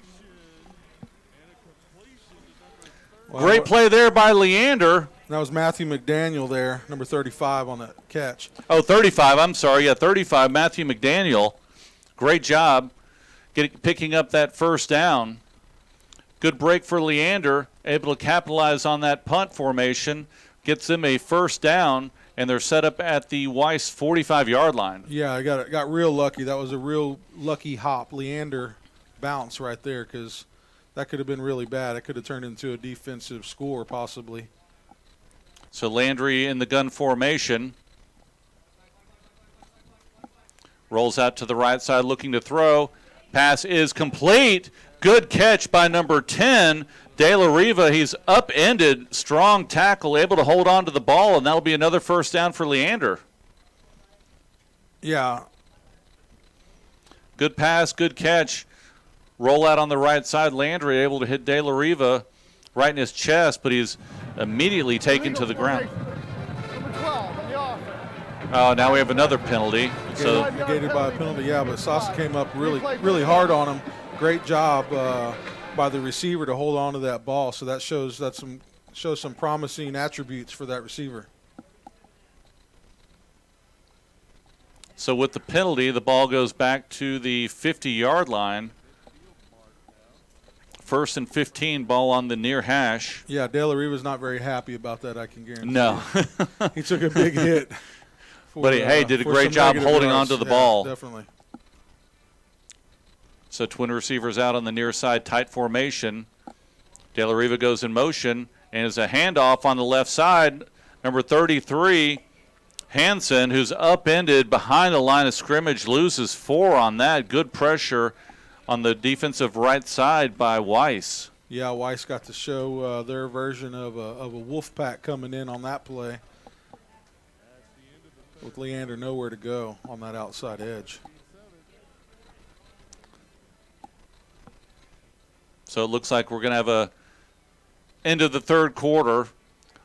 Well, great play there by Leander. That was Matthew McDaniel there, number 35 on that catch. Oh, 35, I'm sorry. Yeah, 35, Matthew McDaniel. Great job picking up that first down. Good break for Leander, able to capitalize on that punt formation, gets them a first down, and they're set up at the Weiss 45-yard line. Yeah, I got real lucky. That was a real lucky hop. Leander bounce right there, because that could have been really bad. It could have turned into a defensive score possibly. So Landry in the gun formation. Rolls out to the right side looking to throw. Pass is complete. Good catch by number 10, De La Riva. He's upended, strong tackle, able to hold on to the ball, and that'll be another first down for Leander. Yeah. Good pass, good catch. Roll out on the right side. Landry able to hit De La Riva right in his chest, but he's immediately taken to the ground. Number 12 on the offense. Oh, now we have another penalty. So Negated by a penalty, yeah, but Sasa came up really hard on him. Great job by the receiver to hold on to that ball. So that shows some promising attributes for that receiver. So with the penalty, the ball goes back to the 50-yard line 1st and 15, ball on the near hash. Yeah, De La Riva's not very happy about that, I can guarantee. No. He took a big hit. But he did a great job holding onto the ball. Definitely. So twin receivers out on the near side, tight formation. De La Riva goes in motion, and is a handoff on the left side. Number 33, Hansen, who's upended behind the line of scrimmage, loses 4 on that. Good pressure on the defensive right side by Weiss. Yeah, Weiss got to show their version of a wolf pack coming in on that play, with Leander nowhere to go on that outside edge. So it looks like we're going to have a end of the third quarter.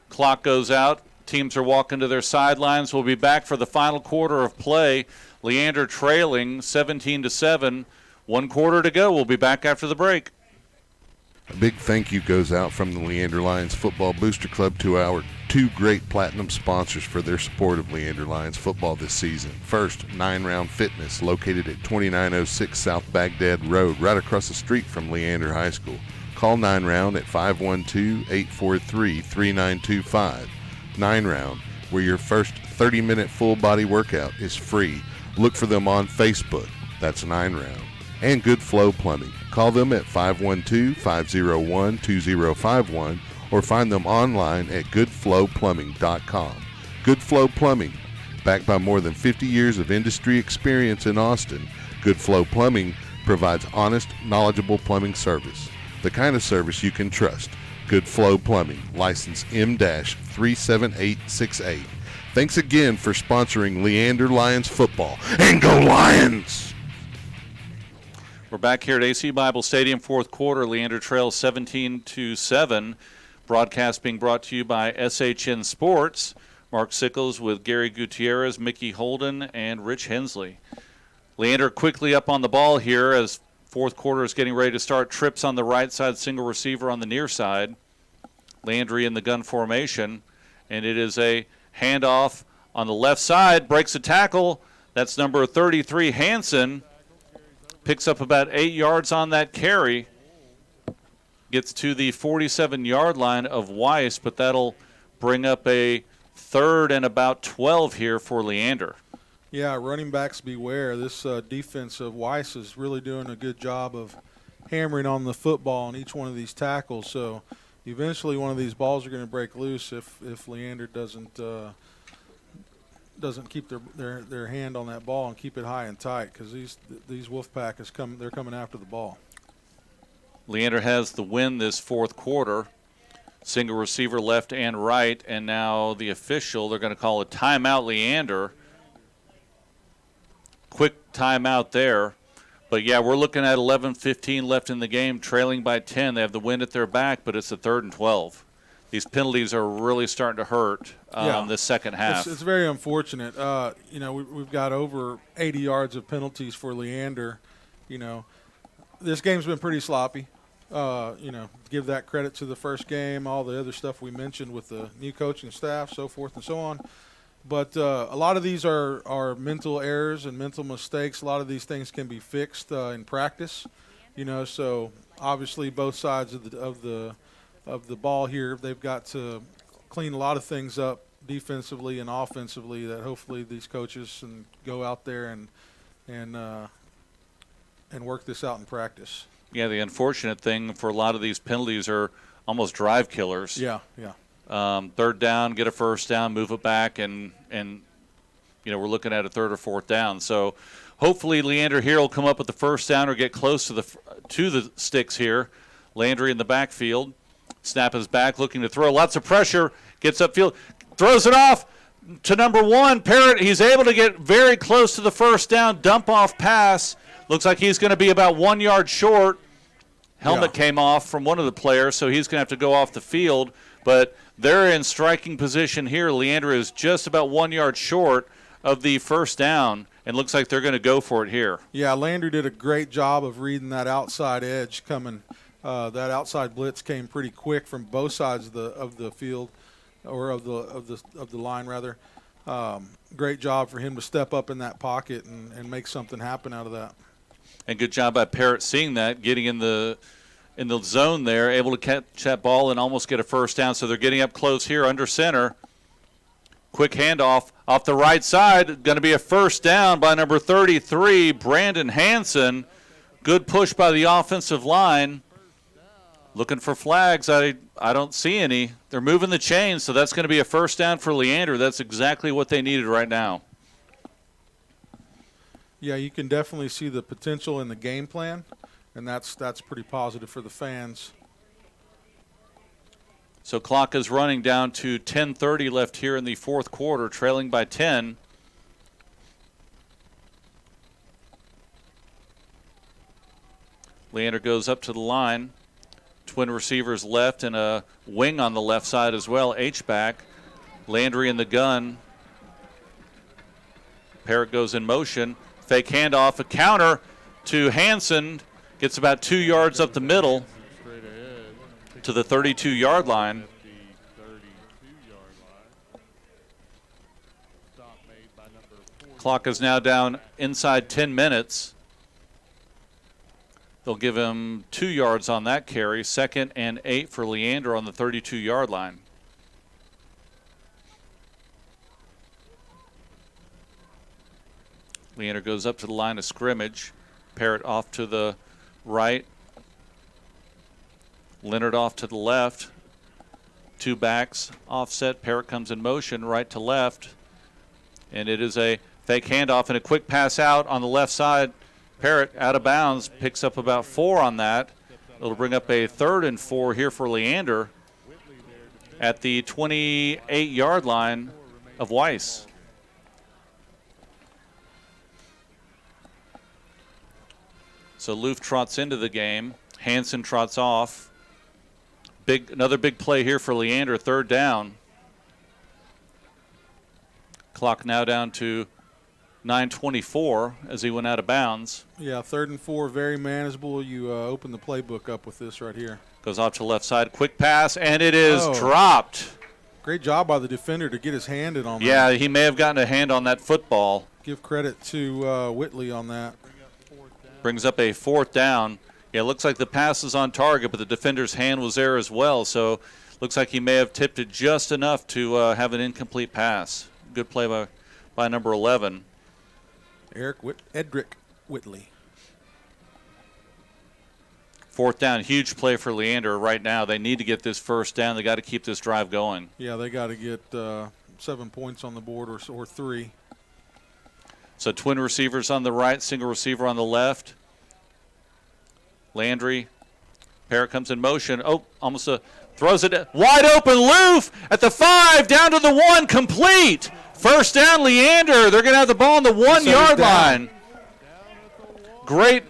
Clock goes out. Teams are walking to their sidelines. We'll be back for the final quarter of play. Leander trailing 17-7. 1 quarter to go. We'll be back after the break. A big thank you goes out from the Leander Lions Football Booster Club to our 2 great platinum sponsors for their support of Leander Lions football this season. First, 9 Round Fitness, located at 2906 South Baghdad Road, right across the street from Leander High School. Call 9 Round at 512-843-3925. 9 Round, where your first 30-minute full body workout is free. Look for them on Facebook. That's 9 Round. And Good Flow Plumbing. Call them at 512-501-2051 or find them online at goodflowplumbing.com. Good Flow Plumbing, backed by more than 50 years of industry experience in Austin, Good Flow Plumbing provides honest, knowledgeable plumbing service. The kind of service you can trust. Good Flow Plumbing, license M-37868. Thanks again for sponsoring Leander Lions football. And go Lions! We're back here at AC Bible Stadium, fourth quarter. Leander trails 17-7. Broadcast being brought to you by SHN Sports. Mark Sickles with Gary Gutierrez, Mickey Holden, and Rich Hensley. Leander quickly up on the ball here as fourth quarter is getting ready to start. Trips on the right side, single receiver on the near side. Landry in the gun formation, and it is a handoff on the left side. Breaks a tackle. That's number 33, Hansen. Picks up about 8 yards on that carry. Gets to the 47-yard line of Weiss, but that'll bring up a 3rd and about 12 here for Leander. Yeah, running backs beware. This defense of Weiss is really doing a good job of hammering on the football on each one of these tackles. So eventually one of these balls are going to break loose if Leander doesn't keep their hand on that ball and keep it high and tight, because these Wolfpack they're coming after the ball. Leander has the win this fourth quarter. Single receiver left and right, and now the official, they're going to call a timeout Leander. Quick timeout there. But, yeah, we're looking at 11:15 left in the game, trailing by 10. They have the wind at their back, but it's a 3rd and 12. These penalties are really starting to hurt this second half. It's very unfortunate. We've got over 80 yards of penalties for Leander. This game's been pretty sloppy. Give that credit to the first game, all the other stuff we mentioned with the new coaching staff, so forth and so on. But a lot of these are mental errors and mental mistakes. A lot of these things can be fixed in practice. So obviously both sides of the ball here, they've got to clean a lot of things up defensively and offensively, that hopefully these coaches can go out there and work this out in practice. Yeah, the unfortunate thing for a lot of these penalties are almost drive killers. Yeah. 3rd down, get a first down, move it back, and we're looking at a 3rd or 4th down. So hopefully Leander here will come up with the first down or get close to the sticks here. Landry in the backfield. Snap is back, looking to throw. Lots of pressure. Gets upfield. Throws it off to number 1. Parrott, he's able to get very close to the first down. Dump off pass. Looks like he's going to be about 1 yard short. Helmet came off from one of the players, so he's going to have to go off the field. But they're in striking position here. Leander is just about 1 yard short of the first down, and looks like they're going to go for it here. Yeah, Landry did a great job of reading that outside edge coming. That outside blitz came pretty quick from both sides of the field, or of the line rather. Great job for him to step up in that pocket and make something happen out of that. And good job by Parrott seeing that, getting in the in the zone there, able to catch that ball and almost get a first down. So they're getting up close here under center. Quick handoff off the right side. Going to be a first down by number 33, Brandon Hansen. Good push by the offensive line. Looking for flags. I don't see any. They're moving the chains, so that's going to be a first down for Leander. That's exactly what they needed right now. Yeah, you can definitely see the potential in the game plan, and that's pretty positive for the fans. So clock is running down to 10:30 left here in the fourth quarter, trailing by 10. Leander goes up to the line. Twin receivers left and a wing on the left side as well, H-back. Landry in the gun. Parrott goes in motion. Fake handoff, a counter to Hansen. Gets about 2 yards up the middle to the 32-yard line. Clock is now down inside 10 minutes. They'll give him 2 yards on that carry. 2nd and 8 for Leander on the 32-yard line. Leander goes up to the line of scrimmage. Parrott off to the right. Leonard off to the left. 2 backs offset. Parrott comes in motion right to left. And it is a fake handoff and a quick pass out on the left side. Parrott out of bounds, picks up about 4 on that. It'll bring up a 3rd and 4 here for Leander at the 28-yard line of Weiss. So Loof trots into the game. Hansen trots off. Another big play here for Leander, 3rd down. Clock now down to 9:24 as he went out of bounds. Yeah, 3rd and 4, very manageable. You open the playbook up with this right here. Goes off to the left side, quick pass, and it is dropped. Great job by the defender to get his hand in on that. Yeah, he may have gotten a hand on that football. Give credit to Whitley on that. Brings up a 4th down. Yeah, it looks like the pass is on target, but the defender's hand was there as well. So looks like he may have tipped it just enough to have an incomplete pass. Good play by number 11. Edric Whitley. 4th down, huge play for Leander right now. They need to get this first down. They got to keep this drive going. Yeah, they got to get 7 points on the board or 3. So twin receivers on the right, single receiver on the left. Landry. Parrott comes in motion. Oh, almost throws it wide open. Loof at the 5, down to the 1, complete. First down, Leander. They're going to have the ball on the 1-yard line. Great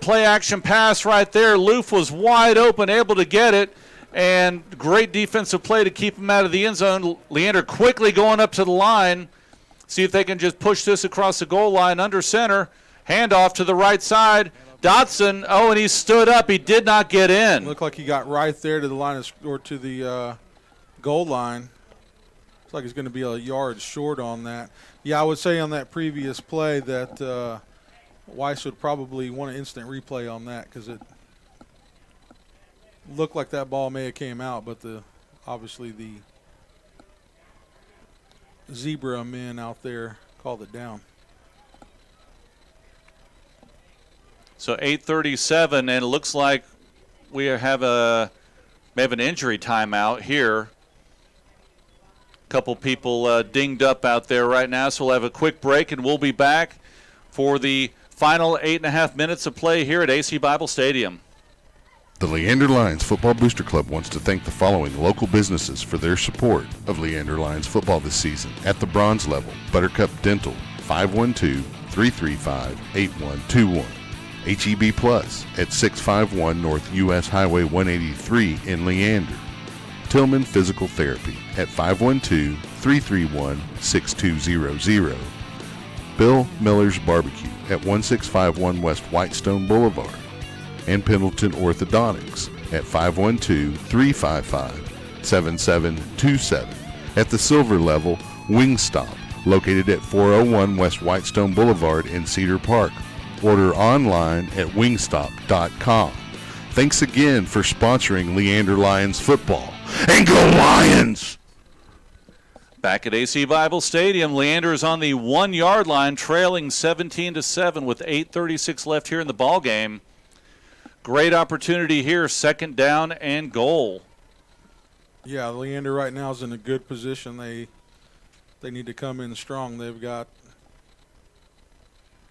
play action pass right there. Loof was wide open, able to get it, and great defensive play to keep him out of the end zone. Leander quickly going up to the line. See if they can just push this across the goal line under center. Handoff to the right side. Dotson, and he stood up. He did not get in. Looked like he got right there to the line or to the goal line. Looks like he's going to be a yard short on that. Yeah, I would say on that previous play that Weiss would probably want an instant replay on that because it looked like that ball may have came out, but obviously the zebra men out there called it down. So 8:37, and it looks like we have an injury timeout here. A couple people dinged up out there right now, so we'll have a quick break, and we'll be back for the final 8.5 minutes of play here at AC Bible Stadium. The Leander Lions Football Booster Club wants to thank the following local businesses for their support of Leander Lions football this season. At the bronze level, Buttercup Dental, 512-335-8121. HEB Plus at 651 North U.S. Highway 183 in Leander. Tillman Physical Therapy at 512-331-6200. Bill Miller's Barbecue at 1651 West Whitestone Boulevard. And Pendleton Orthodontics at 512-355-7727. At the silver level, Wingstop, located at 401 West Whitestone Boulevard in Cedar Park. Order online at wingstop.com. Thanks again for sponsoring Leander Lions football. And go Lions! Back at AC Bible Stadium, Leander is on the 1-yard line, trailing 17-7 with 8:36 left here in the ball game. Great opportunity here, second down and goal. Yeah, Leander right now is in a good position. They need to come in strong. They've got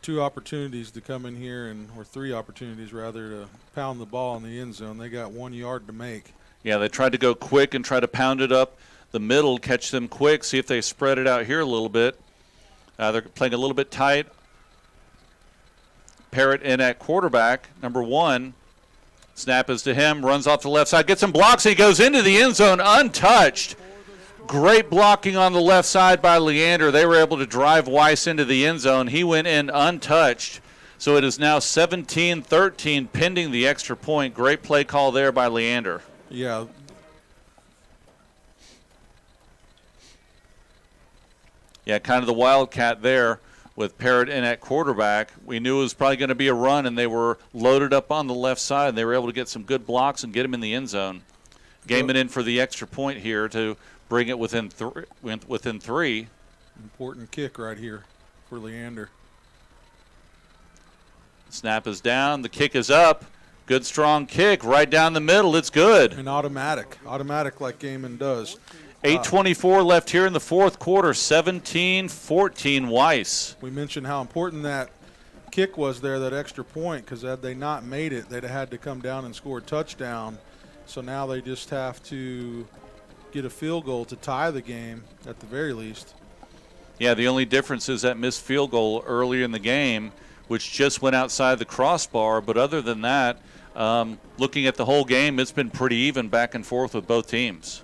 2 opportunities to come in here, or 3 opportunities rather, to pound the ball in the end zone. They got 1 yard to make. Yeah, they tried to go quick and try to pound it up the middle, catch them quick, see if they spread it out here a little bit. They're playing a little bit tight. Parrott in at quarterback, number 1. Snap is to him, runs off the left side, gets some blocks, and he goes into the end zone untouched. Great blocking on the left side by Leander. They were able to drive Weiss into the end zone. He went in untouched. So it is now 17-13 pending the extra point. Great play call there by Leander. Yeah. Yeah, kind of the wildcat there with Parrott in at quarterback. We knew it was probably going to be a run, and they were loaded up on the left side. And they were able to get some good blocks and get him in the end zone. Gaming in for the extra point here to bring it within 3. Important kick right here for Leander. Snap is down. The kick is up. Good strong kick right down the middle. It's good. And automatic like Gaiman does. 8:24 left here in the fourth quarter. 17-14 Weiss. We mentioned how important that kick was there, that extra point, because had they not made it, they'd have had to come down and score a touchdown. So now they just have to get a field goal to tie the game at the very least. Yeah, the only difference is that missed field goal earlier in the game, which just went outside the crossbar. But other than that, looking at the whole game, it's been pretty even back and forth with both teams.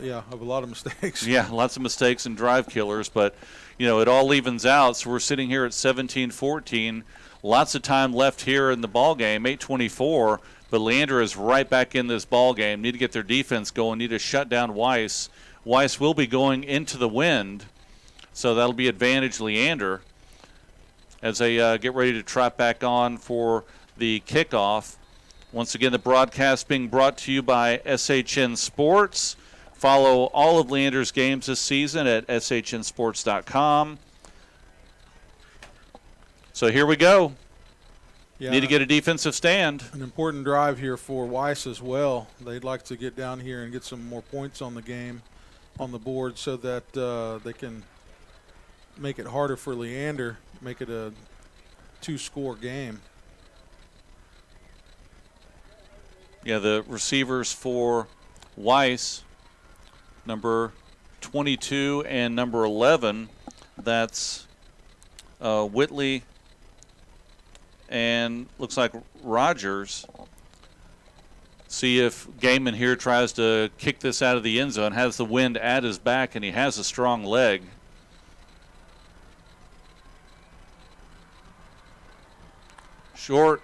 Yeah, of a lot of mistakes. Yeah, lots of mistakes and drive killers, but you know, it all evens out. So we're sitting here at 17-14. Lots of time left here in the ball game, 8:24. But Leander is right back in this ball game. Need to get their defense going. Need to shut down Weiss. Weiss will be going into the wind, so that'll be advantage Leander as they get ready to trot back on for the kickoff. Once again, the broadcast being brought to you by SHN Sports. Follow all of Leander's games this season at shnsports.com. So here we go. Yeah, need to get a defensive stand. An important drive here for Weiss as well. They'd like to get down here and get some more points on the game, on the board, so that they can make it harder for Leander, make it a 2-score game. Yeah, the receivers for Weiss, number 22 and number 11, that's Whitley and looks like Rogers. See if Gaiman here tries to kick this out of the end zone, has the wind at his back, and he has a strong leg. Short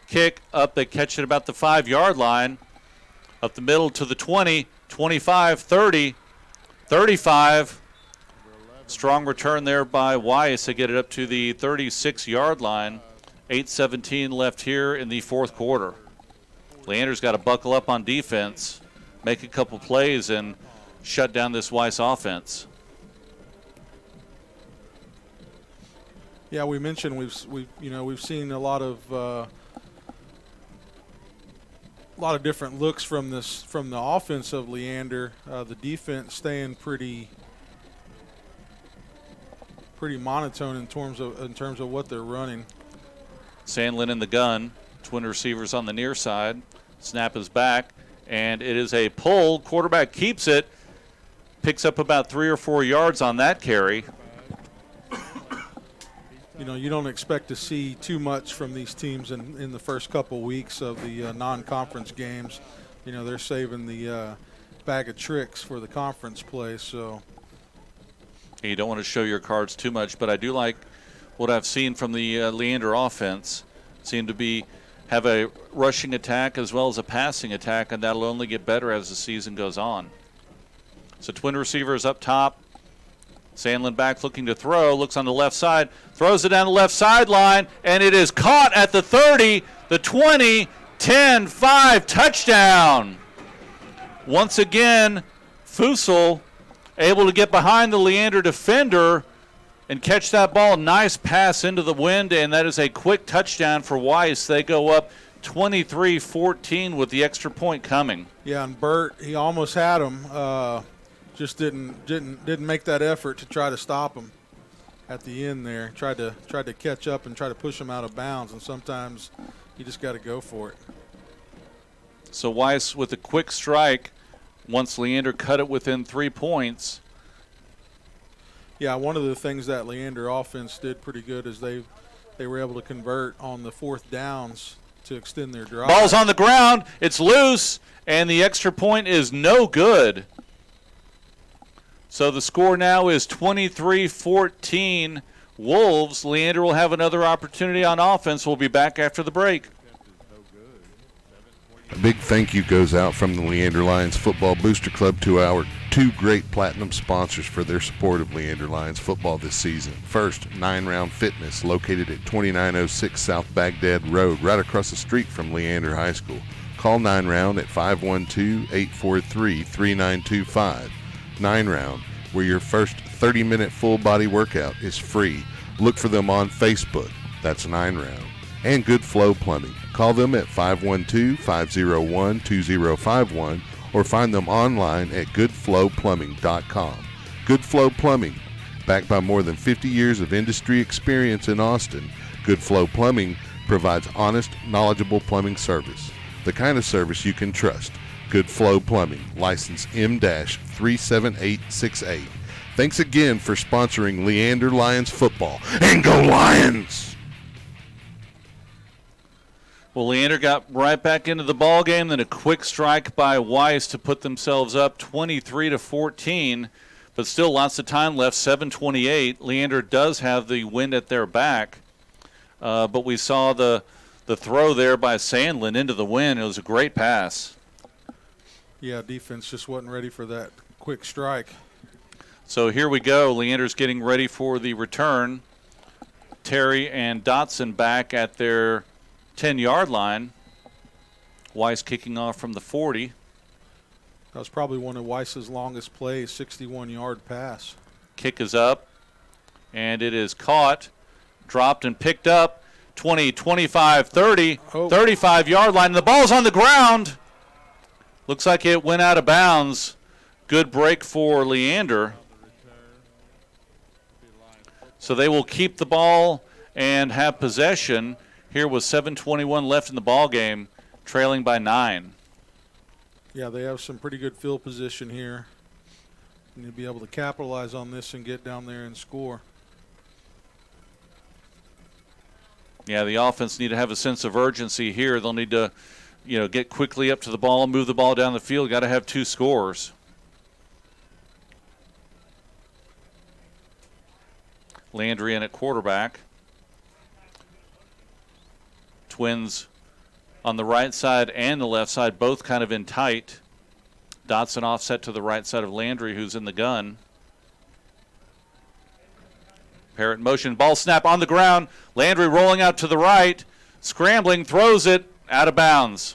kick up, they catch it about the 5-yard line. Up the middle to the 20, 25, 30, 35. Strong return there by Weiss to get it up to the 36-yard line. 8:17 left here in the fourth quarter. Leander's got to buckle up on defense, make a couple plays, and shut down this Weiss offense. Yeah, we mentioned we've seen a lot of different looks from the offense of Leander. The defense staying pretty monotone in terms of what they're running. Sandlin in the gun, twin receivers on the near side. Snap is back, and it is a pull. Quarterback keeps it, picks up about 3 or 4 yards on that carry. You know, you don't expect to see too much from these teams in the first couple weeks of the non-conference games. You know, they're saving the bag of tricks for the conference play. So you don't want to show your cards too much, but I do like what I've seen from the Leander offense. Seem to have a rushing attack as well as a passing attack, and that'll only get better as the season goes on. So twin receivers up top. Sandlin back looking to throw, looks on the left side, throws it down the left sideline, and it is caught at the 30, the 20, 10-5, touchdown. Once again, Fussell able to get behind the Leander defender and catch that ball. Nice pass into the wind, and that is a quick touchdown for Weiss. They go up 23-14 with the extra point coming. Yeah, and Burt, he almost had him. Just didn't make that effort to try to stop him at the end there. Tried to catch up and try to push him out of bounds, and sometimes you just got to go for it. So Weiss with a quick strike once Leander cut it within 3 points. Yeah, one of the things that Leander offense did pretty good is they were able to convert on the 4th downs to extend their drive. Ball's on the ground. It's loose, and the extra point is no good. So the score now is 23-14 Wolves. Leander will have another opportunity on offense. We'll be back after the break. A big thank you goes out from the Leander Lions Football Booster Club to our 2 great platinum sponsors for their support of Leander Lions football this season. First, 9 Round Fitness, located at 2906 South Baghdad Road, right across the street from Leander High School. Call 9 Round at 512-843-3925. 9 Round, where your first 30-minute full body workout is free. Look for them on Facebook. That's 9 Round. And Good Flow Plumbing. Call them at 512-501-2051 or find them online at goodflowplumbing.com. Good Flow Plumbing, backed by more than 50 years of industry experience in Austin, Good Flow Plumbing provides honest, knowledgeable plumbing service, the kind of service you can trust. Good Flow Plumbing, license M-37868. Thanks again for sponsoring Leander Lions football. And go Lions! Well, Leander got right back into the ball game, then a quick strike by Weiss to put themselves up 23-14, but still lots of time left, 7:28. Leander does have the wind at their back, but we saw the throw there by Sandlin into the wind. It was a great pass. Yeah, defense just wasn't ready for that quick strike. So here we go. Leander's getting ready for the return. Terry and Dotson back at their 10-yard line. Weiss kicking off from the 40. That was probably one of Weiss's longest plays, 61-yard pass. Kick is up, and it is caught, dropped and picked up. 20, 25, 30, 35-yard line. And the ball's on the ground. Looks like it went out of bounds. Good break for Leander. So they will keep the ball and have possession. Here with 7:21 left in the ball game, trailing by 9. Yeah, they have some pretty good field position here. Need to be able to capitalize on this and get down there and score. Yeah, the offense need to have a sense of urgency here. They'll need to, get quickly up to the ball, move the ball down the field. Got to have 2 scores. Landry in at quarterback. Twins on the right side and the left side, both kind of in tight. Dotson offset to the right side of Landry, who's in the gun. Parrott in motion, ball snap on the ground. Landry rolling out to the right, scrambling, throws it out of bounds.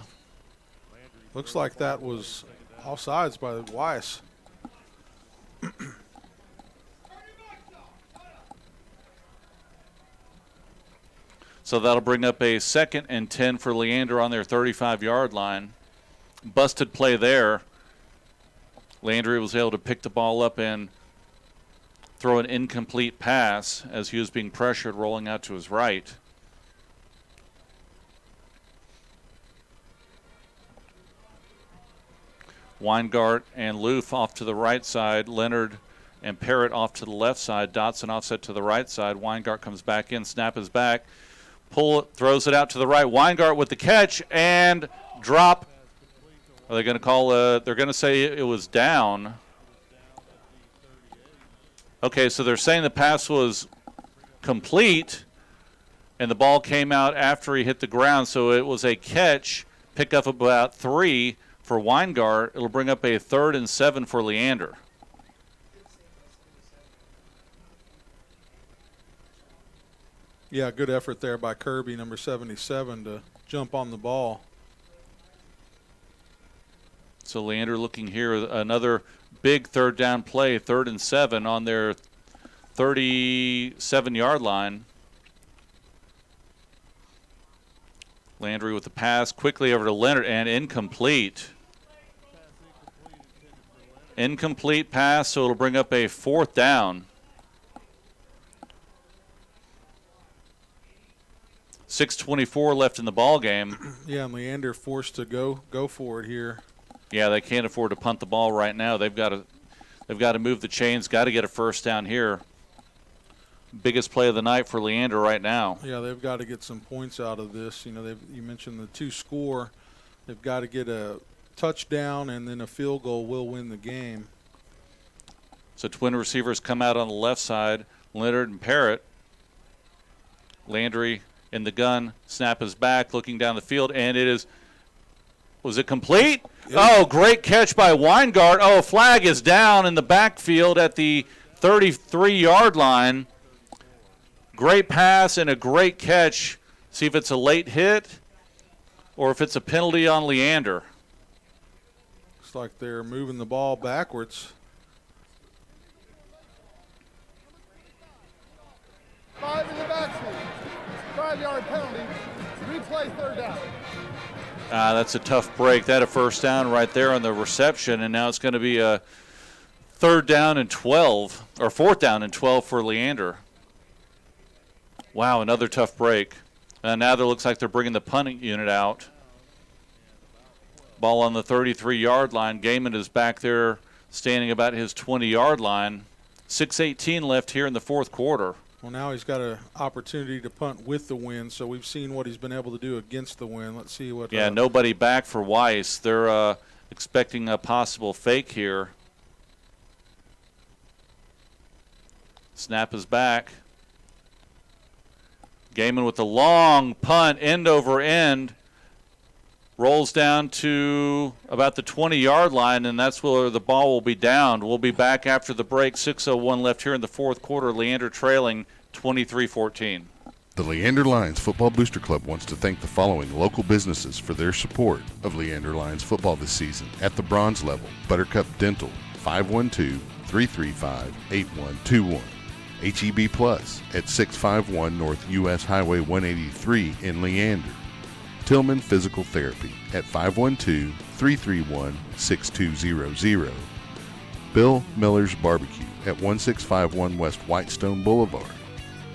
Looks like that was offsides by Weiss. So that'll bring up a 2nd and 10 for Leander on their 35-yard line. Busted play there. Landry was able to pick the ball up and throw an incomplete pass as he was being pressured rolling out to his right. Weingart and Loof off to the right side. Leonard and Parrott off to the left side. Dotson offset to the right side. Weingart comes back in. Snap is back. Pull it, throws it out to the right. Weingart with the catch and drop. Are they going to call? They're going to say it was down. Okay, so they're saying the pass was complete, and the ball came out after he hit the ground. So it was a catch, pick up about 3 for Weingart. It'll bring up a 3rd and 7 for Leander. Yeah, good effort there by Kirby, number 77, to jump on the ball. So Leander looking here, another big third down play, 3rd and 7 on their 37-yard line. Landry with the pass, quickly over to Leonard, and incomplete. Incomplete pass, so it'll bring up a 4th down. 6:24 left in the ball game. Yeah, and Leander forced to go for it here. Yeah, they can't afford to punt the ball right now. They've got to move the chains. Got to get a first down here. Biggest play of the night for Leander right now. Yeah, they've got to get some points out of this. You know, you mentioned the 2 score. They've got to get a touchdown, and then a field goal will win the game. So twin receivers come out on the left side, Leonard and Parrott. Landry in the gun, snap is back, looking down the field, and was it complete? Yep. Oh, great catch by Weingart. Oh, flag is down in the backfield at the 33-yard line. Great pass and a great catch. See if it's a late hit or if it's a penalty on Leander. Looks like they're moving the ball backwards. 5 in the backfield. 5-yard penalty. Replay 3rd down. That's a tough break. That a first down right there on the reception, and now it's going to be a 3rd down and 12, or 4th down and 12 for Leander. Wow, another tough break. Now it looks like they're bringing the punting unit out. Ball on the 33-yard line. Gaiman is back there standing about his 20-yard line. 6:18 left here in the 4th quarter. Well, now he's got an opportunity to punt with the wind, so we've seen what he's been able to do against the wind. Let's see what. Yeah, nobody back for Weiss. They're expecting a possible fake here. Snap is back. Gaiman with the long punt, end over end. Rolls down to about the 20-yard line, and that's where the ball will be downed. We'll be back after the break. 6:01 left here in the 4th quarter. Leander trailing 23-14. The Leander Lions Football Booster Club wants to thank the following local businesses for their support of Leander Lions football this season. At the bronze level, Buttercup Dental, 512-335-8121. HEB Plus at 651 North U.S. Highway 183 in Leander. Tillman Physical Therapy at 512-331-6200. Bill Miller's Barbecue at 1651 West Whitestone Boulevard.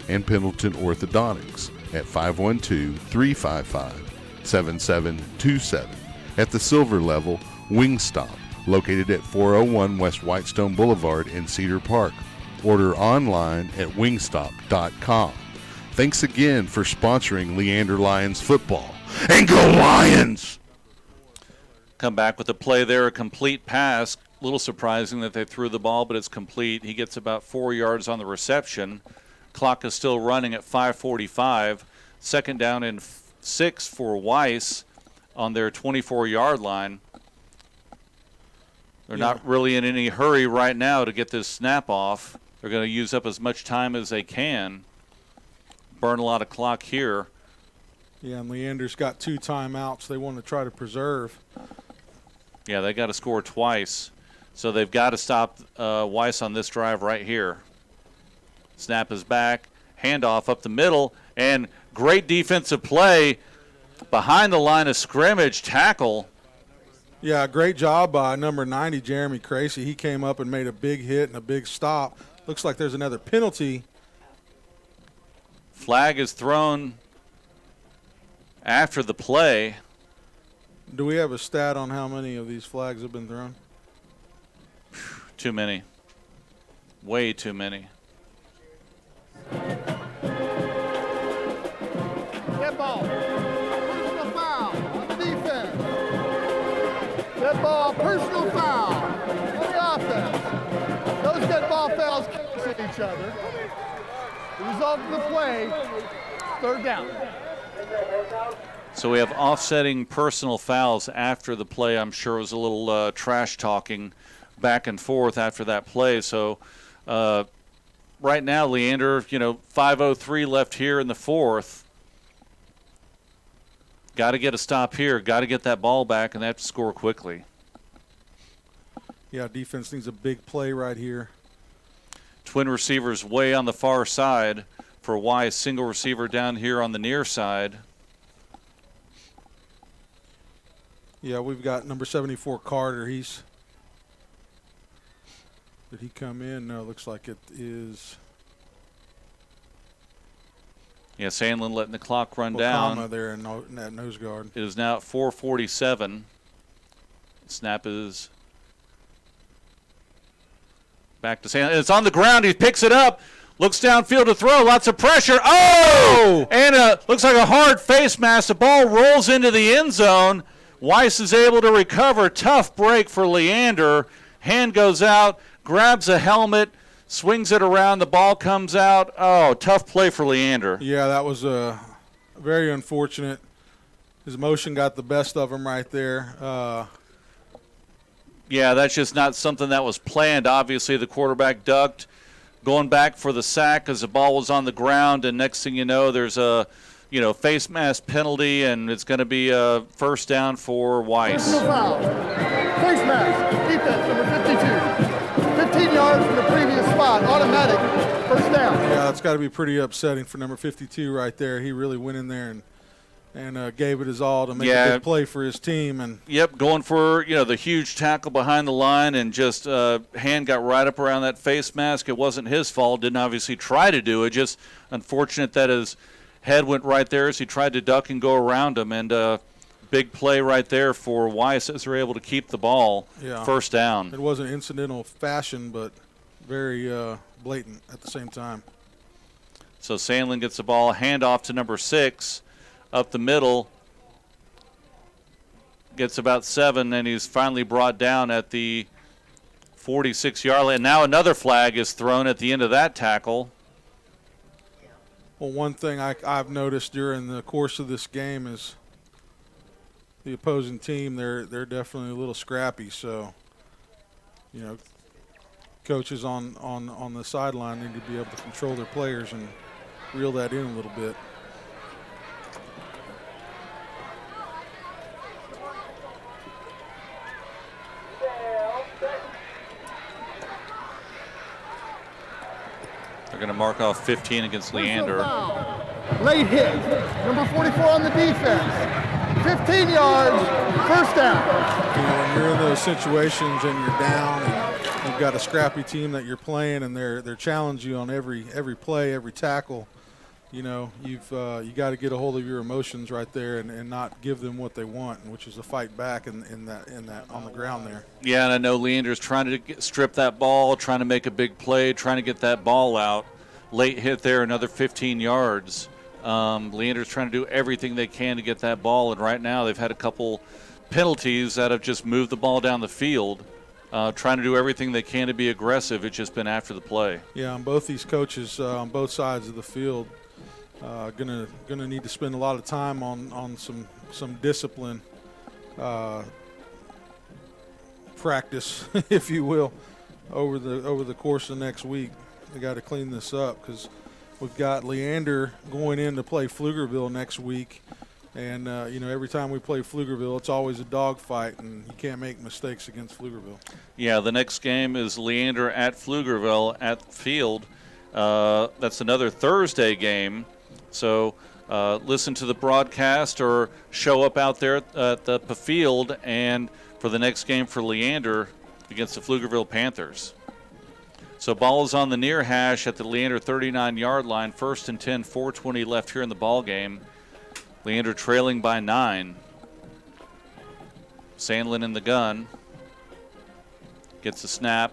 And Pendleton Orthodontics at 512-355-7727. At the silver level, Wingstop, located at 401 West Whitestone Boulevard in Cedar Park. Order online at wingstop.com. Thanks again for sponsoring Leander Lions football. And go Lions! Come back with a play there, a complete pass. A little surprising that they threw the ball, but it's complete. He gets about 4 yards on the reception. Clock is still running at 5:45. 2nd down and 6 for Weiss on their 24-yard line. They're not really in any hurry right now to get this snap off. They're going to use up as much time as they can. Burn a lot of clock here. Yeah, and Leander's got 2 timeouts they want to try to preserve. Yeah, they got to score twice. So they've got to stop Weiss on this drive right here. Snap is back. Handoff up the middle. And great defensive play behind the line of scrimmage. Tackle. Yeah, great job by number 90, Jeremy Cracy. He came up and made a big hit and a big stop. Looks like there's another penalty. Flag is thrown after the play. Do we have a stat on how many of these flags have been thrown? Too many. Way too many. Dead ball. Personal foul on the defense. Dead ball, personal foul on the offense. Those dead ball fouls cancel each other. The result of the play, 3rd down. So we have offsetting personal fouls after the play. I'm sure it was a little trash talking back and forth after that play. So right now, Leander, 5:03 left here in the 4th. Got to get a stop here. Got to get that ball back, and they have to score quickly. Yeah, defense needs a big play right here. Twin receivers way on the far side for Weiss. Single receiver down here on the near side. Yeah, we've got number 74, Carter. Did he come in? No, it looks like it is. Yeah, Sandlin letting the clock run down. There in that nose guard. It is now at 4:47. Snap is back to Sandlin. It's on the ground. He picks it up. Looks downfield to throw. Lots of pressure. Oh! And looks like a hard face mask. The ball rolls into the end zone. Weiss is able to recover. Tough break for Leander. Hand goes out, grabs a helmet, swings it around. The ball comes out. Oh, tough play for Leander. Yeah, that was very unfortunate. His motion got the best of him right there. Yeah, that's just not something that was planned. Obviously, the quarterback ducked, going back for the sack as the ball was on the ground, and next thing you know, there's a face mask penalty, and it's going to be a first down for Weiss. Personal foul. Face mask. Defense, number 52. 15 yards from the previous spot. Automatic. First down. Yeah, that's got to be pretty upsetting for number 52 right there. He really went in there and gave it his all to make a big play for his team. And yep, going for the huge tackle behind the line, and just hand got right up around that face mask. It wasn't his fault. Didn't obviously try to do it. Just unfortunate that his head went right there as he tried to duck and go around him, and big play right there for Weiss as they're able to keep the ball. Yeah. First down. It wasn't incidental fashion, but very blatant at the same time. So Sandlin gets the ball, handoff to number 6, up the middle, gets about 7, and he's finally brought down at the 46-yard line. And now another flag is thrown at the end of that tackle. Well, one thing I've noticed during the course of this game is the opposing team, they're definitely a little scrappy. So, coaches on the sideline need to be able to control their players and reel that in a little bit. They're going to mark off 15 against Leander. Late hit. Number 44 on the defense. 15 yards. First down. When you're in those situations and you're down and you've got a scrappy team that you're playing and they're challenging you on every play, every tackle, you got to get a hold of your emotions right there and not give them what they want, which is a fight back in that on the ground there. Yeah, and I know Leander's trying to strip that ball, trying to make a big play, trying to get that ball out. Late hit there, another 15 yards. Leander's trying to do everything they can to get that ball, and right now they've had a couple penalties that have just moved the ball down the field, trying to do everything they can to be aggressive. It's just been after the play. Yeah, and both these coaches on both sides of the field gonna need to spend a lot of time on some discipline practice, if you will, over the course of next week. They got to clean this up because we've got Leander going in to play Pflugerville next week, and every time we play Pflugerville, it's always a dogfight, and you can't make mistakes against Pflugerville. Yeah, the next game is Leander at Pflugerville at Field. That's another Thursday game. So listen to the broadcast or show up out there at the field and for the next game for Leander against the Pflugerville Panthers. So ball is on the near hash at the Leander 39-yard line. 1st and 10, 4:20 left here in the ball game. Leander trailing by 9. Sandlin in the gun. Gets the snap.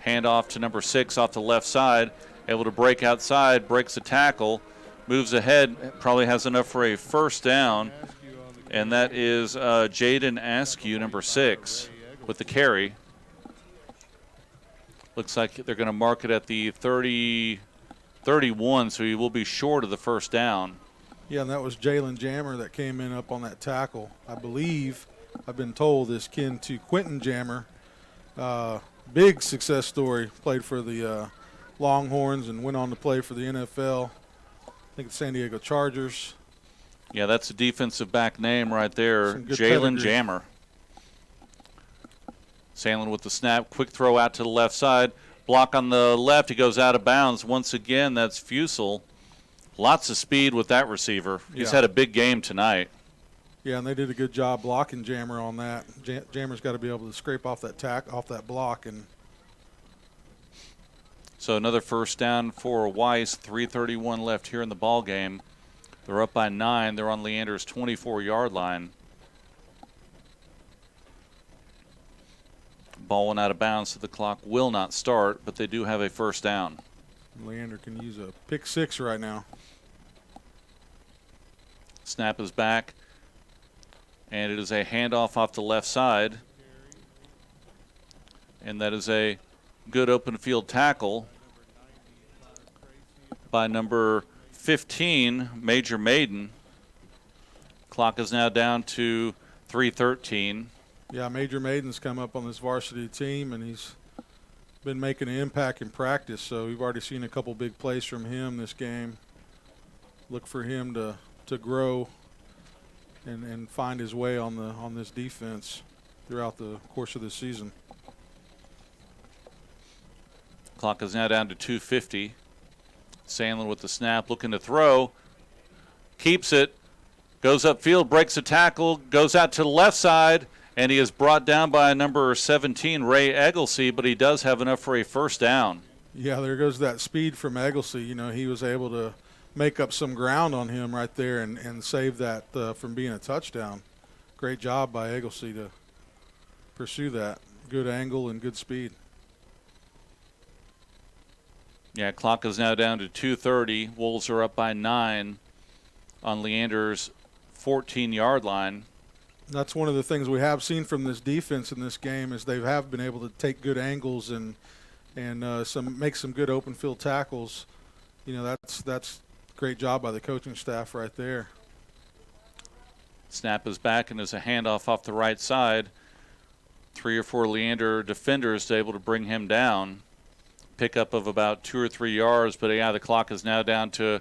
Handoff to number 6 off the left side. Able to break outside, breaks the tackle. Moves ahead, probably has enough for a first down, and that is Jaden Askew, number 6, with the carry. Looks like they're going to mark it at the 31, so he will be short of the first down. Yeah, and that was Jalen Jammer that came in up on that tackle. I believe, I've been told, is kin to Quentin Jammer. Big success story, played for the Longhorns and went on to play for the NFL. I think it's San Diego Chargers. Yeah, that's a defensive back name right there, Some good Jalen pedigree. Jammer. Sandlin with the snap, quick throw out to the left side. Block on the left, he goes out of bounds. Once again, that's Fusel. Lots of speed with that receiver. He's had a big game tonight. Yeah, and they did a good job blocking Jammer on that. Jammer's got to be able to scrape off that block. And so another first down for Weiss. 3:31 left here in the ball game. They're up by 9. They're on Leander's 24-yard line. Ball went out of bounds, so the clock will not start, but they do have a first down. Leander can use a pick 6 right now. Snap is back, and it is a handoff off the left side. And that is a good open field tackle by number 15, Major Maiden. Clock is now down to 3:13. Yeah, Major Maiden's come up on this varsity team, and he's been making an impact in practice, so we've already seen a couple big plays from him this game. Look for him to grow and find his way on this defense throughout the course of this season. Clock is now down to 2:50. Sandlin with the snap, looking to throw. Keeps it. Goes upfield, breaks a tackle, goes out to the left side, and he is brought down by number 17, Ray Egglesey, but he does have enough for a first down. Yeah, there goes that speed from Egglesey. You know, he was able to make up some ground on him right there and save that from being a touchdown. Great job by Egglesey to pursue that. Good angle and good speed. Yeah, clock is now down to 2:30. Wolves are up by 9 on Leander's 14-yard line. That's one of the things we have seen from this defense in this game is they have been able to take good angles and make some good open field tackles. You know, that's great job by the coaching staff right there. Snap is back and there's a handoff off the right side. 3 or 4 Leander defenders able to bring him down. Pickup of about 2 or 3 yards, but yeah, the clock is now down to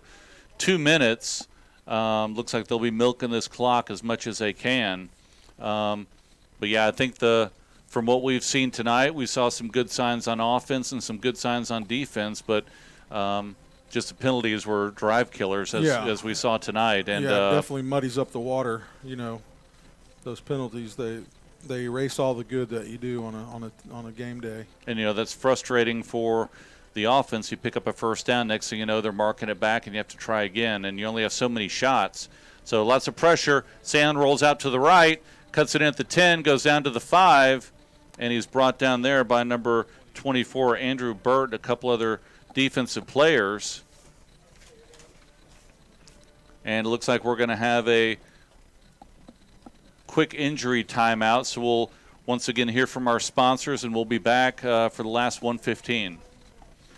2 minutes. Looks like they'll be milking this clock as much as they can. But yeah, I think from what we've seen tonight, we saw some good signs on offense and some good signs on defense, but just the penalties were drive killers as we saw tonight. And it definitely muddies up the water. You know, those penalties, they erase all the good that you do on a game day. And, you know, that's frustrating for the offense. You pick up a first down, next thing you know, they're marking it back and you have to try again, and you only have so many shots. So lots of pressure. Sand rolls out to the right, cuts it in at the 10, goes down to the 5, and he's brought down there by number 24, Andrew Burt, and a couple other defensive players. And it looks like we're going to have a quick injury timeout, so we'll once again hear from our sponsors, and we'll be back for the last 1:15.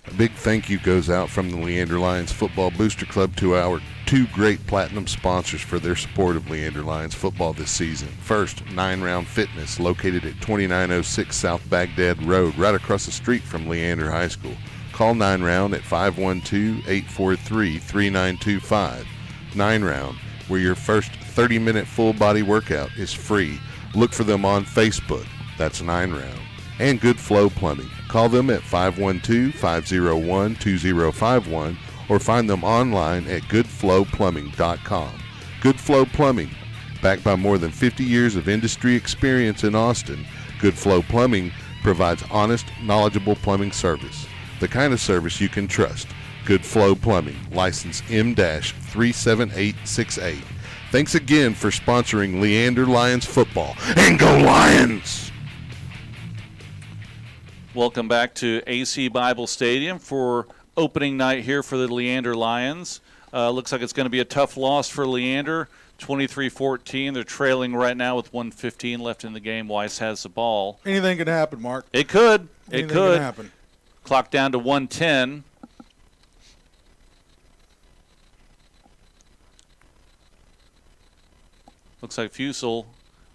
A big thank you goes out from the Leander Lions Football Booster Club to our 2 great platinum sponsors for their support of Leander Lions football this season. First, 9 Round Fitness, located at 2906 South Baghdad Road, right across the street from Leander High School. Call 9 Round at 512-843-3925. 9 Round, where your first 30-minute full-body workout is free. Look for them on Facebook. That's 9 Round. And Good Flow Plumbing. Call them at 512-501-2051 or find them online at goodflowplumbing.com. Good Flow Plumbing, backed by more than 50 years of industry experience in Austin, Good Flow Plumbing provides honest, knowledgeable plumbing service. The kind of service you can trust. Good Flow Plumbing, license M-37868. Thanks again for sponsoring Leander Lions football. And go Lions! Welcome back to AC Bible Stadium for opening night here for the Leander Lions. Looks like it's going to be a tough loss for Leander, 23-14. They're trailing right now with 1:15 left in the game. Weiss has the ball. Anything could happen, Mark. It could. Anything it could. Can happen. Clock down to 1:10. Looks like Fusel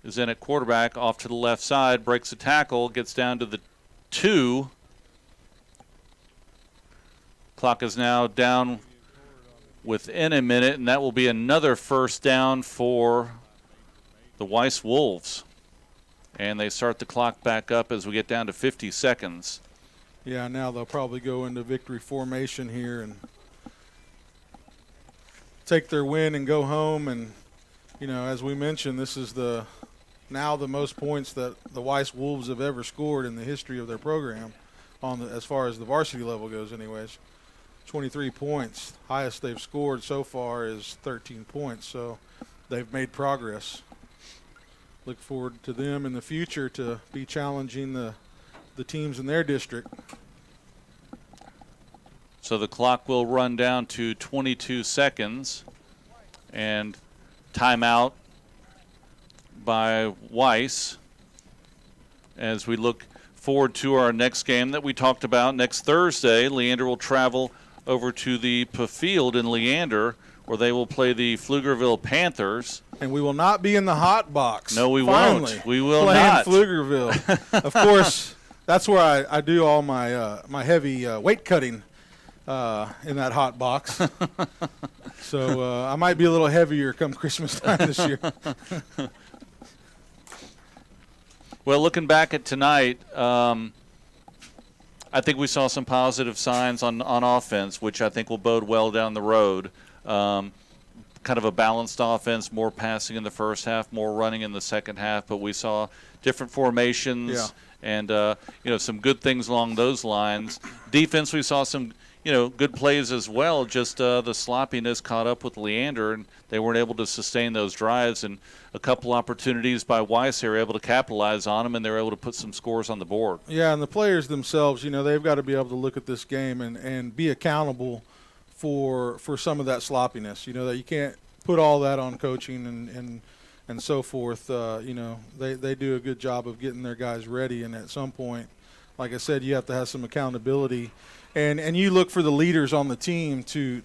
is in at quarterback, off to the left side, breaks a tackle, gets down to the 2. Clock is now down within a minute, and that will be another first down for the Weiss Wolves. And they start the clock back up as we get down to 50 seconds. Yeah, now they'll probably go into victory formation here and take their win and go home. And, as we mentioned, this is now the most points that the Weiss Wolves have ever scored in the history of their program, as far as the varsity level goes anyways. 23 points. Highest they've scored so far is 13 points, so they've made progress. Look forward to them in the future to be challenging the teams in their district. So the clock will run down to 22 seconds. And timeout by Weiss as we look forward to our next game that we talked about. Next Thursday, Leander will travel over to the field in Leander, where they will play the Pflugerville Panthers. And we will not be in the hot box. No, we Finally, won't. We will playing not. Pflugerville. Of course, that's where I do all my my heavy weight cutting in that hot box. So I might be a little heavier come Christmas time this year. Well, looking back at tonight, I think we saw some positive signs on offense, which I think will bode well down the road. Kind of a balanced offense, more passing in the first half, more running in the second half, but we saw different formations and some good things along those lines. Defense, we saw some good plays as well. Just the sloppiness caught up with Leander, and they weren't able to sustain those drives. And a couple opportunities by Weiss, they were able to capitalize on them, and they were able to put some scores on the board. Yeah, and the players themselves, they've got to be able to look at this game and be accountable for some of that sloppiness. That you can't put all that on coaching and so forth. They do a good job of getting their guys ready, and at some point, like I said, you have to have some accountability. And you look for the leaders on the team to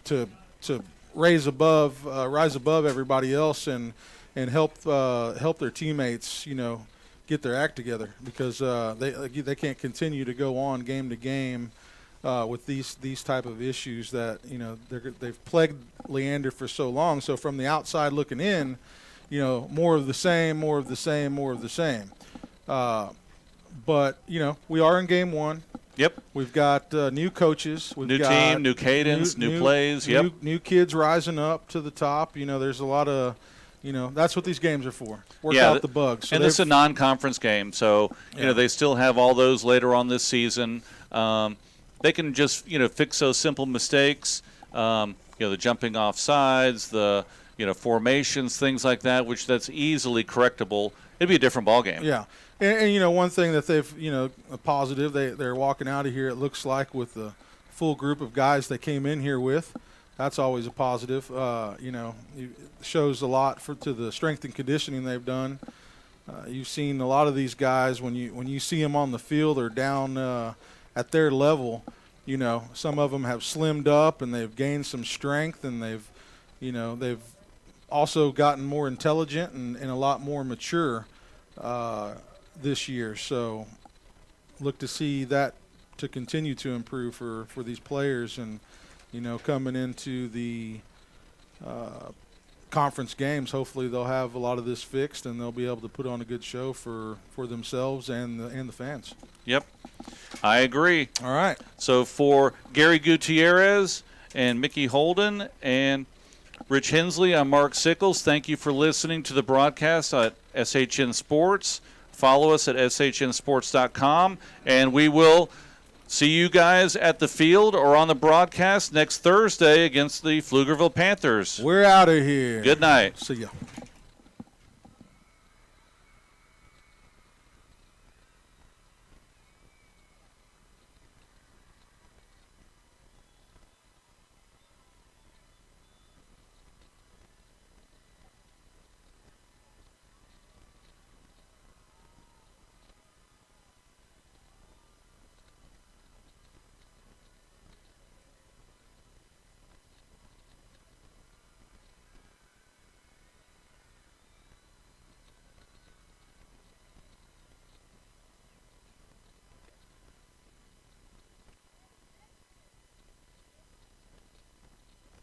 rise above everybody else and help their teammates get their act together, because they can't continue to go on game to game with these type of issues that they've plagued Leander for so long. So from the outside looking in, more of the same. But we are in game one. Yep. We've got new coaches. We've new got team, new cadence, new plays. Yep. New kids rising up to the top. There's a lot of, that's what these games are for. Work out the bugs. So and this is a non-conference game, so they still have all those later on this season. They can just fix those simple mistakes. The jumping off sides, the formations, things like that, which that's easily correctable. It'd be a different ball game. Yeah. And one thing that they've, a positive, they're walking out of here, it looks like, with the full group of guys they came in here with. That's always a positive. It shows a lot to the strength and conditioning they've done. You've seen a lot of these guys, when you see them on the field or down at their level, some of them have slimmed up and they've gained some strength, and they've also gotten more intelligent and a lot more mature this year. So look to see that to continue to improve for these players, and coming into the conference games, hopefully they'll have a lot of this fixed and they'll be able to put on a good show for themselves and the fans. Yep, I agree. All right, so for Gary Gutierrez and Mickey Holden and Rich Hensley, I'm Mark Sickles. Thank you for listening to the broadcast at SHN Sports. Follow us at shnsports.com, and we will see you guys at the field or on the broadcast next Thursday against the Pflugerville Panthers. We're out of here. Good night. See ya.